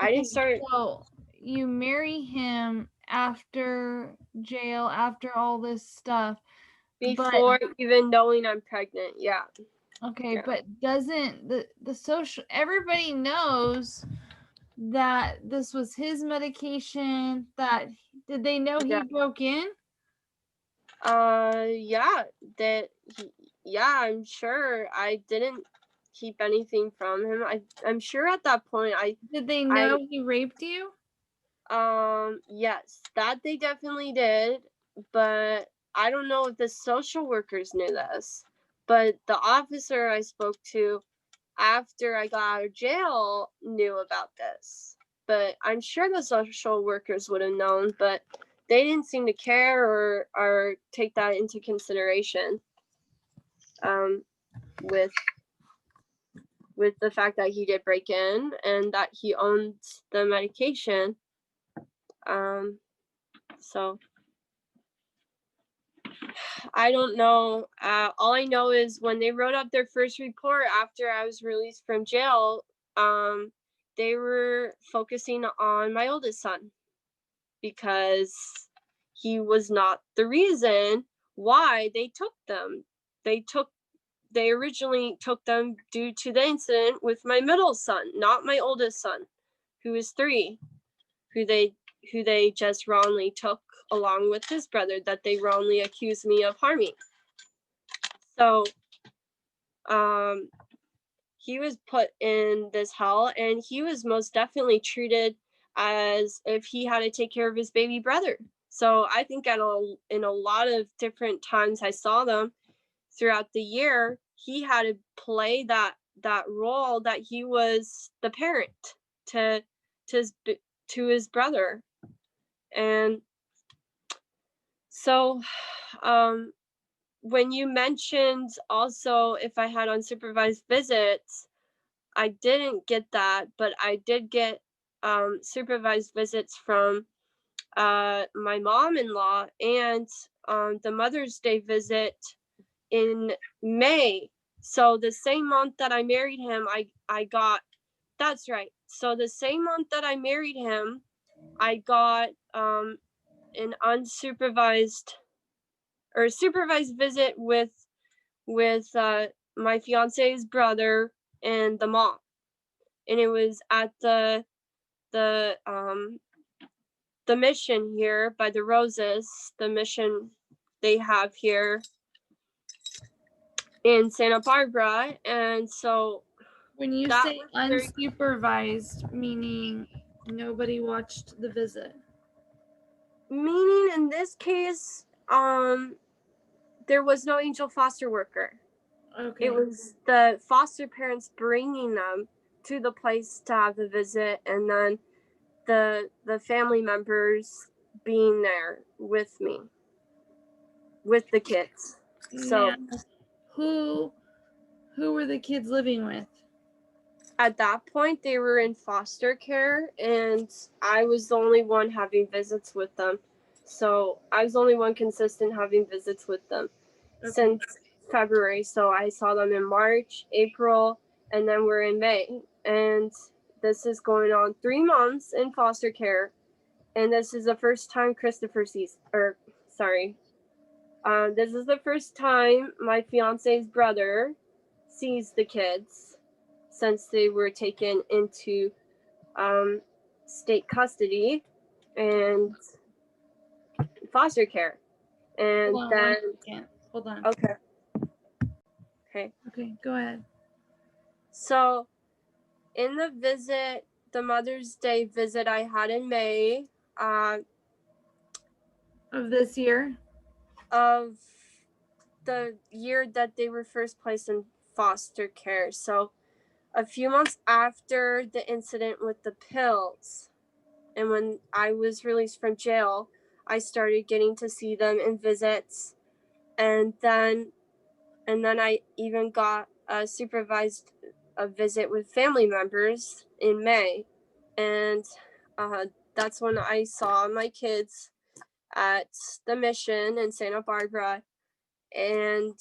didn't start. So you marry him after jail, after all this stuff, Before even knowing I'm pregnant. Yeah. Okay, yeah. But doesn't the social, everybody knows that this was his medication, that did they know he broke in? Yeah, I'm sure I didn't keep anything from him. I'm sure at that point did they know he raped you? Yes, that they definitely did, but I don't know if the social workers knew this. But the officer I spoke to after I got out of jail knew about this. But I'm sure the social workers would have known, but they didn't seem to care or take that into consideration. With the fact that he did break in and that he owned the medication. So I don't know. All I know is when they wrote up their first report after I was released from jail, they were focusing on my oldest son because he was not the reason why they took them. They originally took them due to the incident with my middle son, not my oldest son, who is 3, who they just wrongly took along with his brother that they wrongly accused me of harming. So he was put in this hell, and he was most definitely treated as if he had to take care of his baby brother. So I think in a lot of different times I saw them throughout the year, he had to play that role that he was the parent to his brother. And so when you mentioned also if I had unsupervised visits, I didn't get that, but I did get supervised visits from my mom-in-law, and the Mother's Day visit in May. So the same month that I married him, I got, that's right. So the same month that I married him, I got an unsupervised or supervised visit with my fiance's brother and the mom. And it was at the mission here by the Roses, the mission they have here. in Santa Barbara. And so When you that say was very, unsupervised, meaning nobody watched the visit. meaning in this case, there was no angel foster worker. Okay. It was the foster parents bringing them to the place to have the visit, and then the family members being there with me, with the kids. So Now, who were the kids living with? at that point, they were in foster care, and I was the only one having visits with them. So I was the only one consistent having visits with them since February. So I saw them in March, April, and then we're in May. And this is going on 3 months in foster care. And this is the first time Christopher sees, this is the first time my fiance's brother sees the kids since they were taken into state custody and foster care. And Hold on then, 1 second. Hold on. okay. Okay, go ahead. So in the visit, the Mother's Day visit I had in May Of this year? of the year that they were first placed in foster care. So a few months after the incident with the pills, and when I was released from jail, I started getting to see them in visits, and then I even got a supervised visit with family members in May, and that's when I saw my kids at the mission in Santa Barbara, and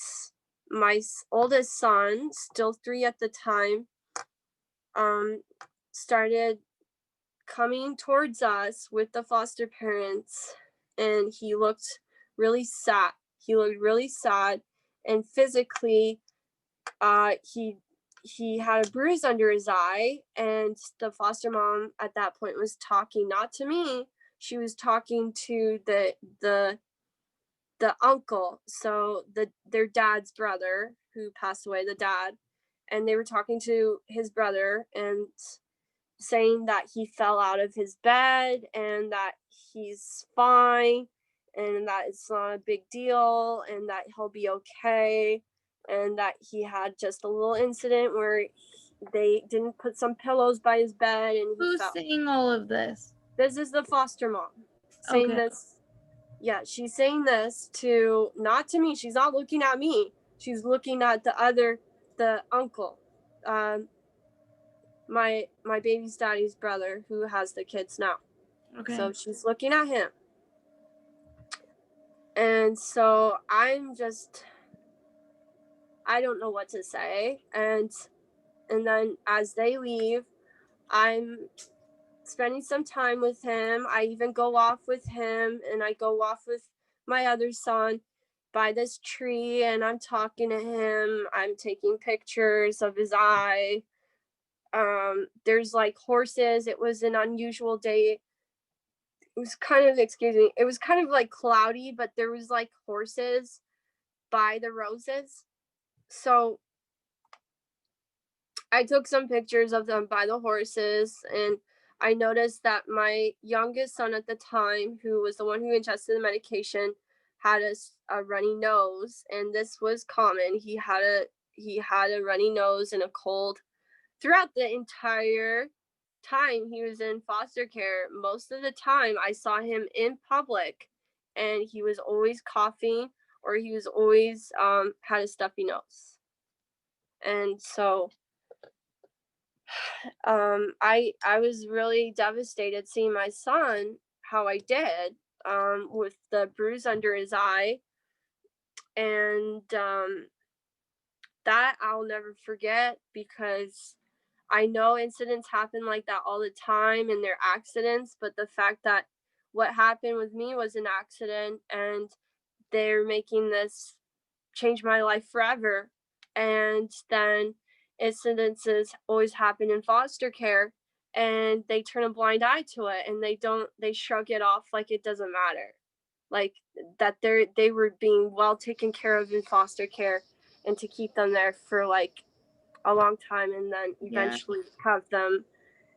my oldest son, still 3 at the time, started coming towards us with the foster parents, and he looked really sad. And physically, he had a bruise under his eye, and the foster mom at that point was talking not to me. She was talking to the uncle, so their dad's brother who passed away, the dad, and they were talking to his brother and saying that he fell out of his bed and that he's fine and that it's not a big deal and that he'll be okay, and that he had just a little incident where they didn't put some pillows by his bed and he Who's fell. saying all of this? This is the foster mom saying this. Yeah, she's saying this to, not to me. She's not looking at me. She's looking at the uncle, my baby's daddy's brother who has the kids now. Okay. So she's looking at him. And so I don't know what to say. And then as they leave, I'm spending some time with him. I even go off with him, and I go off with my other son by this tree, and I'm talking to him. I'm taking pictures of his eye. There's like horses. It was an unusual day. It was kind of like cloudy, but there was like horses by the roses. So I took some pictures of them by the horses, and I noticed that my youngest son at the time, who was the one who ingested the medication, had a runny nose, and this was common. He had a runny nose and a cold throughout the entire time he was in foster care. Most of the time I saw him in public, and he was always coughing, or he was always had a stuffy nose. And so I was really devastated seeing my son how I did, with the bruise under his eye, and that I'll never forget, because I know incidents happen like that all the time and they're accidents, but the fact that what happened with me was an accident, and they're making this change my life forever. And then incidences always happen in foster care, and they turn a blind eye to it, and they shrug it off like it doesn't matter. Like that they were being well taken care of in foster care. and to keep them there for like a long time, and then eventually have them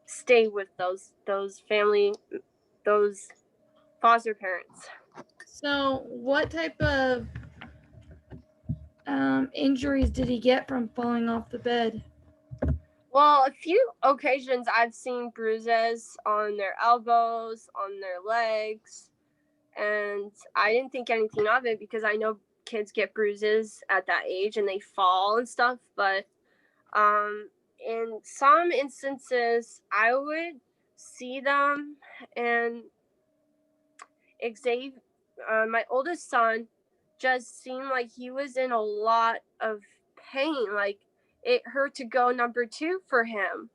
stay with those foster parents. So, what type of injuries did he get from falling off the bed? Well, a few occasions I've seen bruises on their elbows, on their legs, and I didn't think anything of it because I know kids get bruises at that age and they fall and stuff, but in some instances I would see them, and Xavier, my oldest son, just seemed like he was in a lot of pain. Like it hurt to go number 2 for him.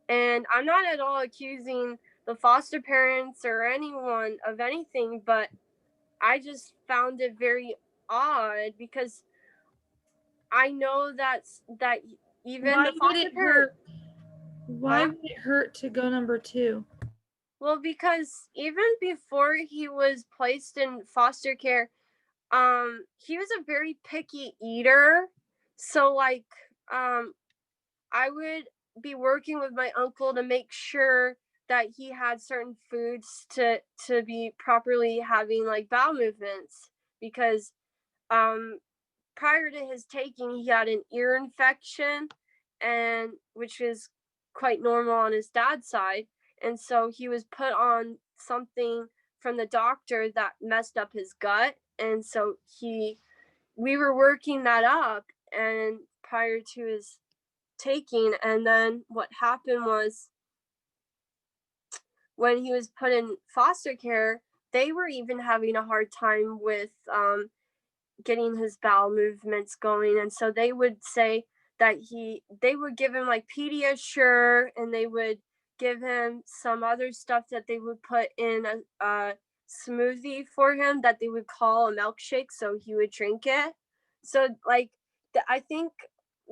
And I'm not at all accusing the foster parents or anyone of anything, but I just found it very odd because I know that even Why the would foster it parents. hurt? Why would it hurt to go number 2? Well, because even before he was placed in foster care, he was a very picky eater. So like, I would be working with my uncle to make sure that he had certain foods to be properly having like bowel movements, because prior to his taking, he had an ear infection, and which is quite normal on his dad's side, and so he was put on something from the doctor that messed up his gut, and so we were working that up and prior to his taking. And then what happened was, when he was put in foster care, they were even having a hard time with getting his bowel movements going, and so they would say that they would give him like Pediasure, and they would give him some other stuff that they would put in a smoothie for him that they would call a milkshake, so he would drink it. So like I think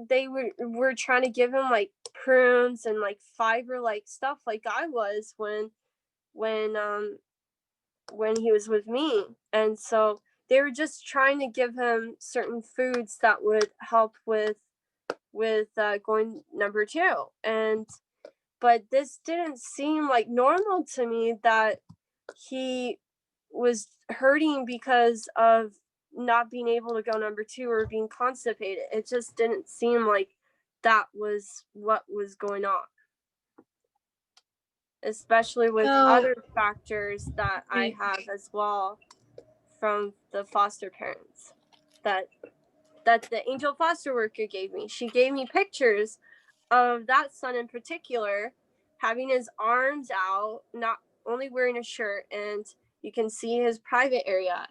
they were trying to give him like prunes and like fiber like stuff like I was when he was with me. And so they were just trying to give him certain foods that would help with going number 2. And but this didn't seem like normal to me, that he was hurting because of not being able to go number 2 or being constipated. It just didn't seem like that was what was going on, especially with other factors that I have as well from the foster parents that the angel foster worker gave me. She gave me pictures of that son in particular having his arms out, not only wearing a shirt, and you can see his private area.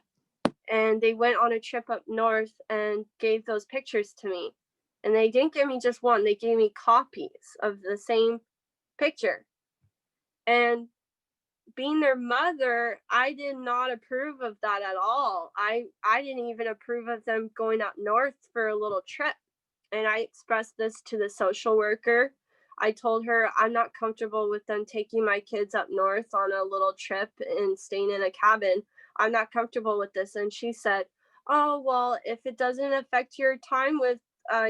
And they went on a trip up north and gave those pictures to me. And they didn't give me just one, they gave me copies of the same picture. And being their mother, I did not approve of that at all. I didn't even approve of them going up north for a little trip. And I expressed this to the social worker. I told her I'm not comfortable with them taking my kids up north on a little trip and staying in a cabin. I'm not comfortable with this. And she said, oh, well, if it doesn't affect your time with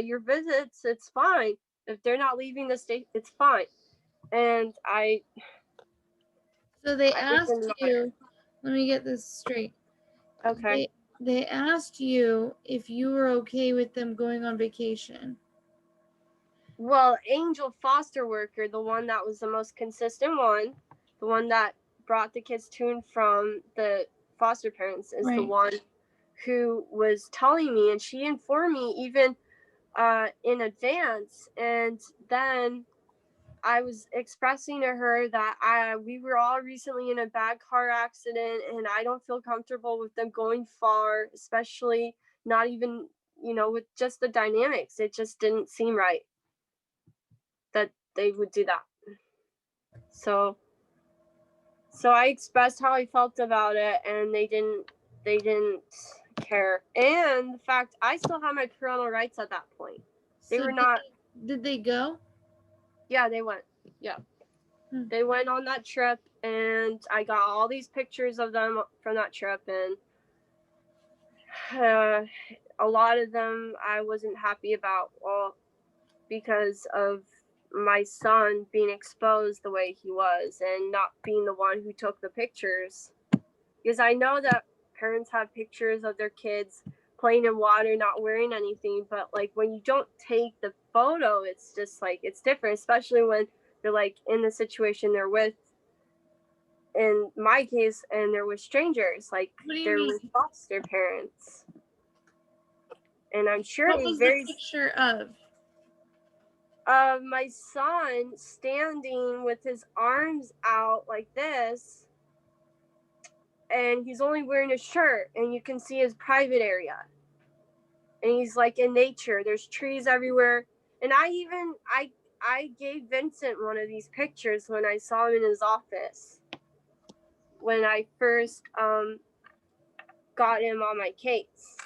your visits, it's fine. If they're not leaving the state, it's fine. And So they asked you, let me get this straight. Okay. They asked you if you were okay with them going on vacation. Well, Angel foster worker, the one that was the most consistent one, the one that brought the kids to and from the foster parents, is the one who was telling me, and she informed me even in advance. And then I was expressing to her that we were all recently in a bad car accident, and I don't feel comfortable with them going far, especially not even, with just the dynamics. It just didn't seem right that they would do that. So I expressed how I felt about it, and they didn't care. And the fact, I still have my parental rights at that point. They were not. Did they go? Yeah, they went. Yeah. They went on that trip, and I got all these pictures of them from that trip, and a lot of them I wasn't happy about, well, because of my son being exposed the way he was and not being the one who took the pictures. Because I know that parents have pictures of their kids playing in water, not wearing anything, but like when you don't take the photo, it's just like, it's different, especially when they're like in the situation they're with, in my case, and they're with strangers, like What do you they're mean? with foster parents. And I'm sure What it was the very picture of? my son standing with his arms out like this, and he's only wearing a shirt, and you can see his private area, and he's like in nature, there's trees everywhere. And I gave Vincent one of these pictures when I saw him in his office when I first got him on my case.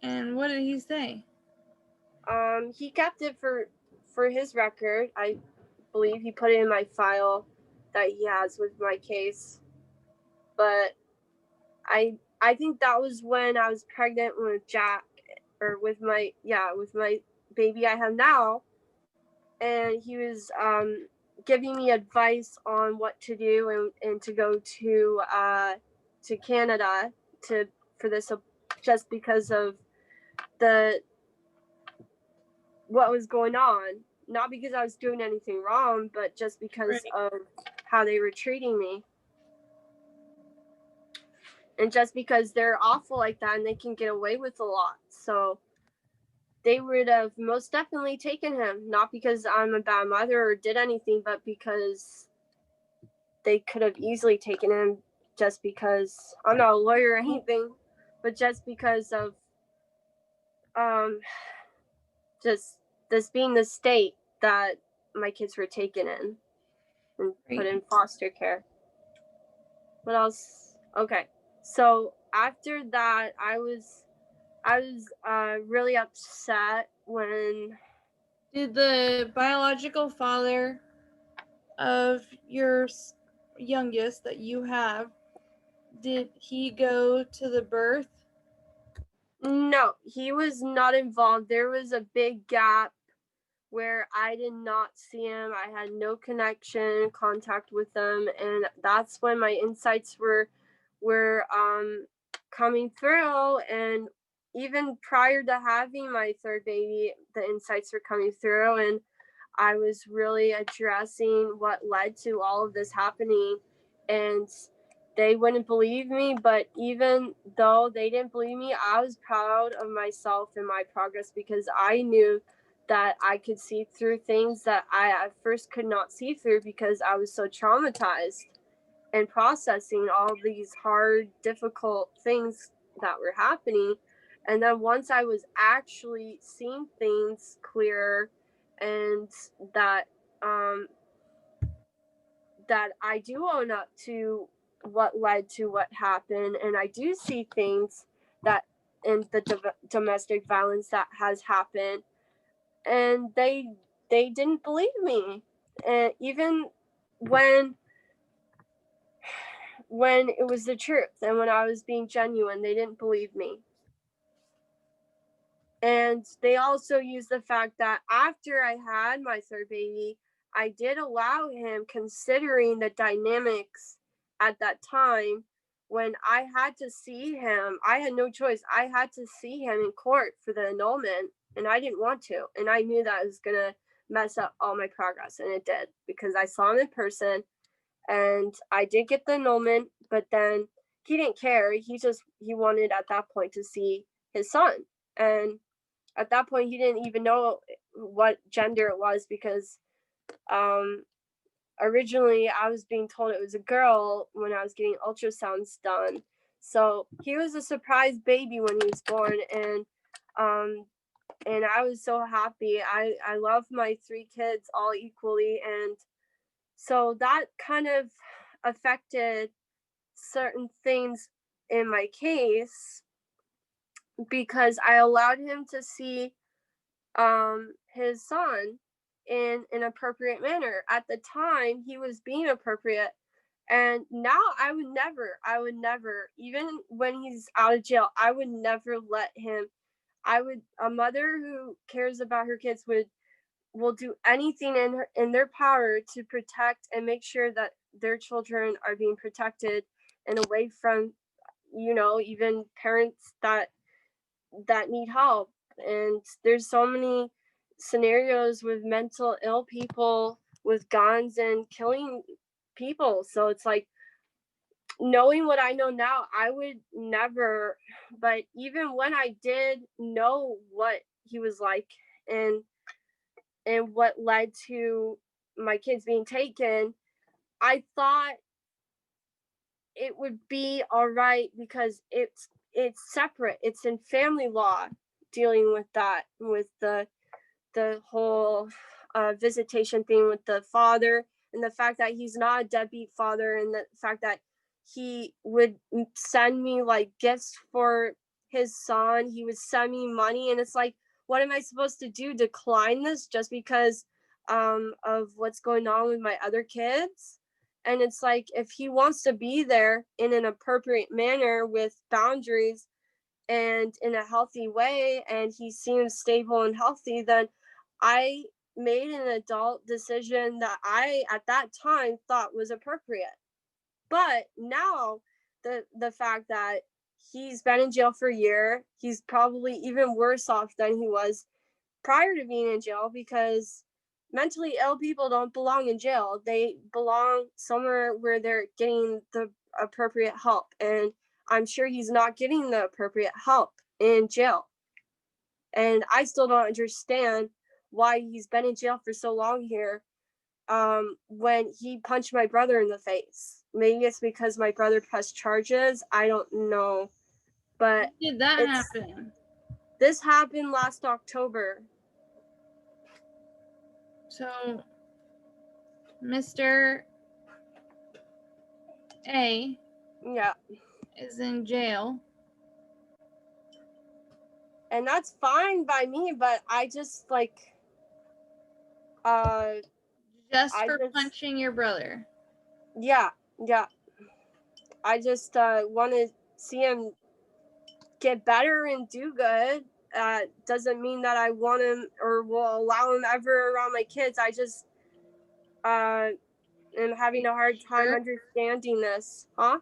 And what did he say? He kept it for his record. I believe he put it in my file that he has with my case. But I think that was when I was pregnant with Jack, or with my baby I have now, and he was giving me advice on what to do, and to go to Canada for this, just because of the what was going on, not because I was doing anything wrong, but just because of how they were treating me. And just because they're awful like that and they can get away with a lot. So they would have most definitely taken him, not because I'm a bad mother or did anything, but because they could have easily taken him, just because I'm not a lawyer or anything, but just because of just this being the state that my kids were taken in and put in foster care. What else? Okay. So after that, I was really upset when... Did the biological father of your youngest that you have, did he go to the birth? No, he was not involved. There was a big gap where I did not see him. I had no contact with them, and that's when my insights were coming through. And even prior to having my third baby, the insights were coming through, and I was really addressing what led to all of this happening. And they wouldn't believe me, but even though they didn't believe me, I was proud of myself and my progress, because I knew that I could see through things that I at first could not see through, because I was so traumatized and processing all these hard, difficult things that were happening. And then once I was actually seeing things clearer, and that that I do own up to what led to what happened, and I do see things that in the domestic violence that has happened, and they didn't believe me. And even when it was the truth, and when I was being genuine, they didn't believe me. And they also used the fact that after I had my third baby, I did allow him, considering the dynamics at that time when I had to see him. I had no choice. I had to see him in court for the annulment, and I didn't want to. And I knew that was going to mess up all my progress, and it did, because I saw him in person, and I did get the annulment, but then he didn't care. He wanted at that point to see his son. And at that point, he didn't even know what gender it was, because originally I was being told it was a girl when I was getting ultrasounds done. So he was a surprise baby when he was born, and I was so happy. I love my 3 kids all equally, and so that kind of affected certain things in my case, because I allowed him to see his son in an appropriate manner. At the time, he was being appropriate, and now I would never, even when he's out of jail, I would never let him. a mother who cares about her kids will do anything in their power to protect and make sure that their children are being protected and away from, even parents that need help. And there's so many scenarios with mental ill people with guns and killing people. So it's like, knowing what I know now, I would never, but even when I did know what he was like and what led to my kids being taken, I thought it would be all right because it's separate. It's in family law dealing with that, with the whole visitation thing with the father, and the fact that he's not a deadbeat father, and the fact that he would send me like gifts for his son. He would send me money, and it's like, what am I supposed to do? Decline this just because of what's going on with my other kids? And it's like, if he wants to be there in an appropriate manner with boundaries and in a healthy way, and he seems stable and healthy, then I made an adult decision that I at that time thought was appropriate. But now the fact that he's been in jail for a year, he's probably even worse off than he was prior to being in jail, because mentally ill people don't belong in jail. They belong somewhere where they're getting the appropriate help. And I'm sure he's not getting the appropriate help in jail. And I still don't understand why he's been in jail for so long here, when he punched my brother in the face. Maybe it's because my brother pressed charges. I don't know. But when did that happen? This happened last October. So, Mr. A Yeah. is in jail. And that's fine by me, but I just like just for punching your brother. Yeah. I just want to see him get better and do good. Doesn't mean that I want him or will allow him ever around my kids. I just am having a hard time understanding this. Huh?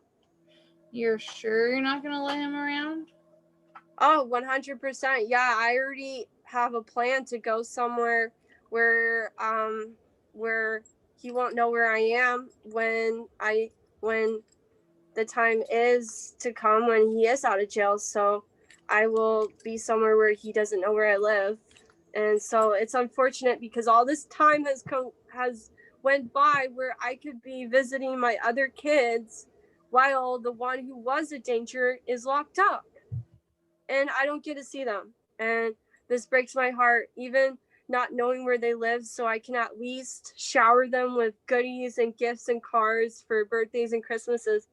You're sure you're not going to let him around? Oh, 100%. Yeah, I already have a plan to go somewhere where he won't know where I am when the time is to come, when he is out of jail. So I will be somewhere where he doesn't know where I live. And so it's unfortunate because all this time has went by where I could be visiting my other kids while the one who was a danger is locked up. And I don't get to see them. And this breaks my heart, even not knowing where they live, so I can at least shower them with goodies and gifts and cards for birthdays and Christmases.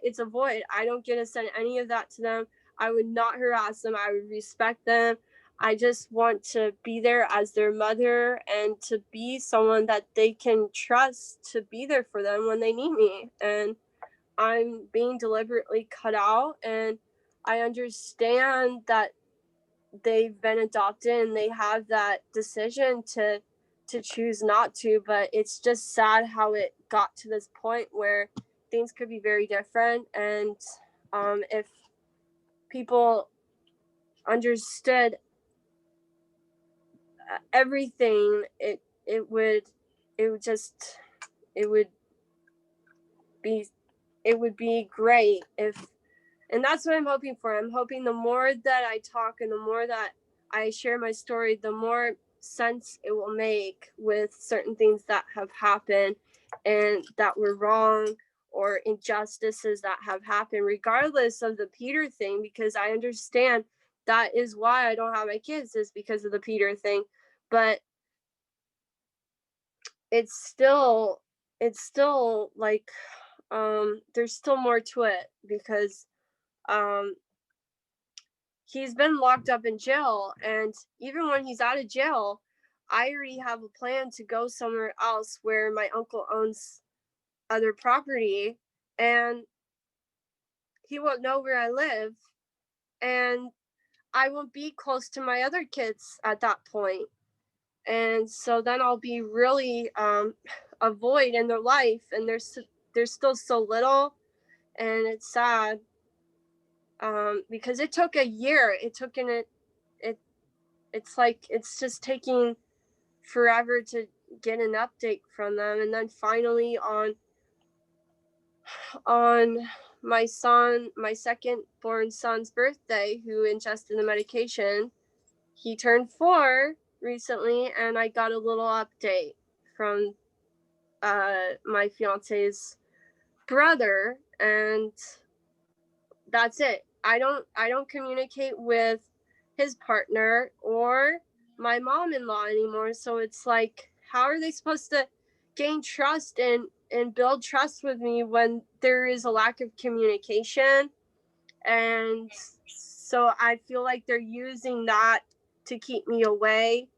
It's a void. I don't get to send any of that to them. I would not harass them. I would respect them. I just want to be there as their mother and to be someone that they can trust to be there for them when they need me. And I'm being deliberately cut out, and I understand that they've been adopted and they have that decision to choose not to, but it's just sad how it got to this point where things could be very different. And if people understood everything, it would be great if. And that's what I'm hoping for. I'm hoping the more that I talk and the more that I share my story, the more sense it will make with certain things that have happened and that were wrong, or injustices that have happened, regardless of the Peter thing, because I understand that is why I don't have my kids, is because of the Peter thing. But it's still like, there's still more to it, because he's been locked up in jail, and even when he's out of jail, I already have a plan to go somewhere else where my uncle owns other property, and he won't know where I live. And I won't be close to my other kids at that point. And so then I'll be really a void in their life, and there's still so little, and it's sad because it took a year. It's like it's just taking forever to get an update from them, and then finally on my second born son's birthday, who ingested the medication, he turned 4 recently, and I got a little update from my fiance's brother, and that's it. I don't communicate with his partner or my mom-in-law anymore. So it's like, how are they supposed to gain trust and build trust with me when there is a lack of communication? And so I feel like they're using that to keep me away,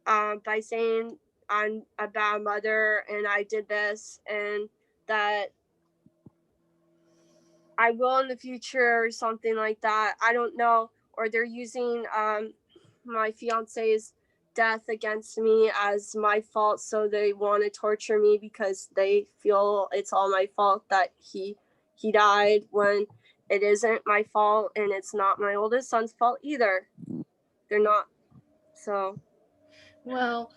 by saying I'm a bad mother and I did this, and that I will in the future or something like that. I don't know. Or they're using my fiance's death against me as my fault. So they want to torture me because they feel it's all my fault that he died, when it isn't my fault, and it's not my oldest son's fault either. They're not. So. Well,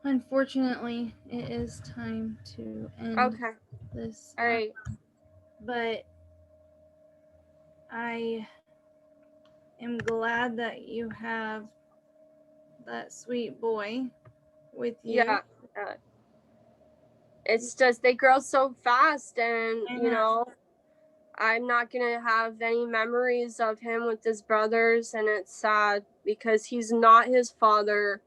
unfortunately, it is time to end Okay. this. All right. But I am glad that you have that sweet boy with you. Yeah. It's just they grow so fast, and I you know. know, I'm not gonna have any memories of him with his brothers, and it's sad because he's not his father,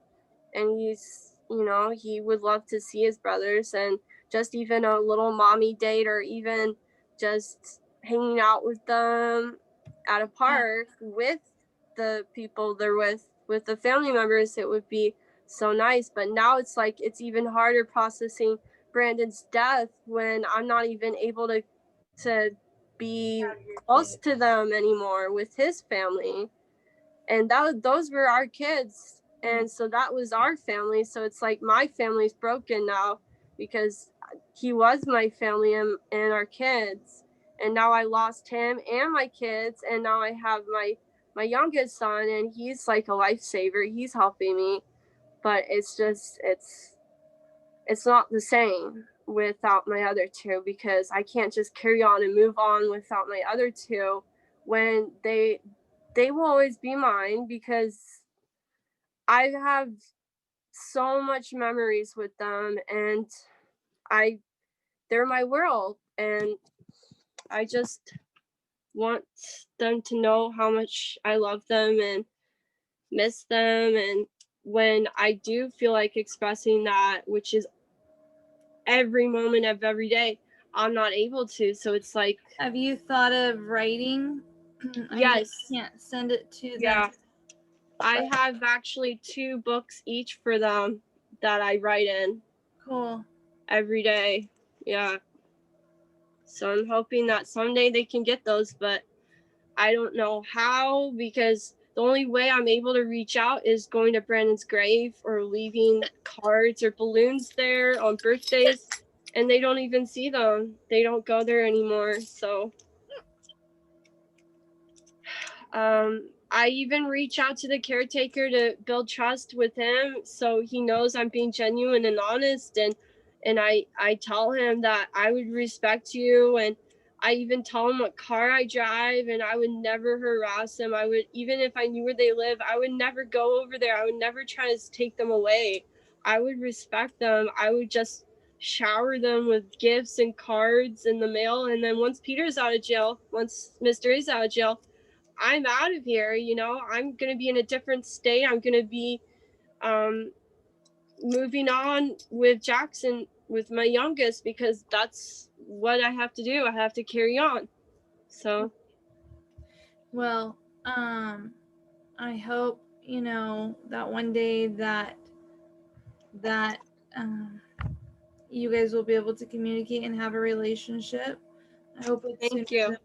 and he's, you know, he would love to see his brothers, and just even a little mommy date, or even just hanging out with them at a park with the people they're with the family members, it would be so nice. But now it's like it's even harder processing Brandon's death when I'm not even able to be close to them anymore with his family. And those were our kids, and so that was our family. So it's like my family's broken now because he was my family, and our kids, and now I lost him and my kids, and now I have my youngest son, and he's like a lifesaver. He's helping me, but it's just it's not the same without my other two, because I can't just carry on and move on without my other two, when they will always be mine, because I have so much memories with them, and they're my world, and I just want them to know how much I love them and miss them. And when I do feel like expressing that, which is every moment of every day, I'm not able to. So it's like, have you thought of writing? yes. I can't send it to them. Yeah. I have actually 2 books each for them that I write in. Cool. Every day. Yeah. So I'm hoping that someday they can get those, but I don't know how, because the only way I'm able to reach out is going to Brandon's grave or leaving cards or balloons there on birthdays, and they don't even see them. They don't go there anymore. So I even reach out to the caretaker to build trust with him, so he knows I'm being genuine and honest, and I tell him that I would respect you, and I even tell him what car I drive, and I would never harass them. I would, even if I knew where they live, I would never go over there. I would never try to take them away. I would respect them. I would just shower them with gifts and cards in the mail, and then once Peter's out of jail, once Mr. is out of jail, I'm out of here. You know, I'm going to be in a different state. I'm going to be moving on with Jackson, with my youngest, because that's what I have to do. I have to carry on. So. Well, I hope, you know, that one day that you guys will be able to communicate and have a relationship. I hope it's Thank you.